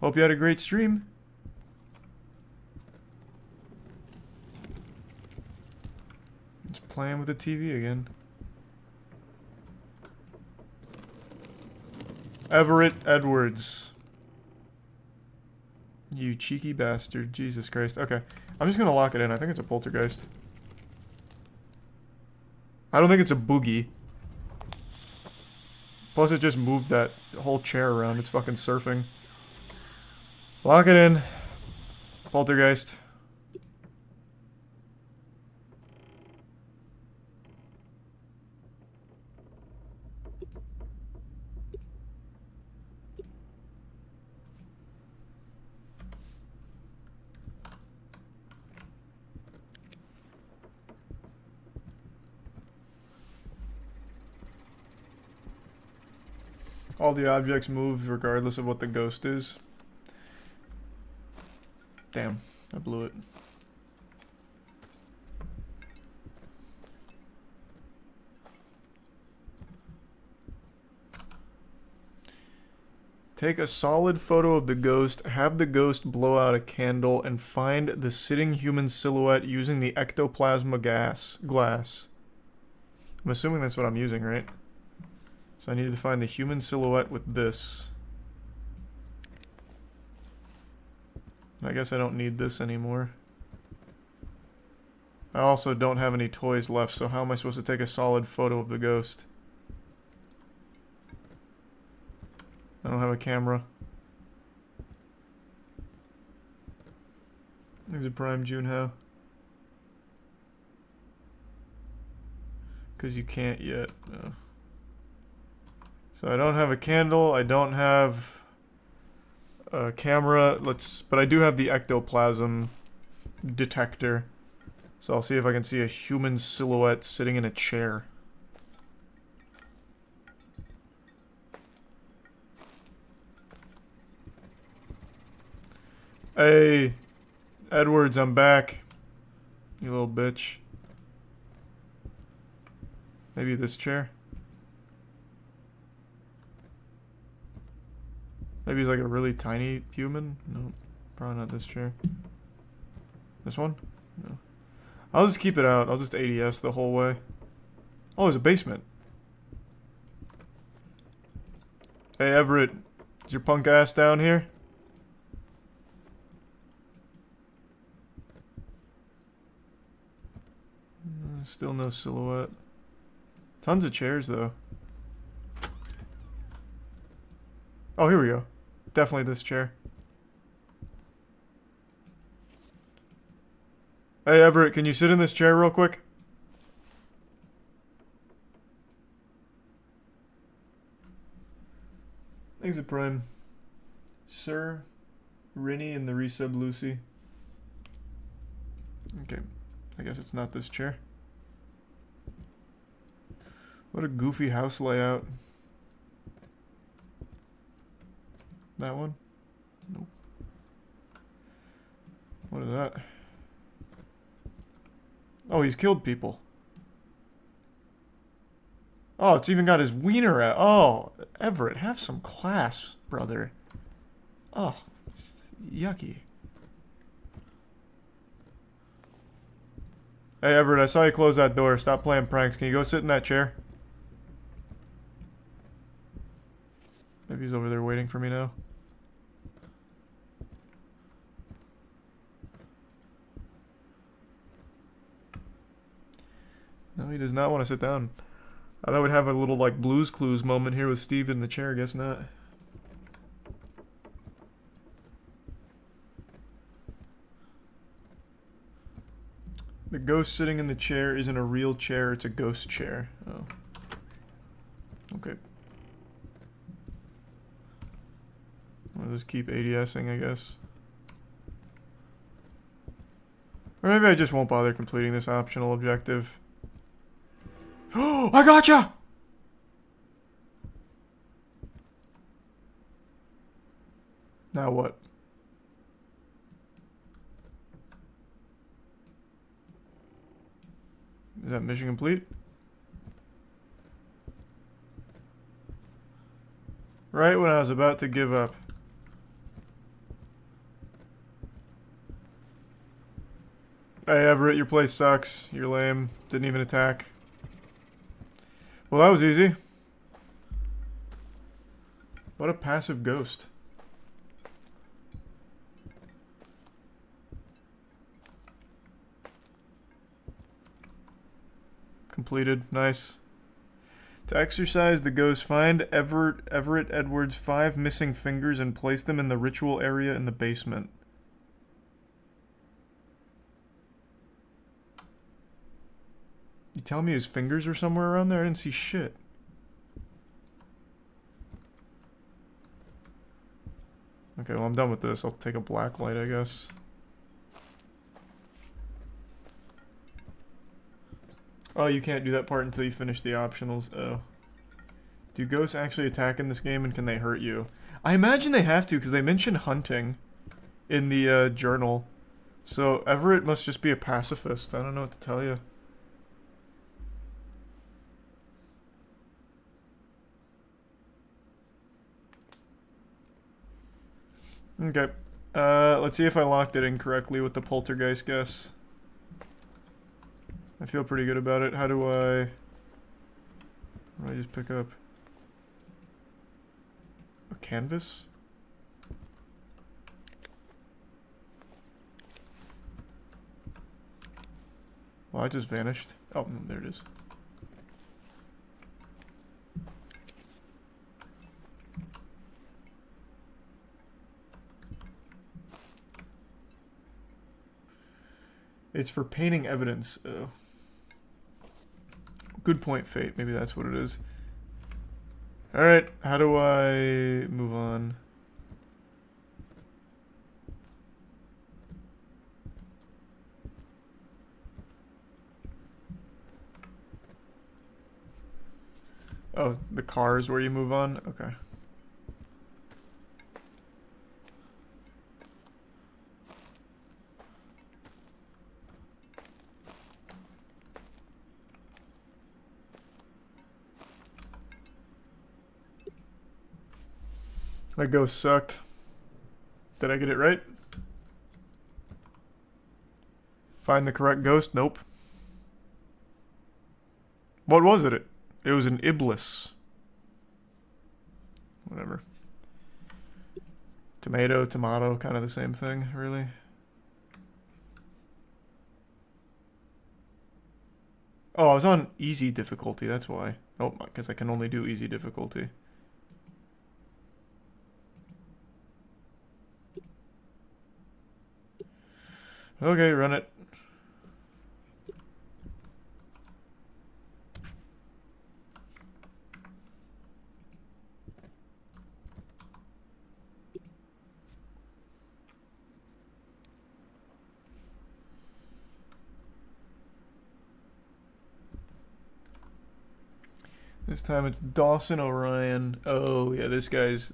Hope you had a great stream. Just playing with the TV again. Everett Edwards. You cheeky bastard. Jesus Christ. Okay. I'm just gonna lock it in. I think it's a poltergeist. I don't think it's a boogie. Plus it just moved that whole chair around. It's fucking surfing. Lock it in. Poltergeist. All the objects move regardless of what the ghost is. Damn, I blew it. Take a solid photo of the ghost, have the ghost blow out a candle, and find the sitting human silhouette using the ectoplasma glass. I'm assuming that's what I'm using, right? So I need to find the human silhouette with this. I guess I don't need this anymore. I also don't have any toys left, so how am I supposed to take a solid photo of the ghost? I don't have a camera. There's a prime Junho. Because you can't yet. No. So I don't have a candle, I don't have a camera, but I do have the ectoplasm detector. So I'll see if I can see a human silhouette sitting in a chair. Hey, Edwards, I'm back. You little bitch. Maybe this chair? Maybe he's like a really tiny human? No, probably not this chair. This one? No. I'll just keep it out. I'll just ADS the whole way. Oh, there's a basement. Hey, Everett. Is your punk ass down here? Still no silhouette. Tons of chairs, though. Oh, here we go. Definitely this chair. Hey, Everett, can you sit in this chair real quick? Thanks a prime. Sir, Rinny, and the resub Lucy. Okay. I guess it's not this chair. What a goofy house layout. That one? Nope. What is that? Oh, he's killed people. Oh, it's even got his wiener out. Oh, Everett, have some class, brother. Oh, it's yucky. Hey, Everett, I saw you close that door. Stop playing pranks. Can you go sit in that chair? Maybe he's over there waiting for me now. No, he does not want to sit down. I thought we'd have a little, like, Blue's Clues moment here with Steve in the chair. Guess not. The ghost sitting in the chair isn't a real chair, it's a ghost chair. Oh. Okay. I'll just keep ADSing, I guess. Or maybe I just won't bother completing this optional objective. Oh, I gotcha! Now what? Is that mission complete? Right when I was about to give up. Hey Everett, your place sucks. You're lame. Didn't even attack. Well, that was easy. What a passive ghost. Completed. Nice. To exercise the ghost, find Everett Edwards' 5 missing fingers and place them in the ritual area in the basement. You telling me his fingers were somewhere around there? I didn't see shit. Okay, well I'm done with this. I'll take a black light, I guess. Oh, you can't do that part until you finish the optionals. Oh. Do ghosts actually attack in this game, and can they hurt you? I imagine they have to, because they mention hunting in the journal. So Everett must just be a pacifist. I don't know what to tell you. Okay. Let's see if I locked it incorrectly with the poltergeist guess. I feel pretty good about it. How do I just pick up? A canvas? Well, I just vanished. Oh, no, there it is. It's for painting evidence. Oh. Good point, Fate. Maybe that's what it is. Alright, how do I move on? Oh, the car is where you move on? Okay. That ghost sucked. Did I get it right? Find the correct ghost? Nope. What was it? It was an Iblis. Whatever. Tomato, tomato, kind of the same thing, really. Oh, I was on easy difficulty, that's why. Oh, because I can only do easy difficulty. Okay, run it. This time it's Dawson Orion. Oh yeah, this guy's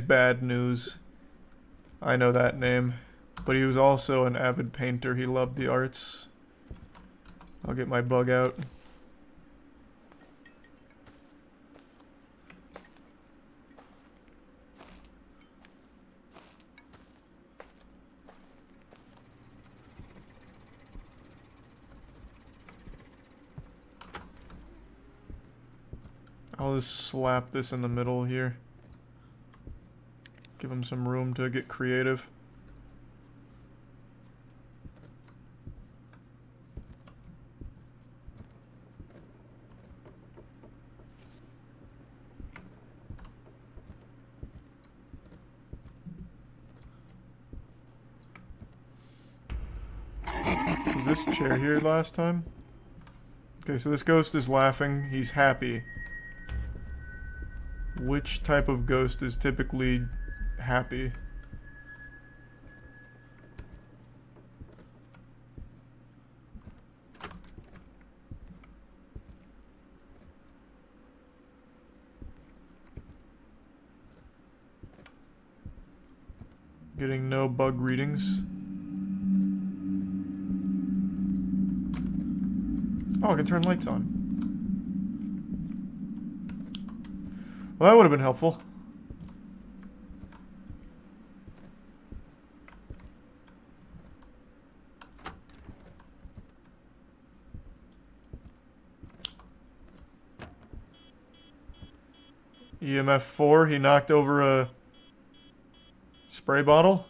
bad news. I know that name. But he was also an avid painter. He loved the arts. I'll get my bug out. I'll just slap this in the middle here. Give him some room to get creative. Was this chair here last time? Okay, so this ghost is laughing. He's happy. Which type of ghost is typically happy? Getting no bug readings. Oh, I can turn lights on. Well, that would have been helpful. EMF 4, he knocked over a spray bottle.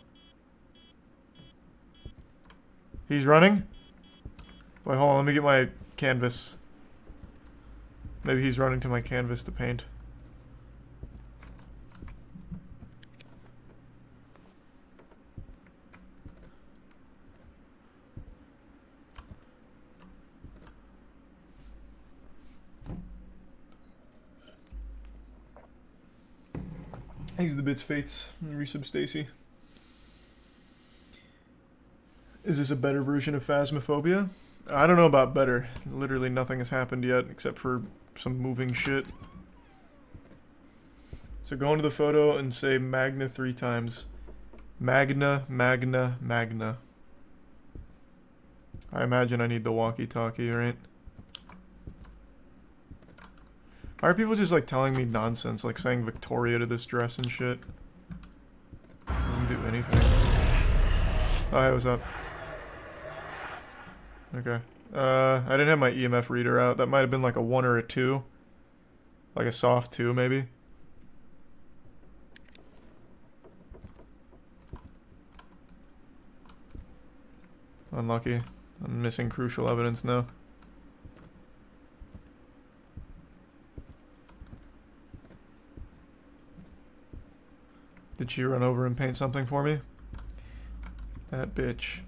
He's running. Wait, hold on, let me get my canvas. Maybe he's running to my canvas to paint. Thanks to the bits, Fates, and Resub Stacy. Is this a better version of Phasmophobia? I don't know about better. Literally nothing has happened yet except for some moving shit. So go into the photo and say Magna 3 times. Magna, Magna, Magna. I imagine I need the walkie-talkie, right? Why are people just like telling me nonsense, like saying Victoria to this dress and shit? Doesn't do anything. Oh, hey, what's up? Okay. I didn't have my EMF reader out. That might have been like a 1 or a 2. Like a soft 2, maybe. Unlucky. I'm missing crucial evidence now. Did she run over and paint something for me? That bitch.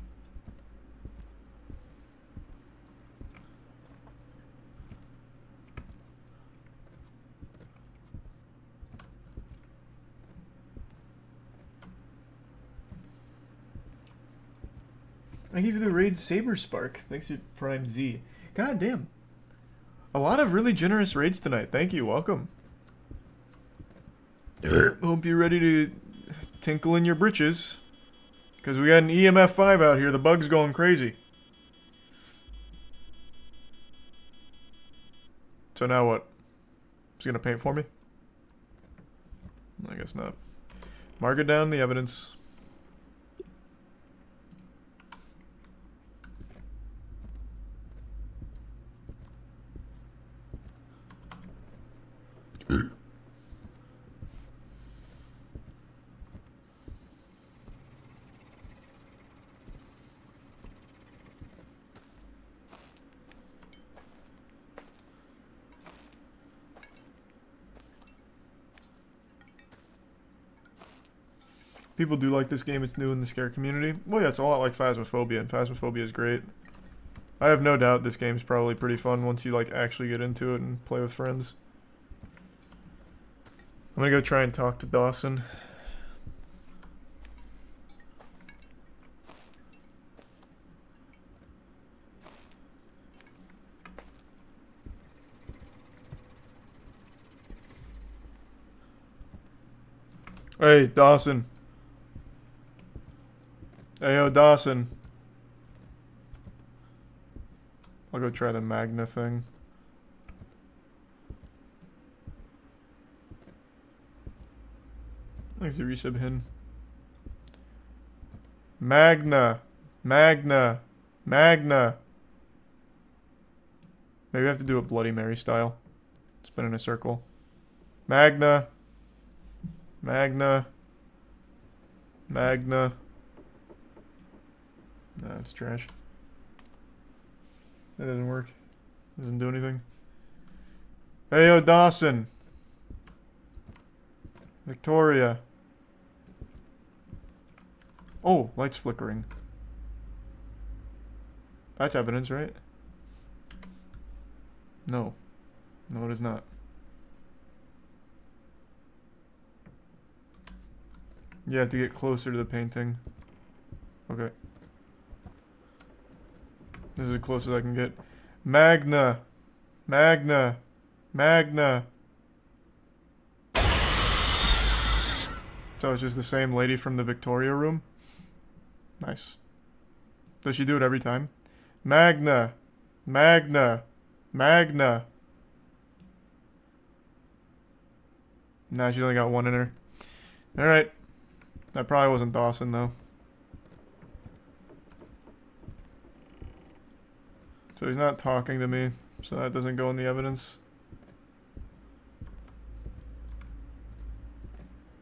I gave you the raid Saber Spark. Thanks to Prime Z. God damn. A lot of really generous raids tonight. Thank you. Welcome. Hope you're ready to tinkle in your britches. Because we got an EMF 5 out here. The bug's going crazy. So now what? He's gonna paint for me? I guess not. Mark it down, the evidence. People do like this game. It's new in the scare community. Well, yeah, it's a lot like Phasmophobia, and Phasmophobia is great. I have no doubt this game's probably pretty fun once you like actually get into it and play with friends. I'm gonna go try and talk to Dawson. Hey, Dawson. Ayo, Dawson. I'll go try the Magna thing. Thanks, the resub hin. Magna. Magna. Magna. Maybe I have to do a Bloody Mary style. Spin in a circle. Magna. Magna. Magna. No, it's trash. That doesn't work. Doesn't do anything. Hey, yo, Dawson. Victoria. Oh, light's flickering. That's evidence, right? No. No, it is not. You have to get closer to the painting. Okay. This is as close as I can get. Magna. Magna. Magna. So it's just the same lady from the Victoria room? Nice. Does she do it every time? Magna. Magna. Magna. Nah, she's only got one in her. Alright. That probably wasn't Dawson, though. So he's not talking to me, so that doesn't go in the evidence.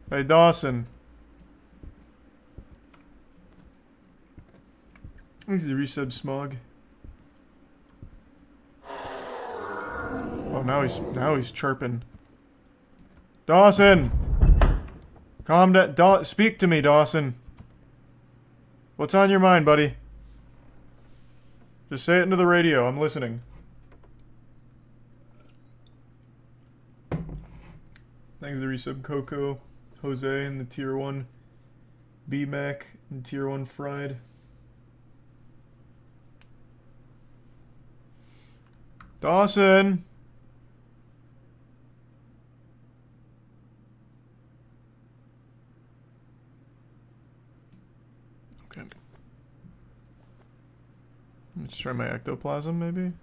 Hey, Dawson. He's the resub Smog. Oh, now he's chirping. Dawson! Calm down. Speak to me, Dawson. What's on your mind, buddy? Just say it into the radio. I'm listening. Thanks to the resub Coco, Jose, and the tier 1 B-Mac, and tier 1 Fried. Dawson! Okay. Let's try my ectoplasm, maybe?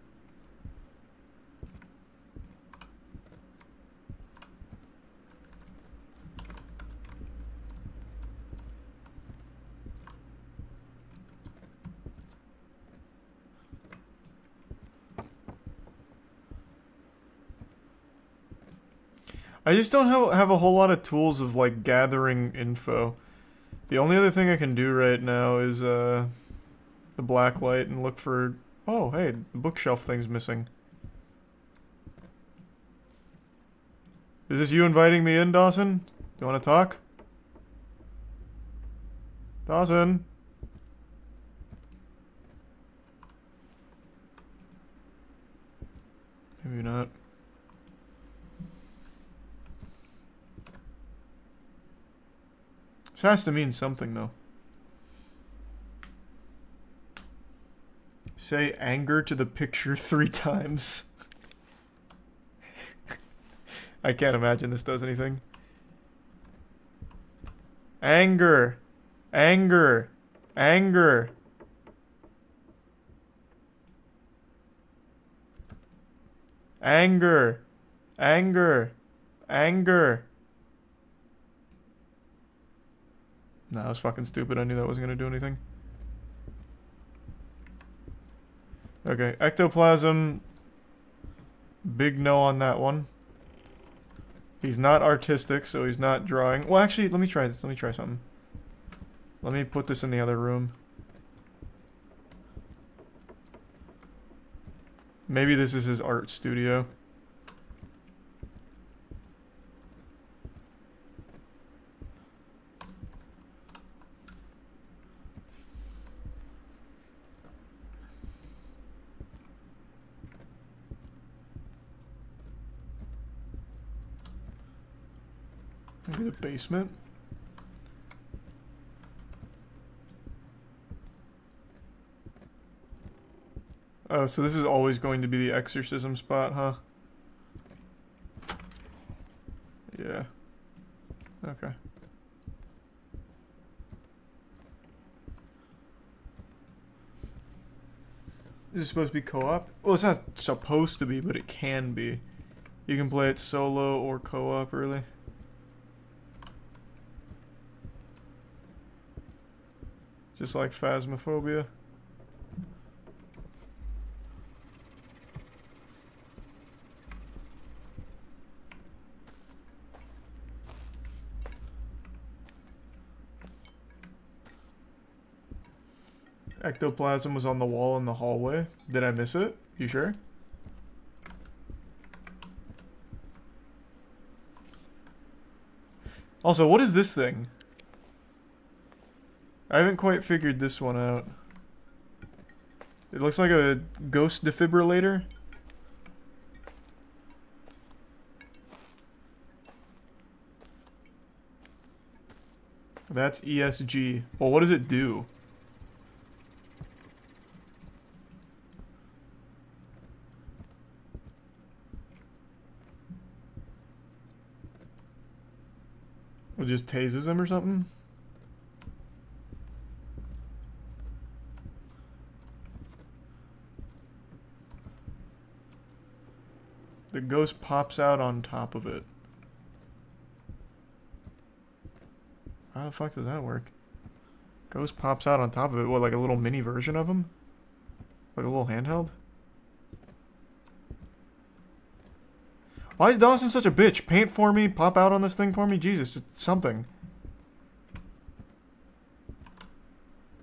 I just don't have a whole lot of tools of, like, gathering info. The only other thing I can do right now is, the blacklight and look for... Oh, hey, the bookshelf thing's missing. Is this you inviting me in, Dawson? Do you want to talk? Dawson? Maybe not. This has to mean something, though. Say anger to the picture 3 times. I can't imagine this does anything. Anger. Anger. Anger. Anger. Anger. Anger. No, that was fucking stupid. I knew that wasn't gonna do anything. Okay, ectoplasm. Big no on that one. He's not artistic, so he's not drawing. Well, actually, let me try this. Let me try something. Let me put this in the other room. Maybe this is his art studio. Maybe the basement? Oh, so this is always going to be the exorcism spot, huh? Yeah. Okay. Is it supposed to be co-op? Well, it's not supposed to be, but it can be. You can play it solo or co-op, really. Just like Phasmophobia. Ectoplasm was on the wall in the hallway. Did I miss it? You sure? Also, what is this thing? I haven't quite figured this one out. It looks like a ghost defibrillator. That's ESG. Well, what does it do? It just tases him or something? The ghost pops out on top of it. How the fuck does that work? Ghost pops out on top of it. What, like a little mini version of him? Like a little handheld? Why is Dawson such a bitch? Paint for me, pop out on this thing for me? Jesus, it's something.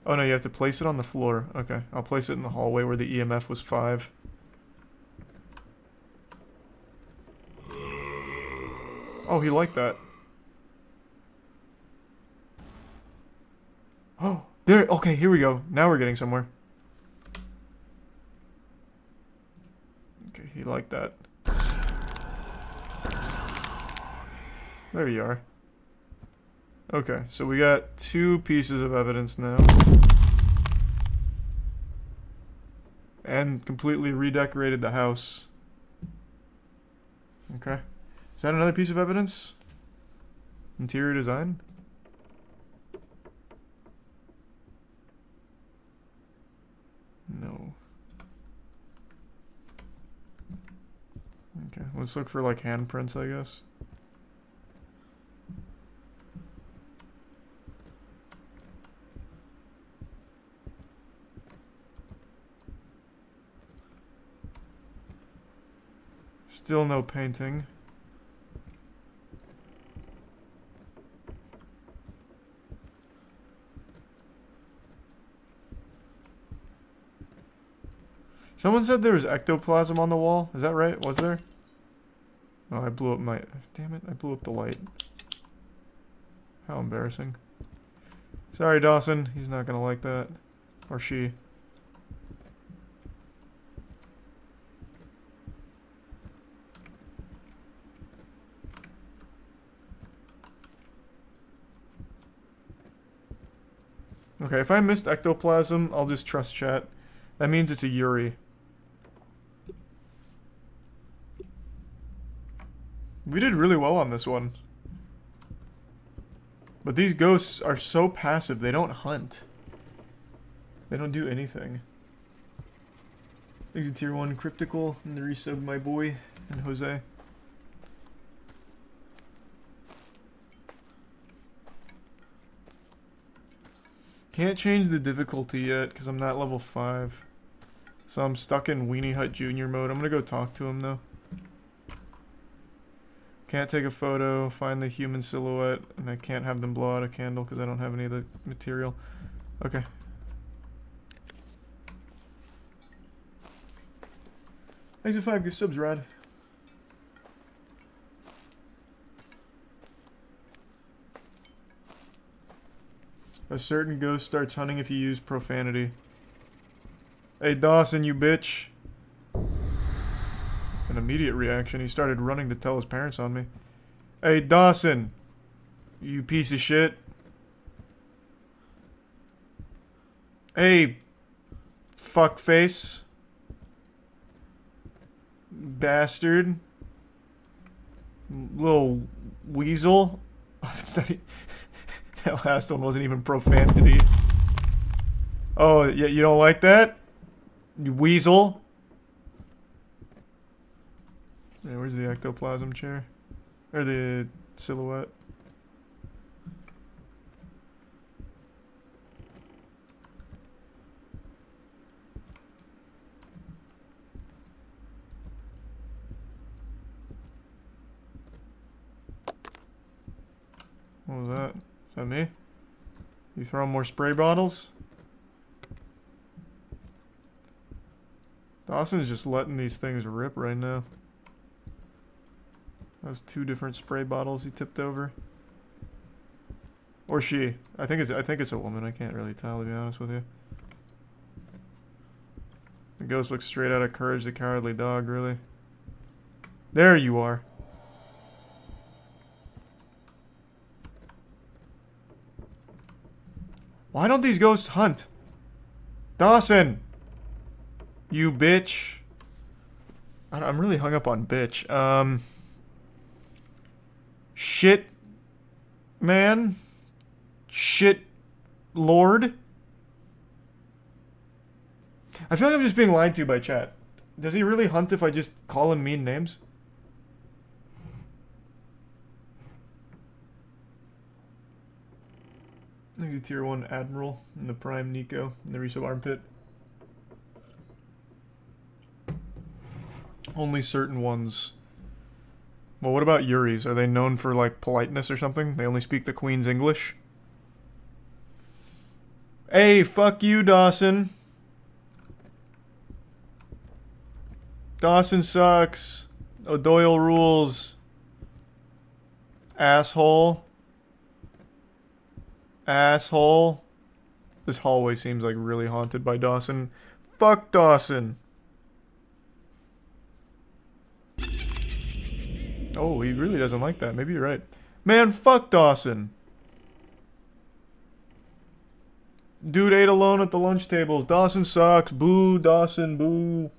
Oh no, you have to place it on the floor. Okay, I'll place it in the hallway where the EMF was 5. Oh, he liked that. Oh, there. Okay, here we go. Now we're getting somewhere. Okay, he liked that. There you are. Okay, so we got 2 pieces of evidence now. And completely redecorated the house. Okay. Is that another piece of evidence? Interior design? No. Okay, let's look for like handprints, I guess. Still no painting. Someone said there was ectoplasm on the wall. Is that right? Was there? Oh, I blew up my... Damn it, I blew up the light. How embarrassing. Sorry, Dawson. He's not gonna like that. Or she. Okay, if I missed ectoplasm, I'll just trust chat. That means it's a Yuri. We did really well on this one. But these ghosts are so passive, they don't hunt. They don't do anything. Thanks to tier 1 Cryptical and the resub my boy and Jose. Can't change the difficulty yet because I'm not level 5. So I'm stuck in Weenie Hut Junior mode. I'm gonna go talk to him though. Can't take a photo, find the human silhouette, and I can't have them blow out a candle because I don't have any of the material. Okay. Thanks for 5 gift subs, Rod. A certain ghost starts hunting if you use profanity. Hey Dawson, you bitch. An immediate reaction. He started running to tell his parents on me. Hey Dawson, you piece of shit. Hey, fuckface. Bastard. Little weasel. That's not that last one wasn't even profanity. Oh, yeah, you don't like that? You weasel. Yeah, where's the ectoplasm chair? Or the silhouette? What was that? Is that me? You throwing more spray bottles? Dawson's just letting these things rip right now. That was 2 different spray bottles he tipped over. Or she. I think it's a woman. I can't really tell, to be honest with you. The ghost looks straight out of Courage the Cowardly Dog, really. There you are. Why don't these ghosts hunt? Dawson! You bitch. I'm really hung up on bitch. Shit. Man. Shit. Lord. I feel like I'm just being lied to by chat. Does he really hunt if I just call him mean names? He's a tier 1 Admiral in the Prime Nico in the Riso armpit. Only certain ones. Well, what about Yuri's? Are they known for, like, politeness or something? They only speak the Queen's English? Hey, fuck you, Dawson. Dawson sucks. O'Doyle rules. Asshole. Asshole. This hallway seems like really haunted by Dawson. Fuck Dawson. Oh, he really doesn't like that. Maybe you're right. Man, fuck Dawson. Dude ate alone at the lunch tables. Dawson sucks. Boo, Dawson, boo.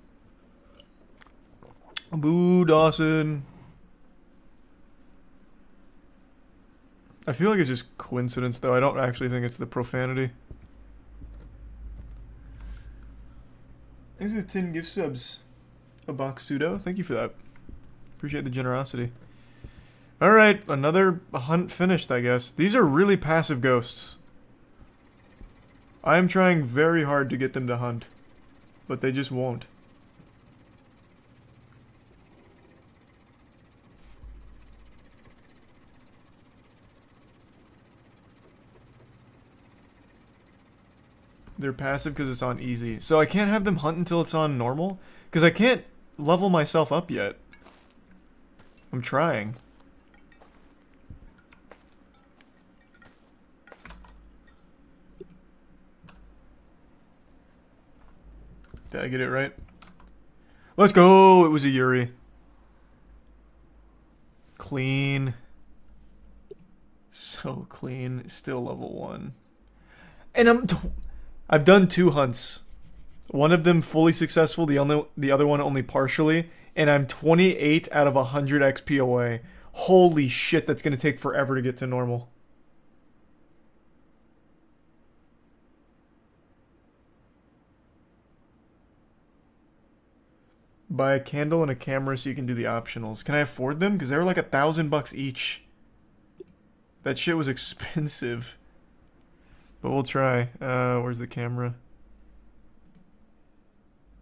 Boo, Dawson. I feel like it's just coincidence, though. I don't actually think it's the profanity. Thanks for the 10 gift subs. A box pseudo. Thank you for that. Appreciate the generosity. Alright, another hunt finished, I guess. These are really passive ghosts. I am trying very hard to get them to hunt. But they just won't. They're passive because it's on easy. So I can't have them hunt until it's on normal? Because I can't level myself up yet. I'm trying. Did I get it right? Let's go! It was a Yuri. Clean. So clean. Still level 1. And I've done 2 hunts. One of them fully successful, the other one only partially. And I'm 28 out of 100 XP away. Holy shit, that's going to take forever to get to normal. Buy a candle and a camera so you can do the optionals. Can I afford them? Because they were like $1,000 each. That shit was expensive. But we'll try. Where's the camera?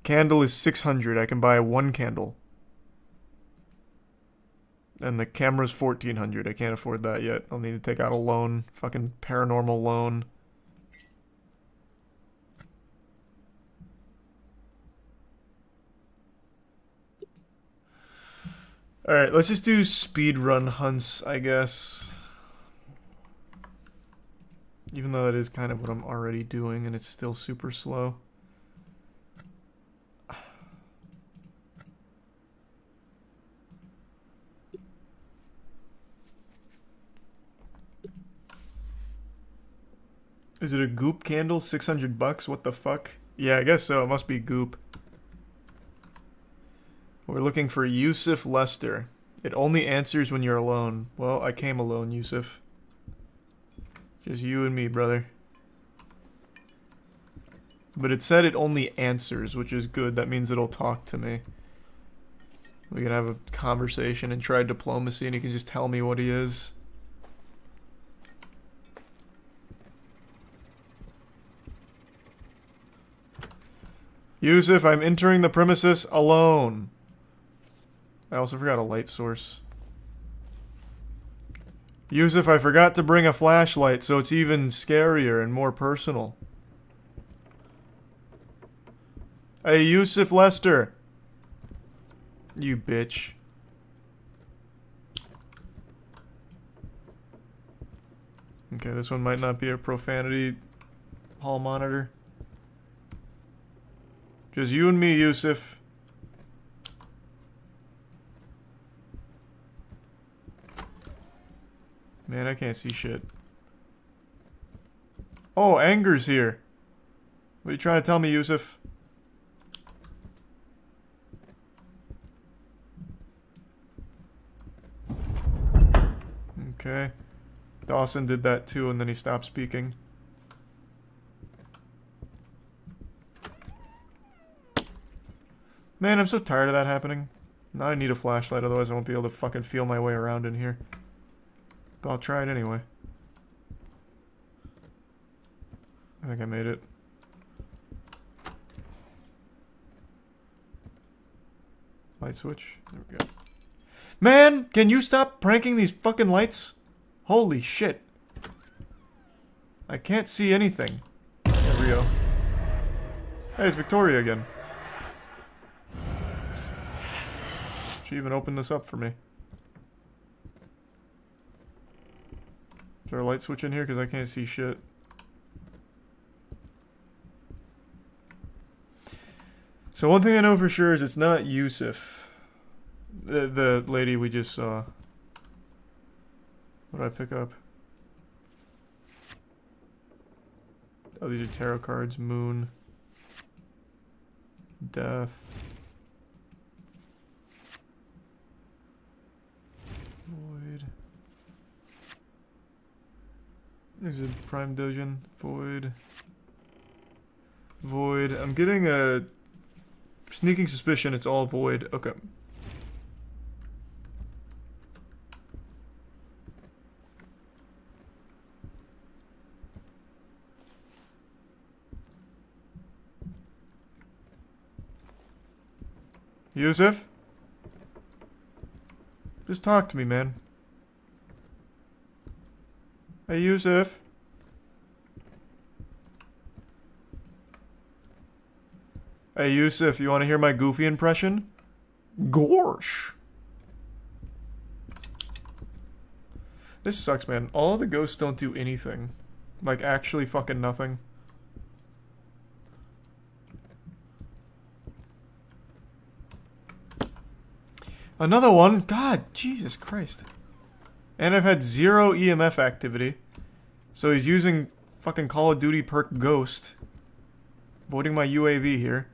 Candle is 600. I can buy one candle. And the camera's 1400. I can't afford that yet. I'll need to take out a loan. Fucking paranormal loan. Alright, let's just do speedrun hunts, I guess. Even though that is kind of what I'm already doing and it's still super slow. Is it a goop candle? 600 bucks? What the fuck? Yeah, I guess so. It must be goop. We're looking for Yusuf Lester. It only answers when you're alone. Well, I came alone, Yusuf. Just you and me, brother. But it said it only answers, which is good. That means it'll talk to me. We can have a conversation and try diplomacy, and he can just tell me what he is. Yusuf, I'm entering the premises alone. I also forgot a light source. Yusuf, I forgot to bring a flashlight, so it's even scarier and more personal. Hey, Yusuf Lester. You bitch. Okay, this one might not be a profanity hall monitor. Just you and me, Yusuf. Man, I can't see shit. Oh, Anger's here. What are you trying to tell me, Yusuf? Okay. Dawson did that too, and then he stopped speaking. Man, I'm so tired of that happening. Now I need a flashlight, otherwise I won't be able to fucking feel my way around in here. But I'll try it anyway. I think I made it. Light switch. There we go. Man, can you stop pranking these fucking lights? Holy shit. I can't see anything. There we go. Hey, it's Victoria again. She even opened this up for me. Is there a light switch in here? Because I can't see shit. So one thing I know for sure is it's not Yusuf. The lady we just saw. What did I pick up? Oh, these are tarot cards. Moon. Death. Void. This is Prime Dojin. Void. Void. I'm getting a sneaking suspicion it's all void. Okay. Yusuf? Just talk to me, man. Hey, Yusuf. Hey, Yusuf, you want to hear my Goofy impression? Gorsh. This sucks, man. All of the ghosts don't do anything. Like, actually fucking nothing. Another one? God, Jesus Christ. And I've had 0 EMF activity. So he's using fucking Call of Duty perk Ghost. Voiding my UAV here.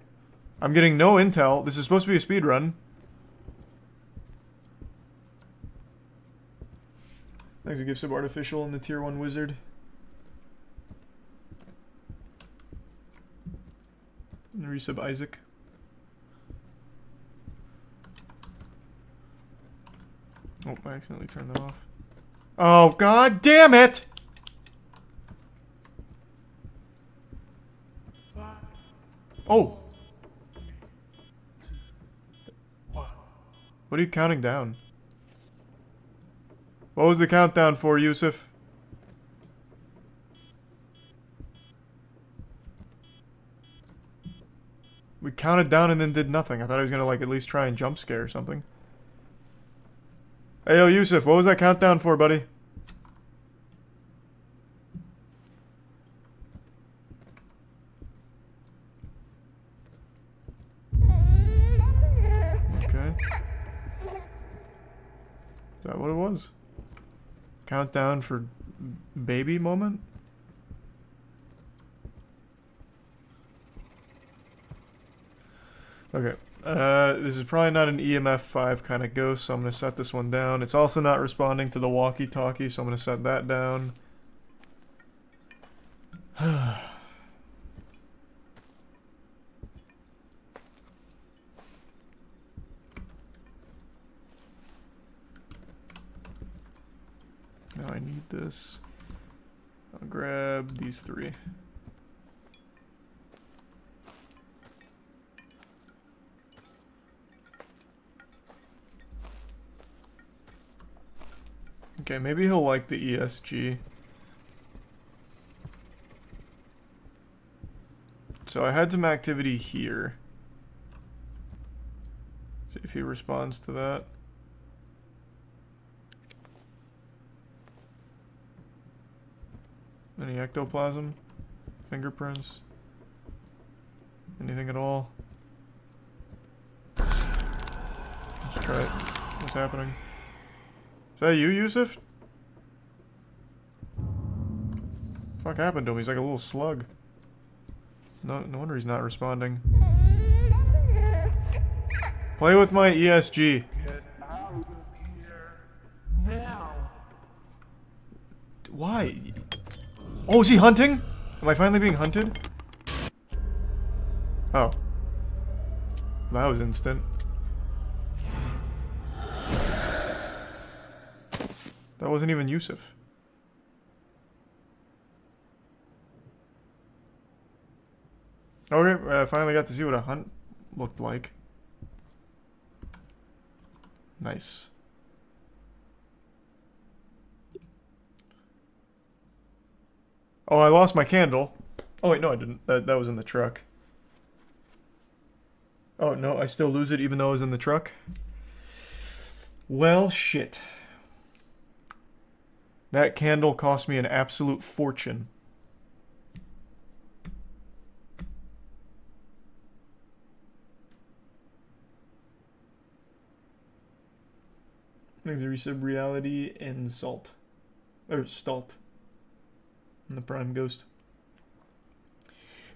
I'm getting no intel. This is supposed to be a speedrun. Thanks to give sub artificial and the tier 1 wizard. And resub Isaac. Oh, I accidentally turned that off. Oh, god damn it! Oh! What are you counting down? What was the countdown for, Yusuf? We counted down and then did nothing. I thought I was gonna, like, at least try and jump scare or something. Hey, yo, Yusuf, what was that countdown for, buddy? Okay. Is that what it was? Countdown for baby moment? Okay. This is probably not an EMF 5 kind of ghost, so I'm going to set this one down. It's also not responding to the walkie-talkie, so I'm going to set that down. Now I need this. I'll grab these 3. Okay, maybe he'll like the ESG. So I had some activity here. See if he responds to that. Any ectoplasm? Fingerprints? Anything at all? Let's try it. What's happening? Is that you, Yusuf? Fuck happened to him? He's like a little slug. No wonder he's not responding. Play with my ESG. Get out of here now. Why? Oh, is he hunting? Am I finally being hunted? Oh. That was instant. That wasn't even Yusuf. Okay, I finally got to see what a hunt looked like. Nice. Oh, I lost my candle. Oh wait, no I didn't. That was in the truck. Oh no, I still lose it even though it was in the truck? Well, shit. That candle cost me an absolute fortune. Things are resub reality and salt. Or Stalt. And the Prime Ghost.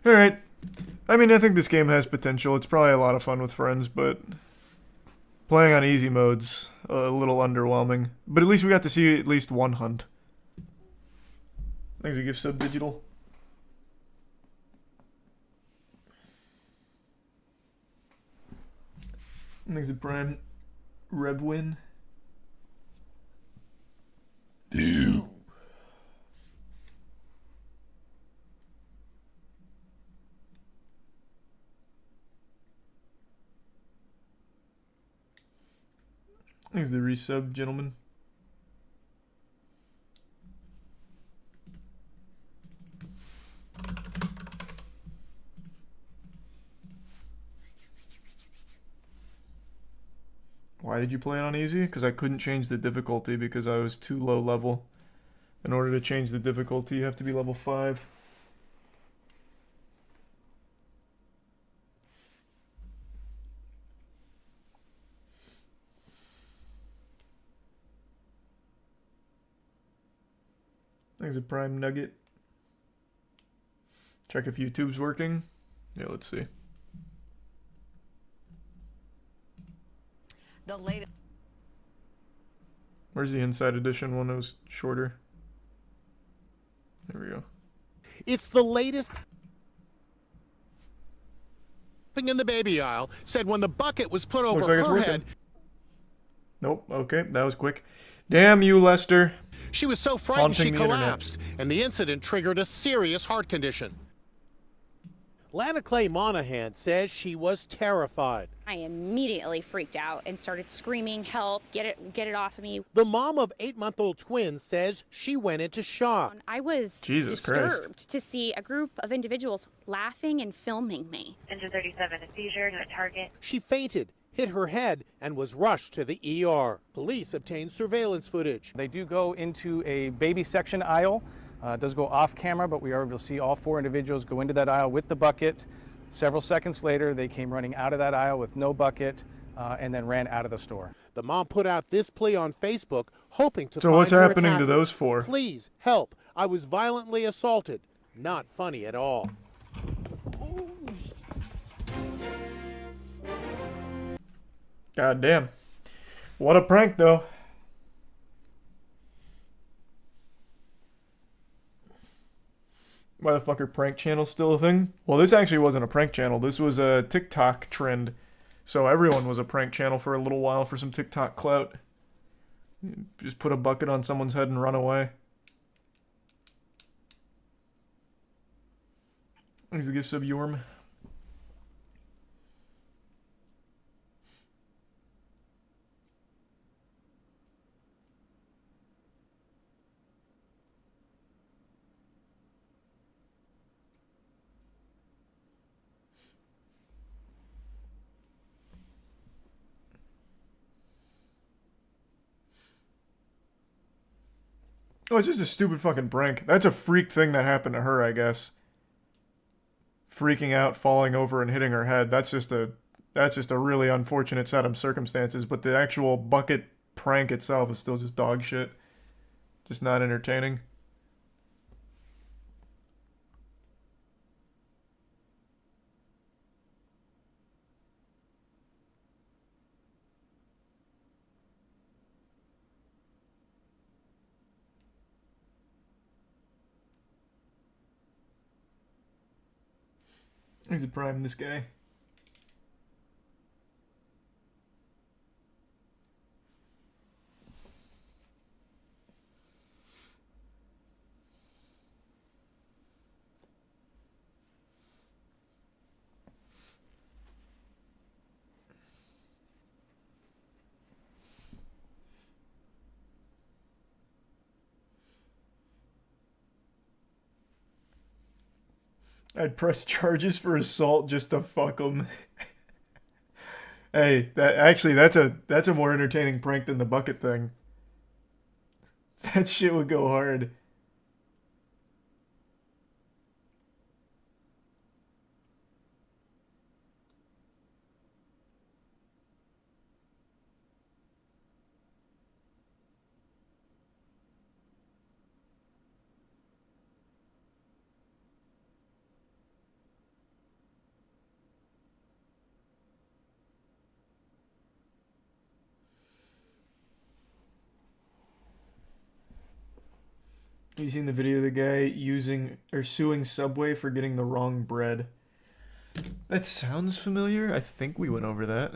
Alright. I mean, I think this game has potential. It's probably a lot of fun with friends, but playing on easy mode's a little underwhelming. But at least we got to see at least one hunt. Thanks a gift sub digital. Thanks a Prime Revwin. Thanks the resub, gentlemen. Why did you play it on easy? Because I couldn't change the difficulty because I was too low level. In order to change the difficulty, you have to be level 5. Thanks a Prime Nugget. Check if YouTube's working. Yeah, let's see. The latest. Where's the Inside Edition one that was shorter? There we go. It's the latest in the baby aisle said when the bucket was put over her head. Nope, okay, that was quick. Damn you, Lester. She was so frightened she Haunting the collapsed, and the incident triggered a serious heart condition. Lana Clay Monahan says she was terrified. I immediately freaked out and started screaming, help, get it off of me. The mom of 8-month-old twins says she went into shock. I was disturbed to see a group of individuals laughing and filming me. Engine 37, a seizure at Target. She fainted, hit her head, and was rushed to the ER. Police obtained surveillance footage. They do go into a baby section aisle. It does go off camera, but we are able to see all 4 individuals go into that aisle with the bucket. Several seconds later, they came running out of that aisle with no bucket and then ran out of the store. The mom put out this plea on Facebook, hoping to So find what's her happening to attacker. those 4? Please, help. I was violently assaulted. Not funny at all. God damn. What a prank, though. Motherfucker, prank channel still a thing? Well, this actually wasn't a prank channel. This was a TikTok trend. So everyone was a prank channel for a little while for some TikTok clout. Just put a bucket on someone's head and run away. Thanks for the gift sub, Yorm. Oh, it's just a stupid fucking prank. That's a freak thing that happened to her, I guess. Freaking out, falling over, and hitting her head. That's just a really unfortunate set of circumstances. But the actual bucket prank itself is still just dog shit. Just not entertaining. He's a prime, this guy. I'd press charges for assault just to fuck him. Hey, that's a more entertaining prank than the bucket thing. That shit would go hard. Have you seen the video of the guy suing Subway for getting the wrong bread? That sounds familiar. I think we went over that.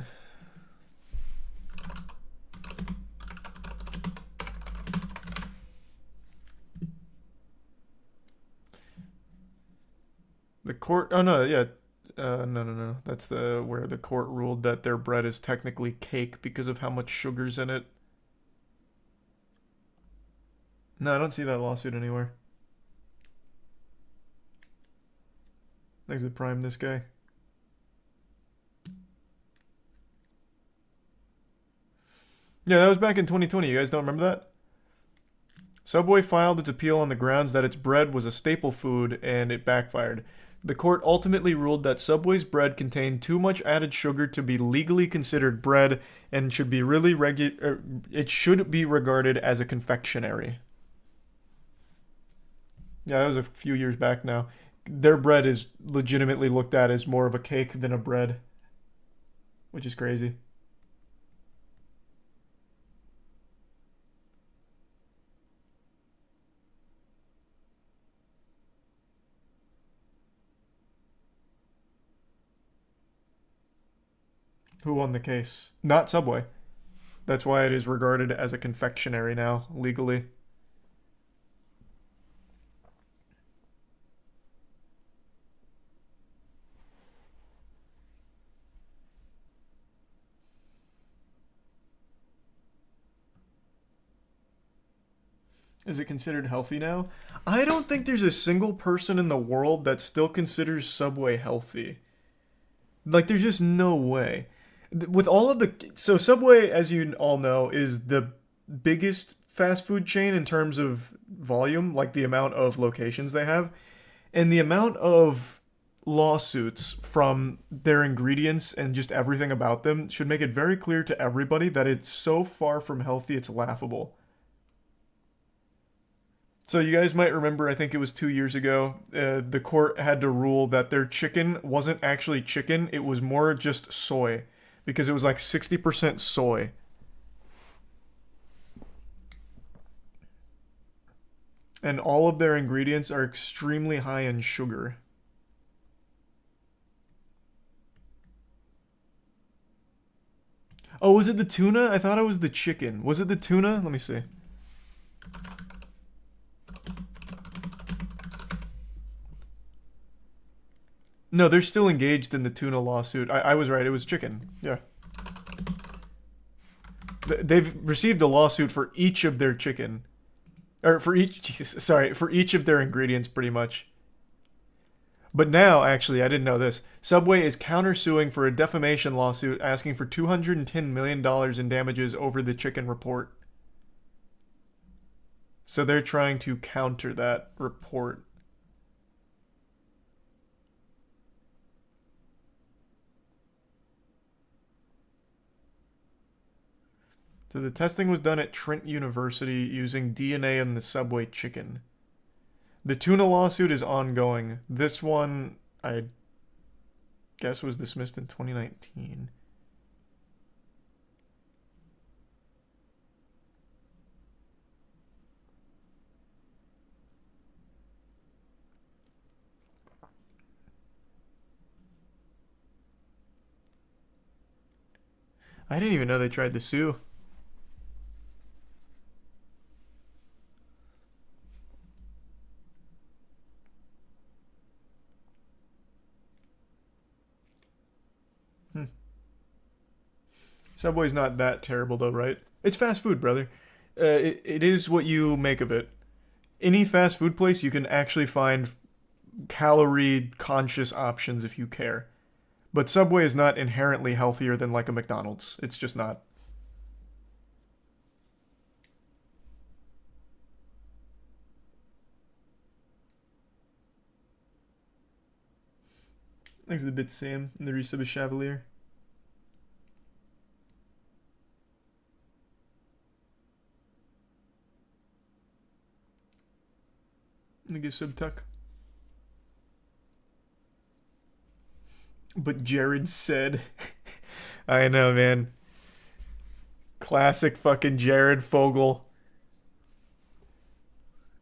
The court, oh no, yeah. No. That's where the court ruled that their bread is technically cake because of how much sugar's in it. No, I don't see that lawsuit anywhere. Thanks to Prime, this guy. Yeah, that was back in 2020. You guys don't remember that? Subway filed its appeal on the grounds that its bread was a staple food, and it backfired. The court ultimately ruled that Subway's bread contained too much added sugar to be legally considered bread, and should be it should be regarded as a confectionery. Yeah, that was a few years back now. Their bread is legitimately looked at as more of a cake than a bread, which is crazy. Who won the case? Not Subway. That's why it is regarded as a confectionery now, legally. Is it considered healthy now? I don't think there's a single person in the world that still considers Subway healthy. Like, there's just no way. With all of the... So, Subway, as you all know, is the biggest fast food chain in terms of volume, like the amount of locations they have. And the amount of lawsuits from their ingredients and just everything about them should make it very clear to everybody that it's so far from healthy, it's laughable. So you guys might remember, I think it was 2 years ago, the court had to rule that their chicken wasn't actually chicken, it was more just soy. Because it was like 60% soy. And all of their ingredients are extremely high in sugar. Oh, was it the tuna? I thought it was the chicken. Was it the tuna? Let me see. No, they're still engaged in the tuna lawsuit. I was right. It was chicken. Yeah. They've received a lawsuit for each of their chicken. Or for each... for each of their ingredients, pretty much. But now, actually, I didn't know this. Subway is countersuing for a defamation lawsuit asking for $210 million in damages over the chicken report. So they're trying to counter that report. So the testing was done at Trent University using DNA in the Subway chicken. The tuna lawsuit is ongoing. This one, I guess, was dismissed in 2019. I didn't even know they tried to sue. Subway's not that terrible though, right? It's fast food, brother. It is what you make of it. Any fast food place, you can actually find calorie-conscious options if you care. But Subway is not inherently healthier than like a McDonald's. It's just not. Thanks to the bit Sam and the resub of Chevalier. Let me give sub tuck. But Jared said, I know, man. Classic fucking Jared Fogle.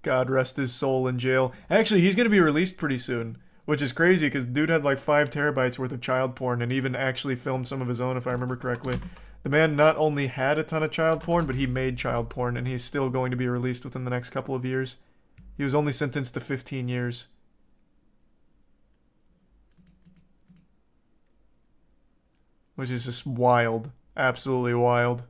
God rest his soul in jail. Actually, he's going to be released pretty soon, which is crazy because dude had like 5 terabytes worth of child porn and even actually filmed some of his own, if I remember correctly. The man not only had a ton of child porn, but he made child porn, and he's still going to be released within the next couple of years. He was only sentenced to 15 years. Which is just wild. Absolutely wild.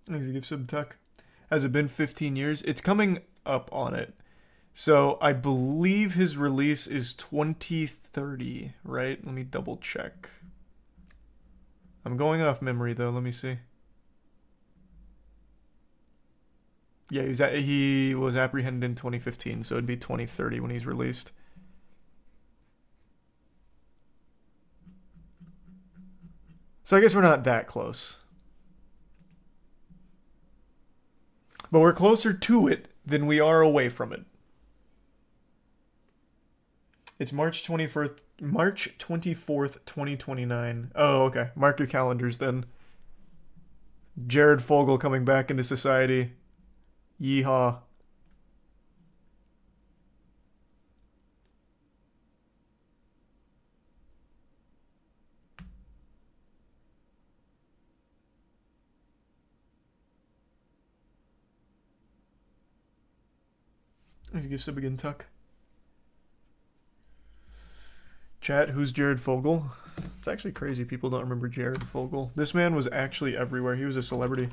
Thanks to give sub tuck. Has it been 15 years? It's coming up on it. So I believe his release is 2030, right? Let me double check. I'm going off memory though. Let me see. Yeah, he was apprehended in 2015, so it'd be 2030 when he's released. So I guess we're not that close. But we're closer to it than we are away from it. It's March 24th, 2029. Oh, okay. Mark your calendars then. Jared Fogle coming back into society. Yeehaw. Let's give Sub again, Tuck. Chat, who's Jared Fogle? It's actually crazy people don't remember Jared Fogle. This man was actually everywhere. He was a celebrity.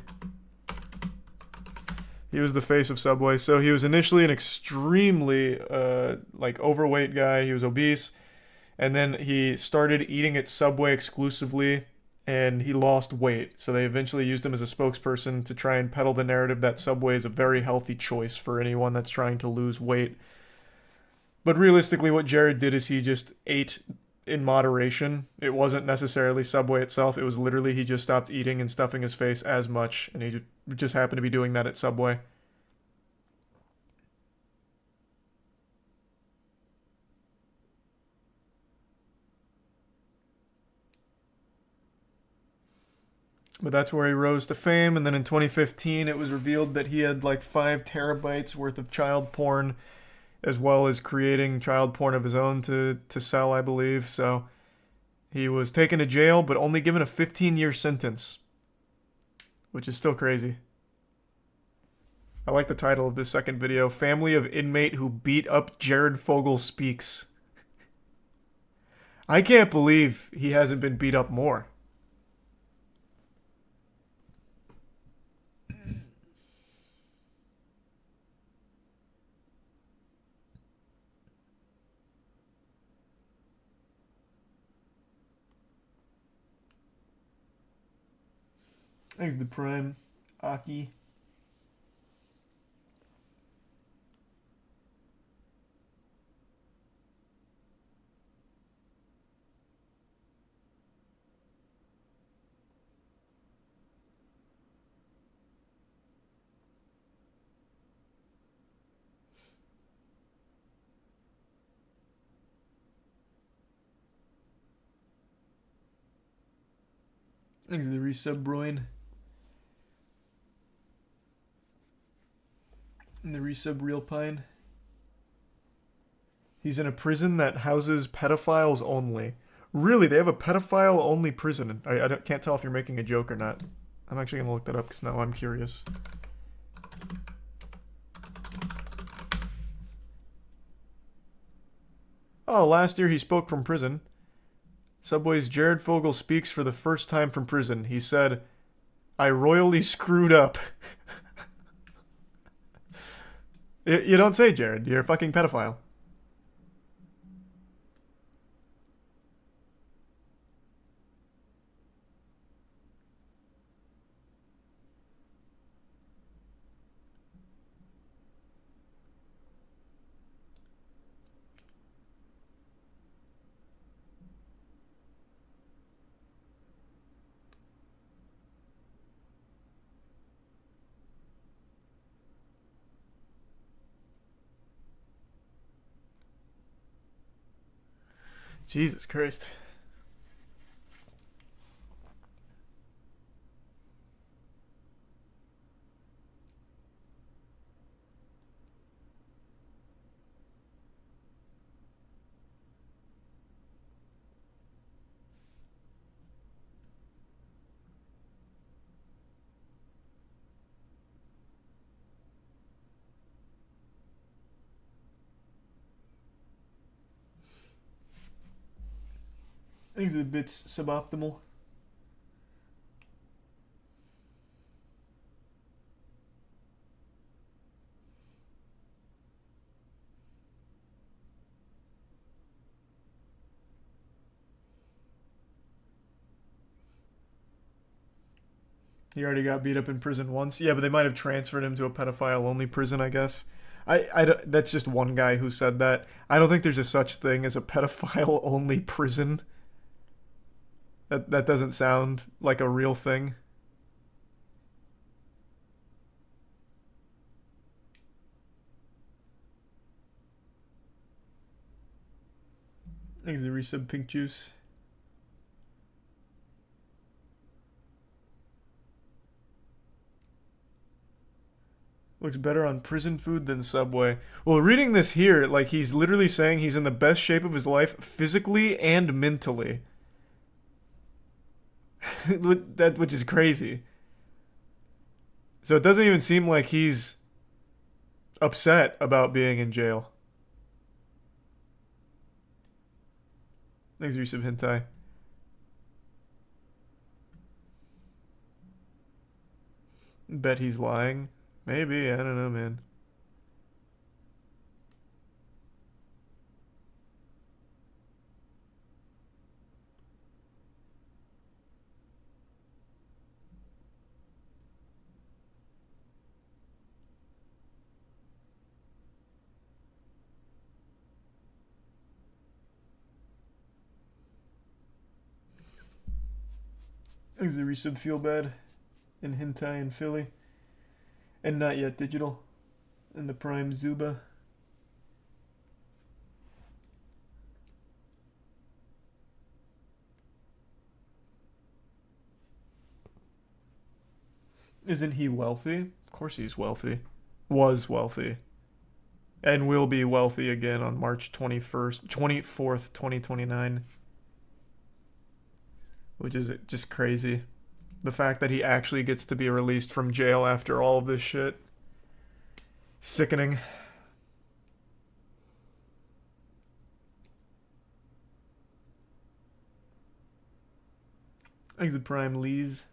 He was the face of Subway. So he was initially an extremely like overweight guy. He was obese. And then he started eating at Subway exclusively and he lost weight. So they eventually used him as a spokesperson to try and peddle the narrative that Subway is a very healthy choice for anyone that's trying to lose weight. But realistically, what Jared did is he just ate in moderation. It wasn't necessarily Subway itself. It was literally he just stopped eating and stuffing his face as much, and he just happened to be doing that at Subway. But that's where he rose to fame, and then in 2015 it was revealed that he had like 5 terabytes worth of child porn, as well as creating child porn of his own to sell, I believe. So he was taken to jail, but only given a 15-year sentence, which is still crazy. I like the title of this second video, Family of Inmate Who Beat Up Jared Fogle Speaks. I can't believe he hasn't been beat up more. Thanks the Prime, Aki. Thanks the resub, Broin. And the resub Real Pine. He's in a prison that houses pedophiles only. Really? They have a pedophile-only prison? I can't tell if you're making a joke or not. I'm actually going to look that up because now I'm curious. Oh, last year he spoke from prison. Subway's Jared Fogle speaks for the first time from prison. He said, "I royally screwed up." You don't say, Jared. You're a fucking pedophile. Jesus Christ. Things are a bit suboptimal. He already got beat up in prison once. Yeah, but they might have transferred him to a pedophile-only prison, I guess. That's just one guy who said that. I don't think there's a such thing as a pedophile-only prison. That doesn't sound like a real thing. Thanks the resub Pink Juice. Looks better on prison food than Subway. Well, reading this here, like he's literally saying he's in the best shape of his life physically and mentally. Which is crazy. So it doesn't even seem like he's upset about being in jail. Thanks, Yusuf Hentai. Bet he's lying. Maybe, I don't know, man. Thanks, the resub Feel Bad in Hentai in Philly. And Not Yet Digital and the Prime Zuba. Isn't he wealthy? Of course he's wealthy. Was wealthy. And will be wealthy again on March 24th, 2029. Which is just crazy. The fact that he actually gets to be released from jail after all of this shit. Sickening. Thanks to Prime Lees.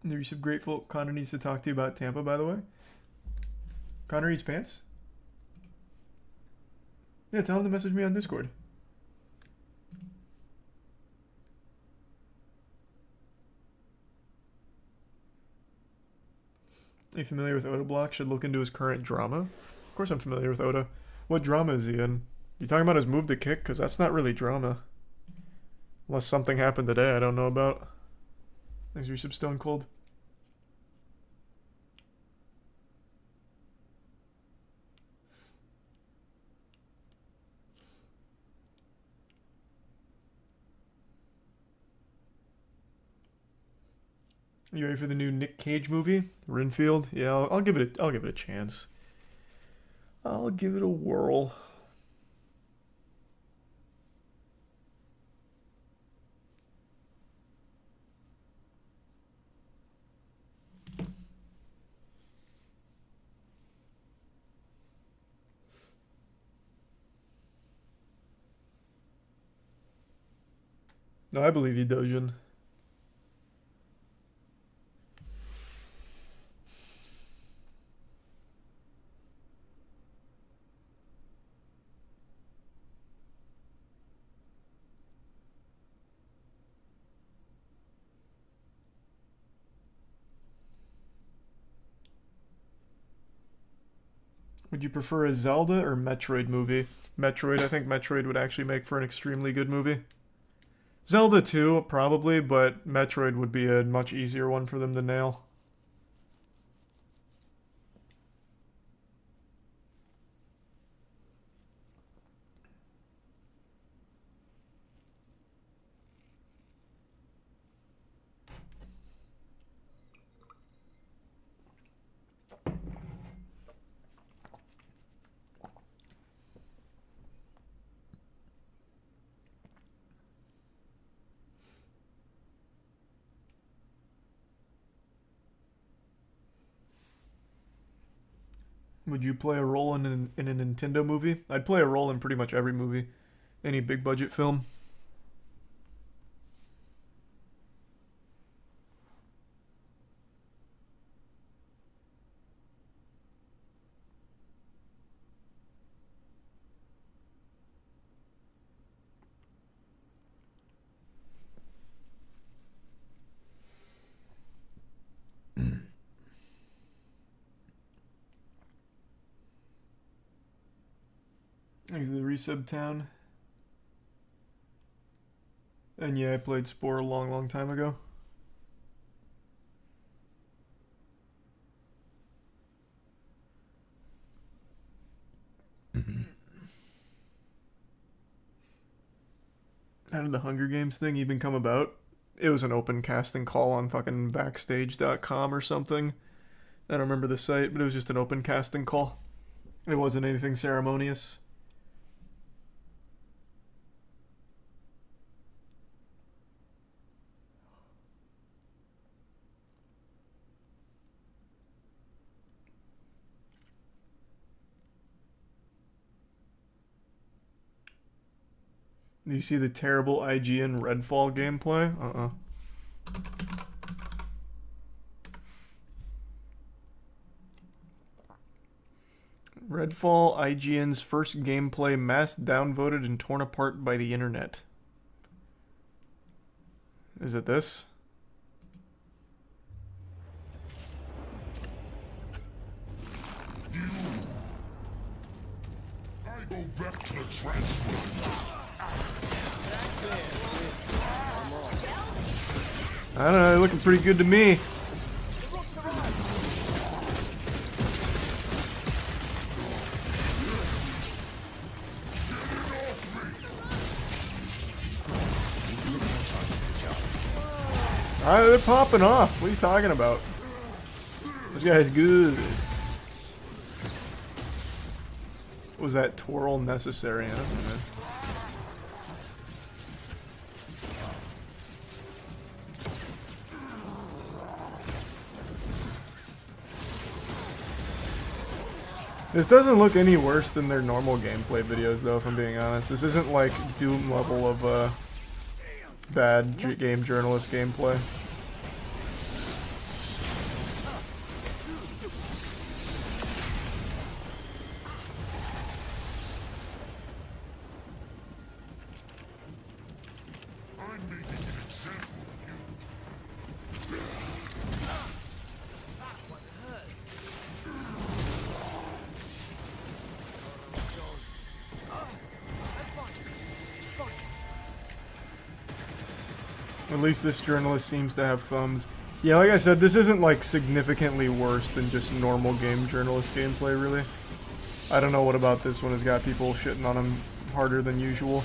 There's some grateful. Connor needs to talk to you about Tampa, by the way. Connor eats pants? Yeah, tell him to message me on Discord. Are you familiar with Oda Block? Should look into his current drama. Of course I'm familiar with Oda. What drama is he in? You talking about his move to kick? Because that's not really drama. Unless something happened today I don't know about. Thanks for your Stone Cold. You ready for the new Nick Cage movie, Renfield? Yeah, I'll give it a chance. I'll give it a whirl. No, I believe you, Dojin. Would you prefer a Zelda or Metroid movie? Metroid, I think Metroid would actually make for an extremely good movie. Zelda 2, probably, but Metroid would be a much easier one for them to nail. Would you play a role in a Nintendo movie? I'd play a role in pretty much every movie. Any big budget film. Thanks to the Resub Town. And yeah, I played Spore a long time ago. How did the Hunger Games thing even come about? It was an open casting call on fucking Backstage.com or something. I don't remember the site, but it was just an open casting call. It wasn't anything ceremonious. You see the terrible IGN Redfall gameplay? Redfall, IGN's first gameplay mass downvoted and torn apart by the internet. Is it this? I go back to the transfer. I don't know, they're looking pretty good to me. They're popping off. What are you talking about? This guy's good. Was that twirl necessary? I don't know. This doesn't look any worse than their normal gameplay videos, though, if I'm being honest. This isn't like Doom level of bad game journalist gameplay. At least this journalist seems to have thumbs. Yeah, like I said, this isn't like significantly worse than just normal game journalist gameplay, really. I don't know what about this one has got people shitting on him harder than usual.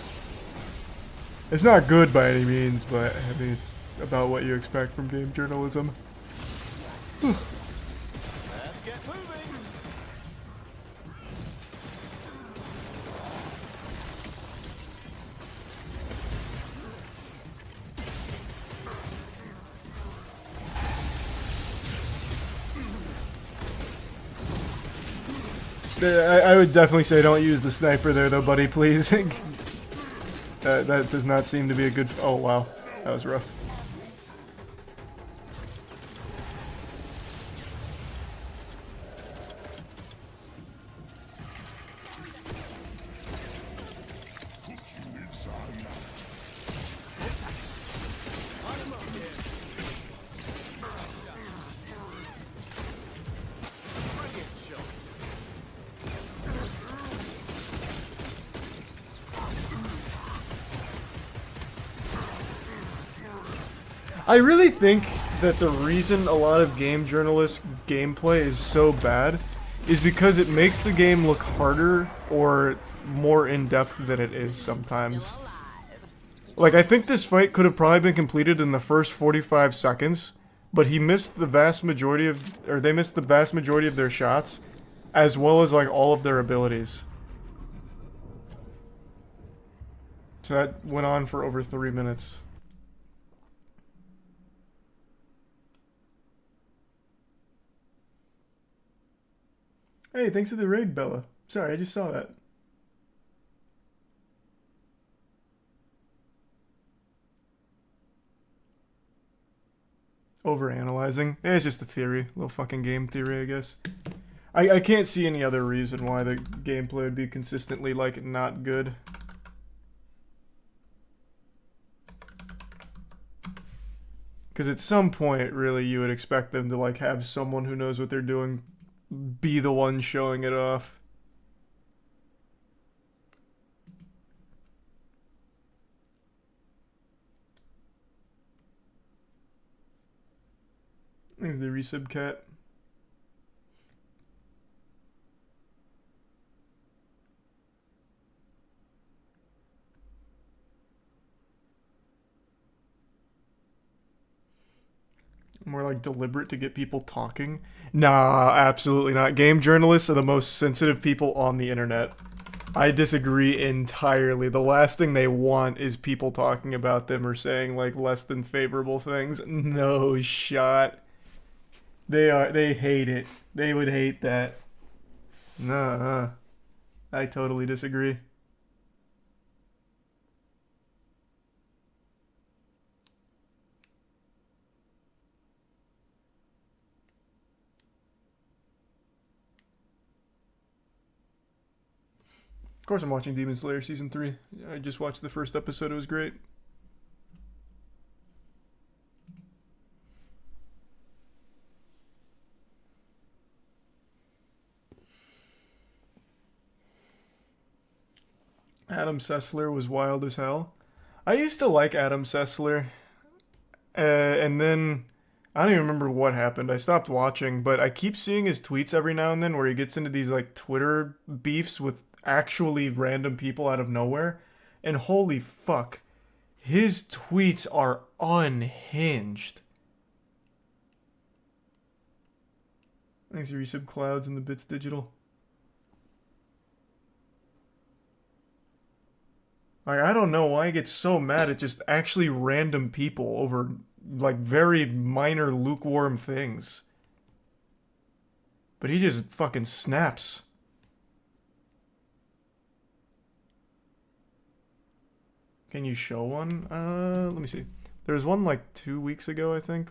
It's not good by any means, but I mean, it's about what you expect from game journalism. I would definitely say don't use the sniper there, though, buddy, please. That does not seem to be a good... Oh, wow. That was rough. I really think that the reason a lot of game journalists' gameplay is so bad is because it makes the game look harder or more in-depth than it is sometimes. Like, I think this fight could have probably been completed in the first 45 seconds, but he missed the vast majority of, or they missed the vast majority of their shots, as well as, like, all of their abilities. So that went on for over 3 minutes. Hey, thanks for the raid, Bella. Sorry, I just saw that. Overanalyzing. It's just a theory. A little fucking game theory, I guess. I can't see any other reason why the gameplay would be consistently, like, not good. Because at some point, really, you would expect them to, like, have someone who knows what they're doing be the one showing it off. There's the resub cat. More like deliberate to get people talking? Nah, absolutely not. Game journalists are the most sensitive people on the internet. I disagree entirely. The last thing they want is people talking about them or saying, like, less than favorable things. No shot. They hate it. They would hate that. Nah, I totally disagree. Of course I'm watching Demon Slayer Season 3. I just watched the first episode, it was great. Adam Sessler was wild as hell. I used to like Adam Sessler, and then I don't even remember what happened. I stopped watching, but I keep seeing his tweets every now and then where he gets into these like Twitter beefs with actually random people out of nowhere, and holy fuck, his tweets are unhinged. Thanks, Resub Clouds and the Bits Digital. Like, I don't know why he gets so mad at just actually random people over, like, very minor lukewarm things. But he just fucking snaps. Can you show one? Let me see. There was one, like, 2 weeks ago, I think.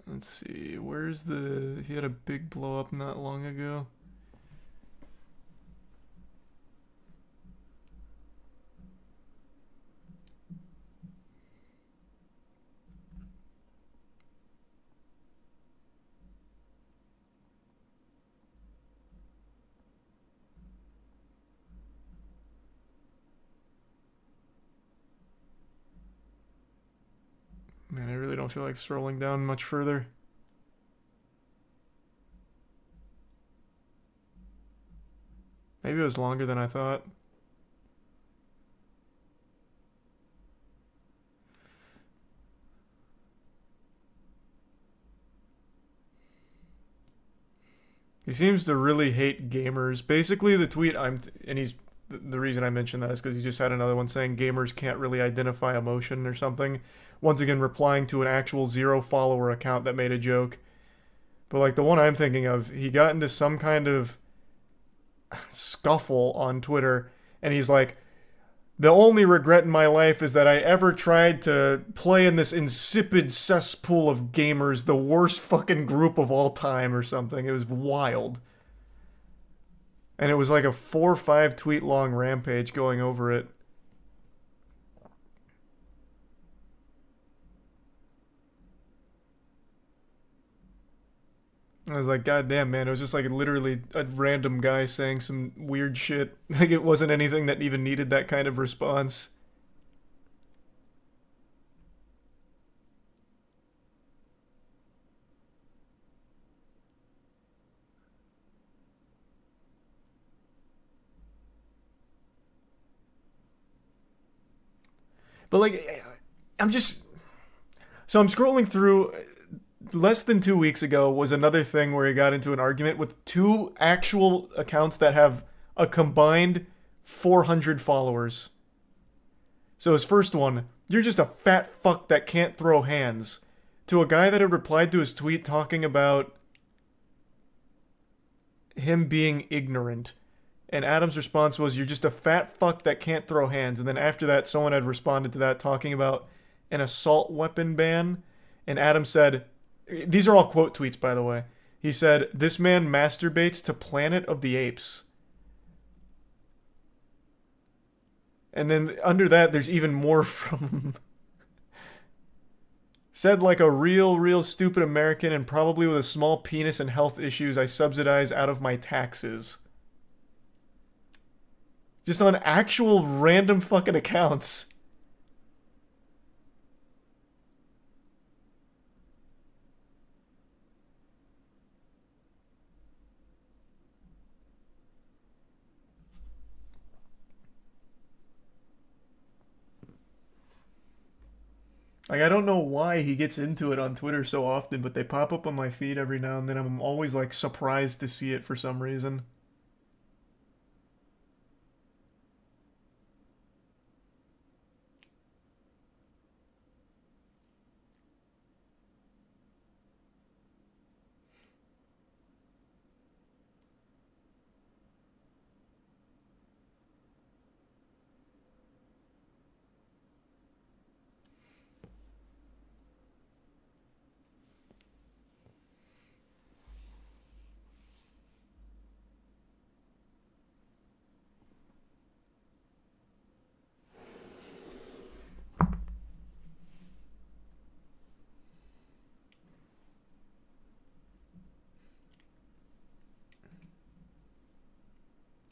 Let's see, where's the... He had a big blow up not long ago. Man, I really don't feel like scrolling down much further. Maybe it was longer than I thought. He seems to really hate gamers. Basically, the tweet and he's the reason I mentioned that is because he just had another one saying gamers can't really identify emotion or something. Once again, replying to an actual 0 follower account that made a joke. But like the one I'm thinking of, he got into some kind of scuffle on Twitter, and he's like, the only regret in my life is that I ever tried to play in this insipid cesspool of gamers, the worst fucking group of all time or something. It was wild. And it was like a 4 or 5 tweet long rampage going over it. I was like, God damn, man, it was just like literally a random guy saying some weird shit. Like, it wasn't anything that even needed that kind of response. But like, I'm scrolling through. Less than 2 weeks ago was another thing where he got into an argument with 2 actual accounts that have a combined 400 followers. So his first one, you're just a fat fuck that can't throw hands, to a guy that had replied to his tweet talking about him being ignorant. And Adam's response was, you're just a fat fuck that can't throw hands. And then after that, someone had responded to that talking about an assault weapon ban. And Adam said, these are all quote tweets, by the way. He said, this man masturbates to Planet of the Apes. And then under that, there's even more from... Said like a real stupid American and probably with a small penis and health issues I subsidize out of my taxes. Just on actual random fucking accounts. Like, I don't know why he gets into it on Twitter so often, but they pop up on my feed every now and then. I'm always, like, surprised to see it for some reason.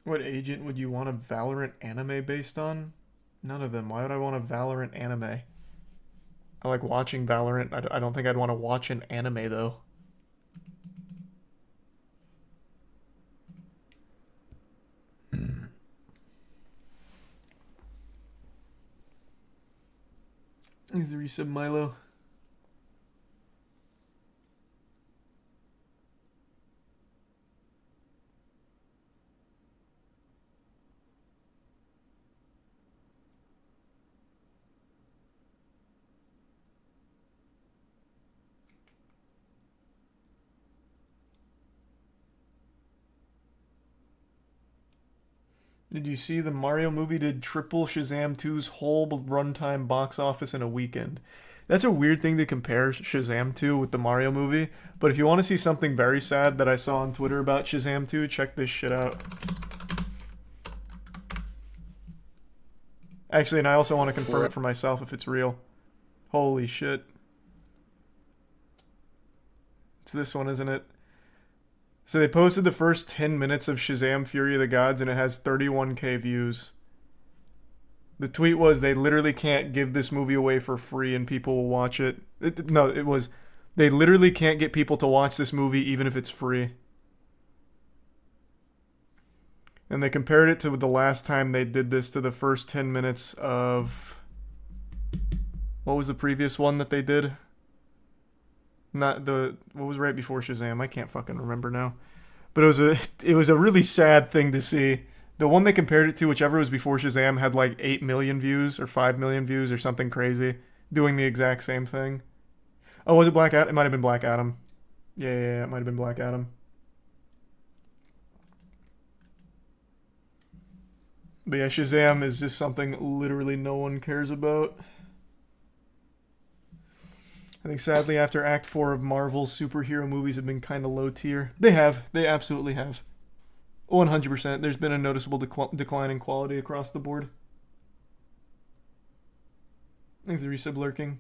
What agent would you want a Valorant anime based on? None of them. Why would I want a Valorant anime? I like watching Valorant. I don't think I'd want to watch an anime, though. He's the resub Milo. Did you see the Mario movie did triple Shazam 2's whole runtime box office in a weekend? That's a weird thing to compare Shazam 2 with the Mario movie, but if you want to see something very sad that I saw on Twitter about Shazam 2, check this shit out. Actually, and I also want to confirm it for myself if it's real. Holy shit. It's this one, isn't it? So they posted the first 10 minutes of Shazam Fury of the Gods and it has 31k views. The tweet was they literally can't give this movie away for free and people will watch it. It was they literally can't get people to watch this movie even if it's free. And they compared it to the last time they did this to the first 10 minutes of... What was the previous one that they did? Not the... What was right before Shazam? I can't fucking remember now. But it was a really sad thing to see. The one they compared it to, whichever was before Shazam, had like 8 million views or 5 million views or something crazy. Doing the exact same thing. Oh, was it Black Adam? It might have been Black Adam. Yeah, it might have been Black Adam. But yeah, Shazam is just something literally no one cares about. I think sadly after Act 4 of Marvel's superhero movies have been kind of low tier. They have. They absolutely have. 100%. There's been a noticeable decline in quality across the board. Thanks for resub lurking.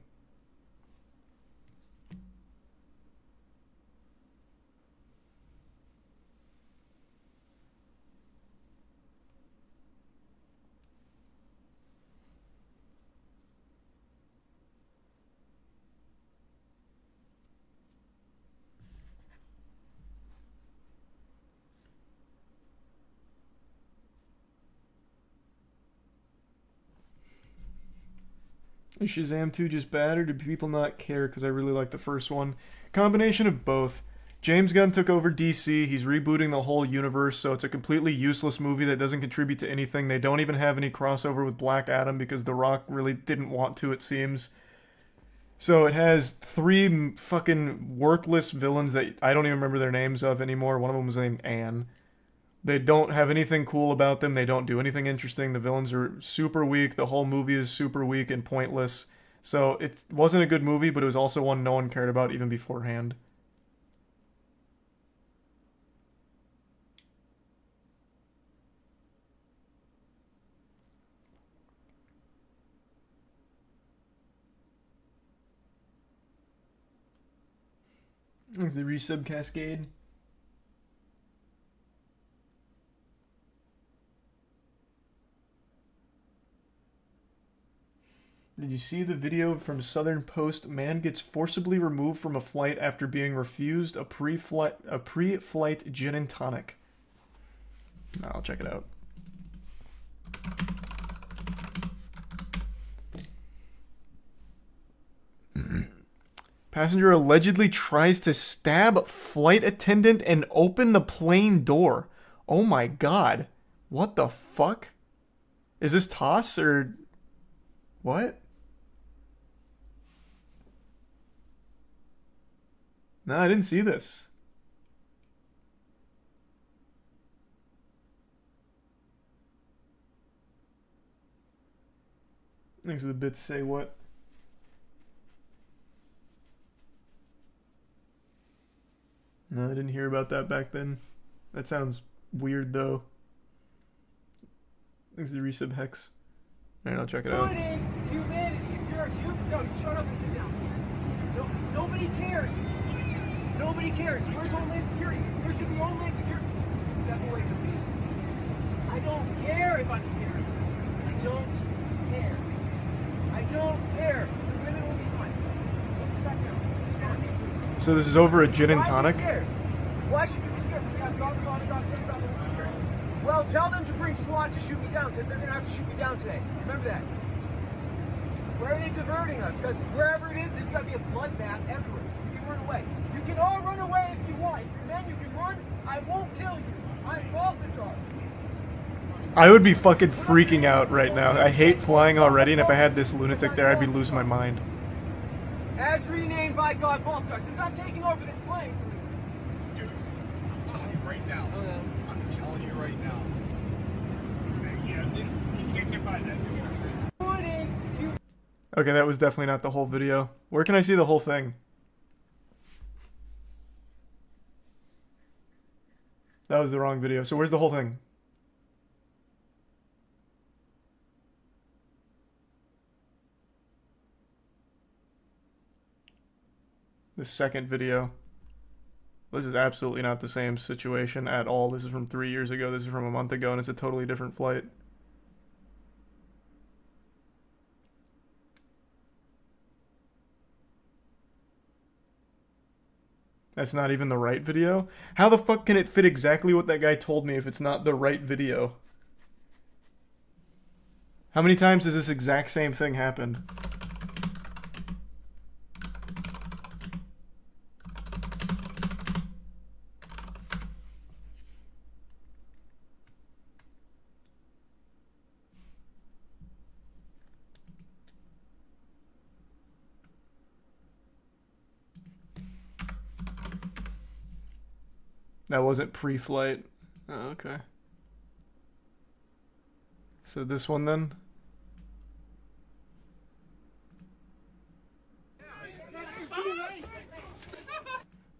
Is Shazam 2 just bad, or do people not care because I really like the first one? Combination of both. James Gunn took over DC, he's rebooting the whole universe, so it's a completely useless movie that doesn't contribute to anything. They don't even have any crossover with Black Adam because The Rock really didn't want to, it seems. So it has 3 fucking worthless villains that I don't even remember their names of anymore. One of them was named Anne. They don't have anything cool about them. They don't do anything interesting. The villains are super weak. The whole movie is super weak and pointless. So it wasn't a good movie, but it was also one no one cared about even beforehand. There's the resub cascade. Did you see the video from Southern Post? Man gets forcibly removed from a flight after being refused a pre-flight gin and tonic. No, I'll check it out. Passenger allegedly tries to stab flight attendant and open the plane door. Oh my god. What the fuck? Is this TOS or... What? No, I didn't see this. Thanks to the bits say what? No, I didn't hear about that back then. That sounds weird though. Thanks to the resub Hex. Alright, I'll check it out. Humanity. If you're a human, no, shut up and sit down. No, nobody cares. Nobody cares. Where's Homeland Security? There should be Homeland Security. Step away from me. I don't care if I'm scared. I don't care. I don't care. The women will be fine. Let's sit back down. So this is over a gin and tonic? Why should you be scared? We have dogs on the dogs about the scared. Well, tell them to bring SWAT to shoot me down, because they're going to have to shoot me down today. Remember that. Where are they diverting us? Because wherever it is, there's got to be a bloodbath everywhere. You can run away. You can all run away if you want. If you're men, you can run. I won't kill you. I'm officer. I would be fucking freaking out right now. I hate flying already, and if I had this lunatic there, I'd be losing my mind. As renamed by God Baltar, since I'm taking over this plane. Dude, I'm telling you right now. I'm telling you right now. Yeah, you can't get by that. Okay, that was definitely not the whole video. Where can I see the whole thing? That was the wrong video. So where's the whole thing? The second video. This is absolutely not the same situation at all. This is from 3 years ago. This is from a month ago, and it's a totally different flight. That's not even the right video? How the fuck can it fit exactly what that guy told me if it's not the right video? How many times has this exact same thing happened? That wasn't pre-flight. Oh, okay. So this one then?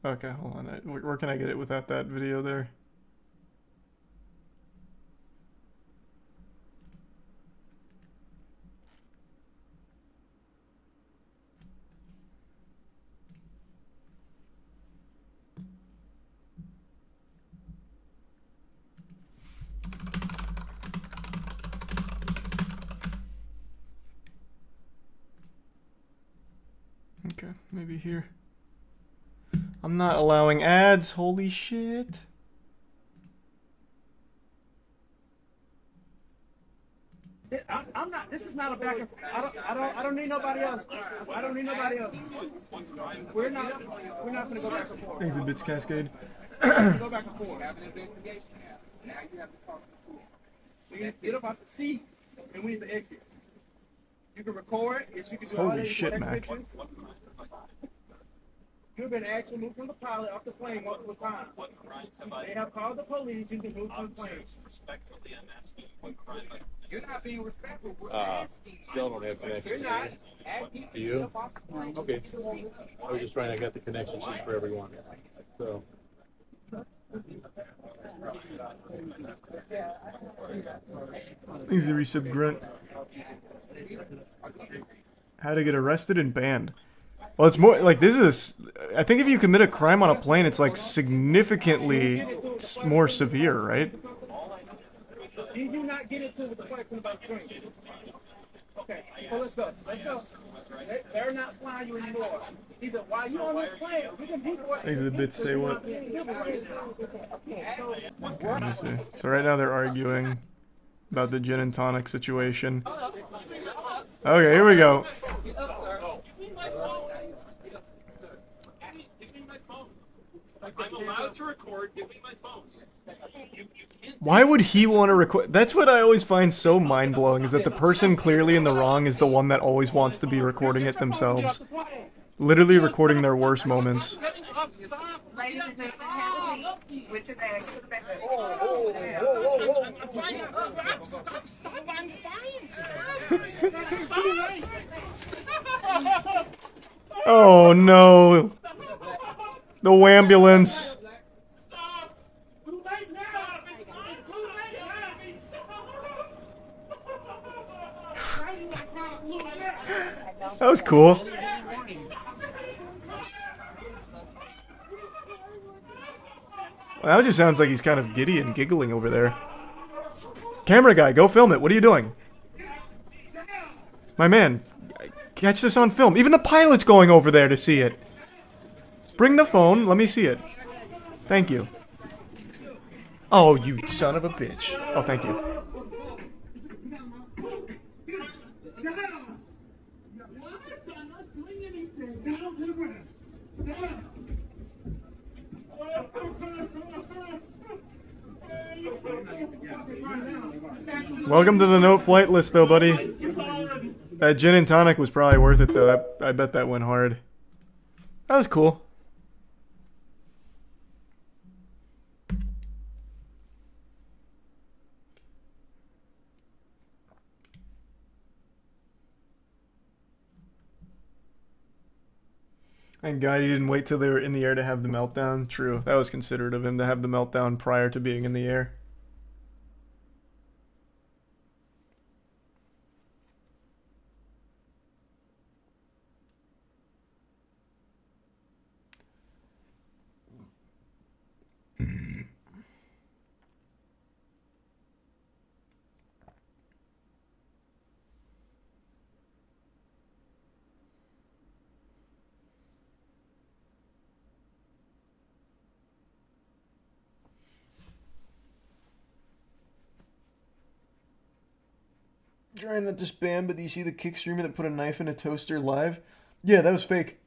Okay, hold on. Where can I get it without that video there? Okay, maybe here. I'm not allowing ads, holy shit. I'm not. This is not a back and forth. I don't need nobody else. I don't need nobody else. We're not going to go back and forth. Exhibits cascade. Go back and forth. Now you have to talk to the school. We need to get up out the seat and we need to exit. You can record. Yes, you can do all Holy that. shit, Mac. You've been asked to move from the pilot off the plane multiple times. They have called the police. You can move from the plane. You're not being respectful. We're asking. Y'all don't have connection. You're not asking. Do you? Okay. I was just trying to get the connection sheet for everyone. So. Easy resub grunt. How to get arrested and banned. Well, it's more like this is. I think if you commit a crime on a plane, it's like significantly more severe, right? Did you not get into the question about drinks? Okay, so let's go. Let's go. They're not flying you anymore. Either while you're on the plane, we can move away. Exhibits say what? Okay, let me see. So right now they're arguing about the gin and tonic situation. Okay, here we go. I'm allowed to record. Give me my phone. Why would he want to record? That's what I always find so mind-blowing, is that the person clearly in the wrong is the one that always wants to be recording it themselves. Literally recording their worst moments. Oh no! The ambulance. That was cool. Well, that just sounds like he's kind of giddy and giggling over there. Camera guy, go film it. What are you doing? My man, catch this on film. Even the pilot's going over there to see it. Bring the phone. Let me see it. Thank you. Oh, you son of a bitch. Oh, thank you. Welcome to the no flight list, though, buddy. That gin and tonic was probably worth it, though. I bet that went hard. That was cool. And God, he didn't wait till they were in the air to have the meltdown. True. That was considerate of him to have the meltdown prior to being in the air. Trying not to spam, but do you see the kick streamer that put a knife in a toaster live? Yeah, that was fake.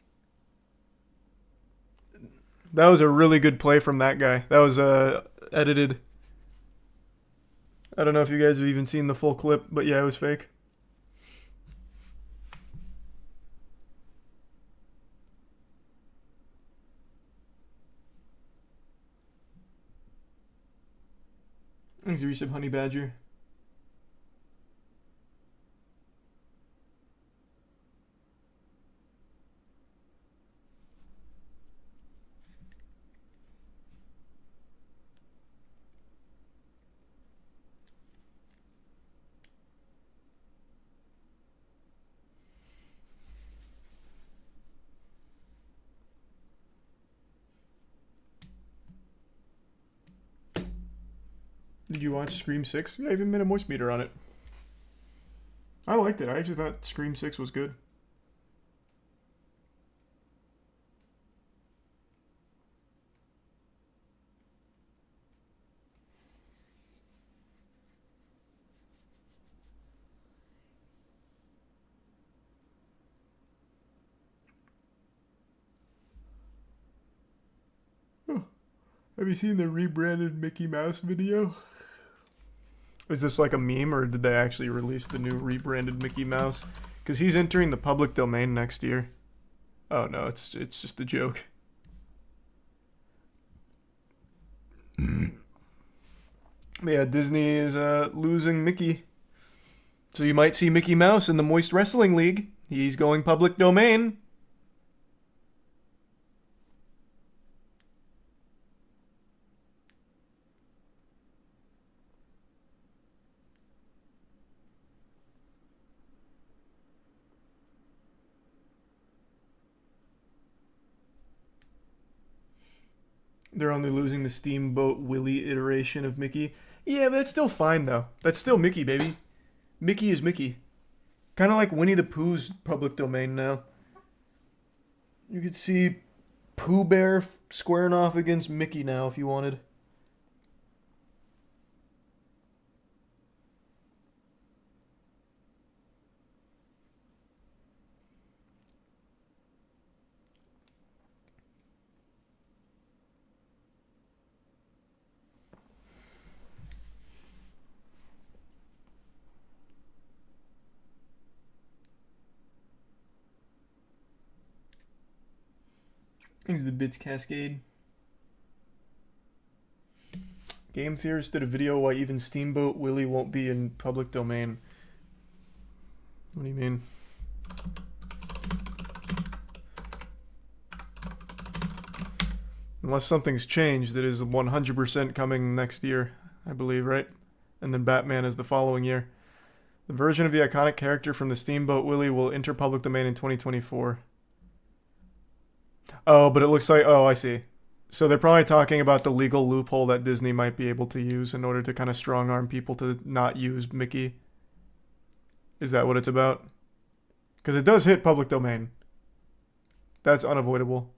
That was a really good play from that guy. That was edited. I don't know if you guys have even seen the full clip, but yeah, it was fake. Thanks, Resub Honey Badger. Did you watch Scream 6? Yeah, I even made a moist meter on it. I liked it. I actually thought Scream 6 was good. Oh. Have you seen the rebranded Mickey Mouse video? Is this like a meme, or did they actually release the new rebranded Mickey Mouse? Because he's entering the public domain next year. Oh no, it's just a joke. Yeah, Disney is losing Mickey. So you might see Mickey Mouse in the Moist Wrestling League. He's going public domain. They're only losing the Steamboat Willie iteration of Mickey. Yeah, but that's still fine, though. That's still Mickey, baby. Mickey is Mickey. Kind of like Winnie the Pooh's public domain now. You could see Pooh Bear squaring off against Mickey now if you wanted. Thanks the Bits Cascade. Game Theorist did a video why even Steamboat Willie won't be in public domain. What do you mean? Unless something's changed, that is 100% coming next year, I believe, right? And then Batman is the following year. The version of the iconic character from the Steamboat Willie will enter public domain in 2024. Oh, but it looks like... Oh, I see. So they're probably talking about the legal loophole that Disney might be able to use in order to kind of strong arm people to not use Mickey. Is that what it's about? Because it does hit public domain. That's unavoidable.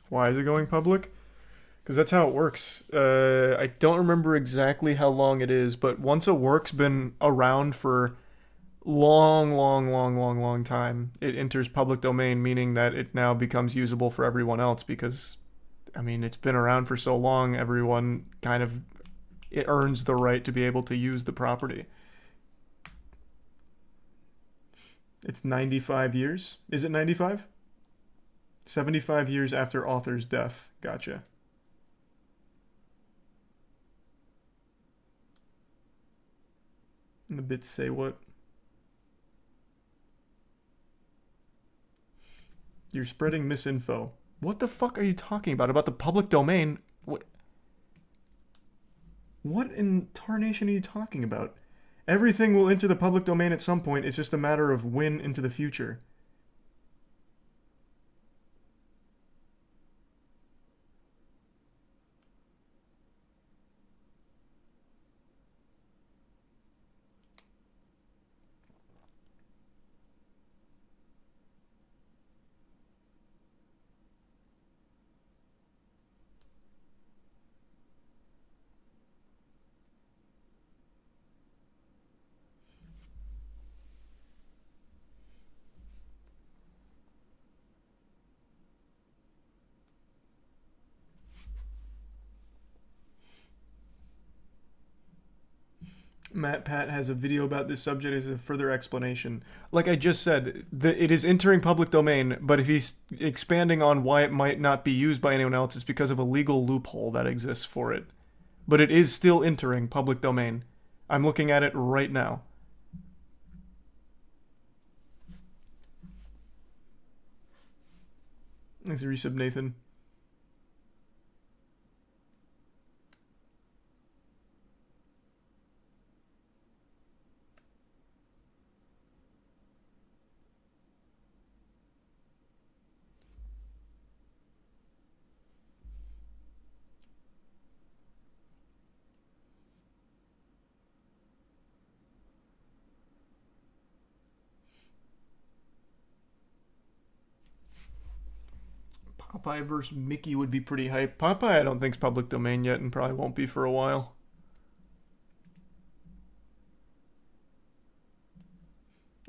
Why is it going public? Because that's how it works. I don't remember exactly how long it is, but once a work's been around for long time, it enters public domain, meaning that it now becomes usable for everyone else because, I mean, it's been around for so long, everyone kind of, it earns the right to be able to use the property. It's 95 years? Is it 95? 75 years after author's death. Gotcha. And the bits say what? You're spreading misinfo. What the fuck are you talking about? About the public domain? What in tarnation are you talking about? Everything will enter the public domain at some point. It's just a matter of when into the future. Matt Pat has a video about this subject as a further explanation. Like I just said, it is entering public domain, but if he's expanding on why it might not be used by anyone else, it's because of a legal loophole that exists for it. But it is still entering public domain. I'm looking at it right now. Thanks, resub Nathan. Popeye versus Mickey would be pretty hype. Popeye I don't think's public domain yet and probably won't be for a while.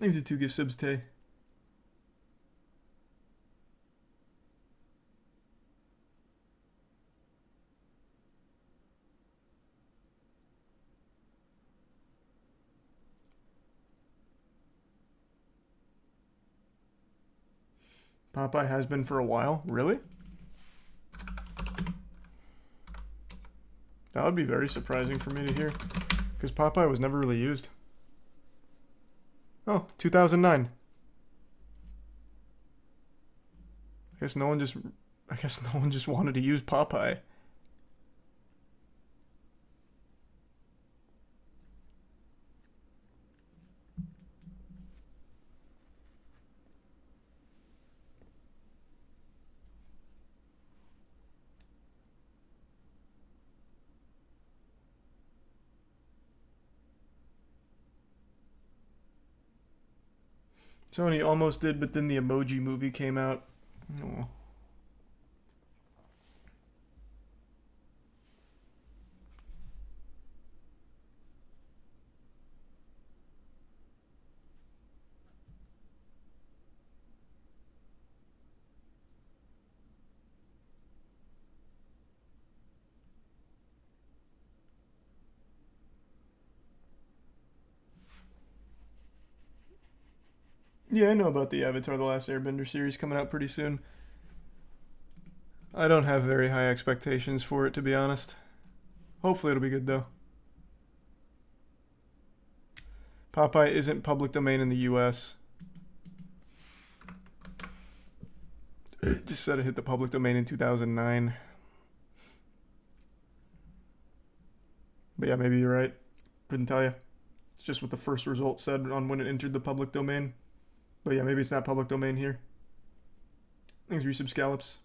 Thanks to 2 gift subs, Tay. Popeye has been for a while? Really? That would be very surprising for me to hear, because Popeye was never really used. Oh, 2009. I guess no one just wanted to use Popeye. Sony almost did, but then the Emoji Movie came out. Oh. Yeah, I know about the Avatar: The Last Airbender series coming out pretty soon. I don't have very high expectations for it, to be honest. Hopefully it'll be good, though. Popeye isn't public domain in the US. Just said it hit the public domain in 2009. But yeah, maybe you're right. Couldn't tell you. It's just what the first result said on when it entered the public domain. But yeah, maybe it's not public domain here. Thanks, Resub Scallops.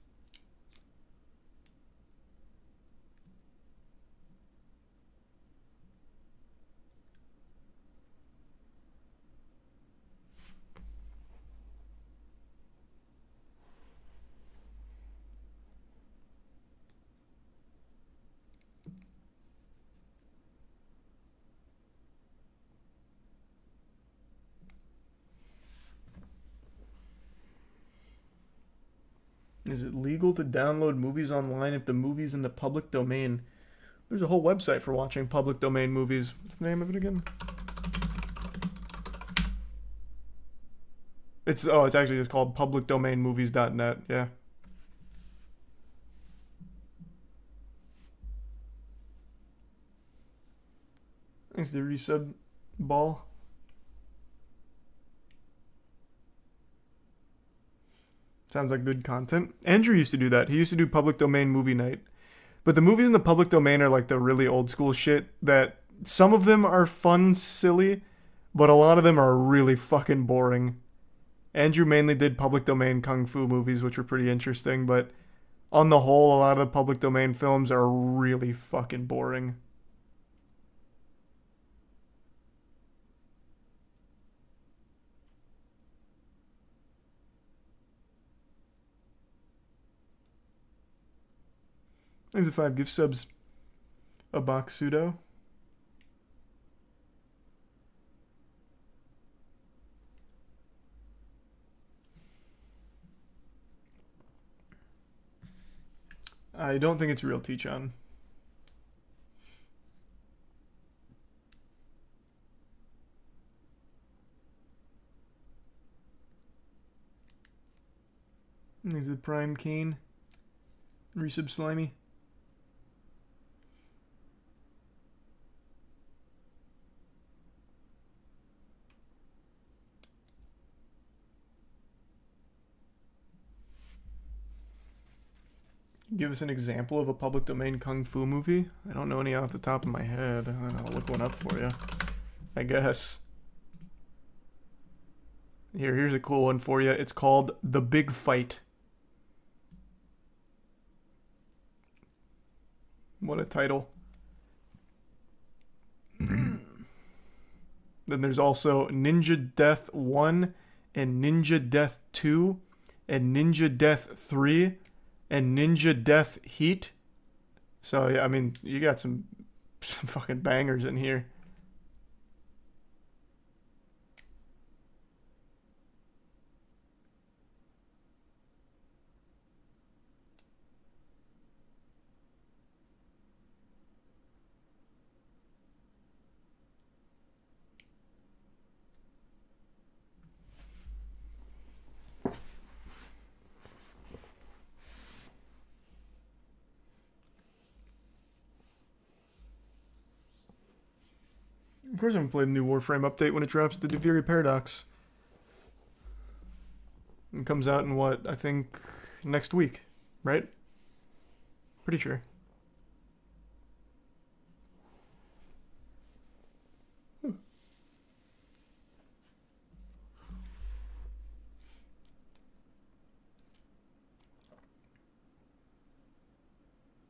Is it legal to download movies online if the movie's in the public domain? There's a whole website for watching public domain movies. What's the name of it again? It's actually just called publicdomainmovies.net. Yeah. Thanks to the resub ball. Sounds like good content. Andrew used to do that. He used to do public domain movie night. But the movies in the public domain are like the really old school shit that some of them are fun, silly, but a lot of them are really fucking boring. Andrew mainly did public domain kung fu movies, which were pretty interesting, but on the whole, a lot of the public domain films are really fucking boring. Thanks for 5 gift subs. A box pseudo. I don't think it's real T-Chan. There's the Prime Kane. Resub Slimy. Give us an example of a public domain kung fu movie? I don't know any off the top of my head. I'll look one up for you, I guess. Here's a cool one for you. It's called The Big Fight. What a title. Then there's also Ninja Death 1 and Ninja Death 2 and Ninja Death 3 and Ninja Death Heat. So yeah, I mean, you got some fucking bangers in here. Of course I haven't played the new Warframe update when it drops the Deviri Paradox. It comes out in what, I think next week, right? Pretty sure.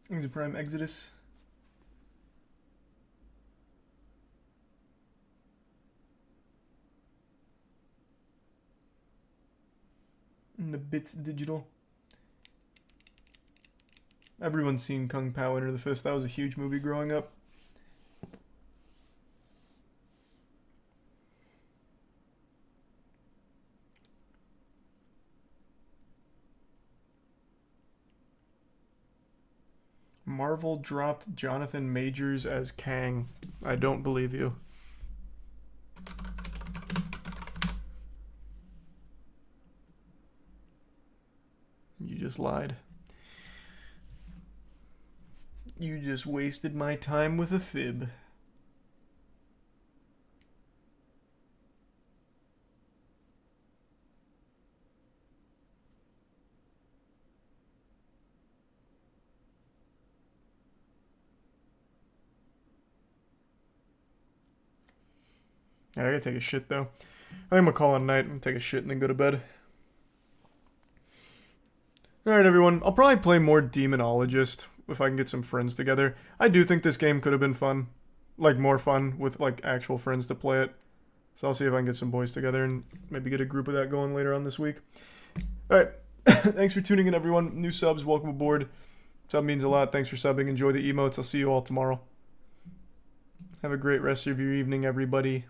There's a Prime Exodus. And the Bits Digital. Everyone's seen Kung Pao Enter the Fist. That was a huge movie growing up. Marvel dropped Jonathan Majors as Kang. I don't believe you. You just lied. You just wasted my time with a fib. Yeah, I gotta take a shit though. I think I'm gonna call it a night and take a shit and then go to bed. Alright everyone, I'll probably play more Demonologist if I can get some friends together. I do think this game could have been fun. Like, more fun with, like, actual friends to play it. So I'll see if I can get some boys together and maybe get a group of that going later on this week. Alright, thanks for tuning in everyone. New subs, welcome aboard. Sub means a lot. Thanks for subbing. Enjoy the emotes. I'll see you all tomorrow. Have a great rest of your evening, everybody.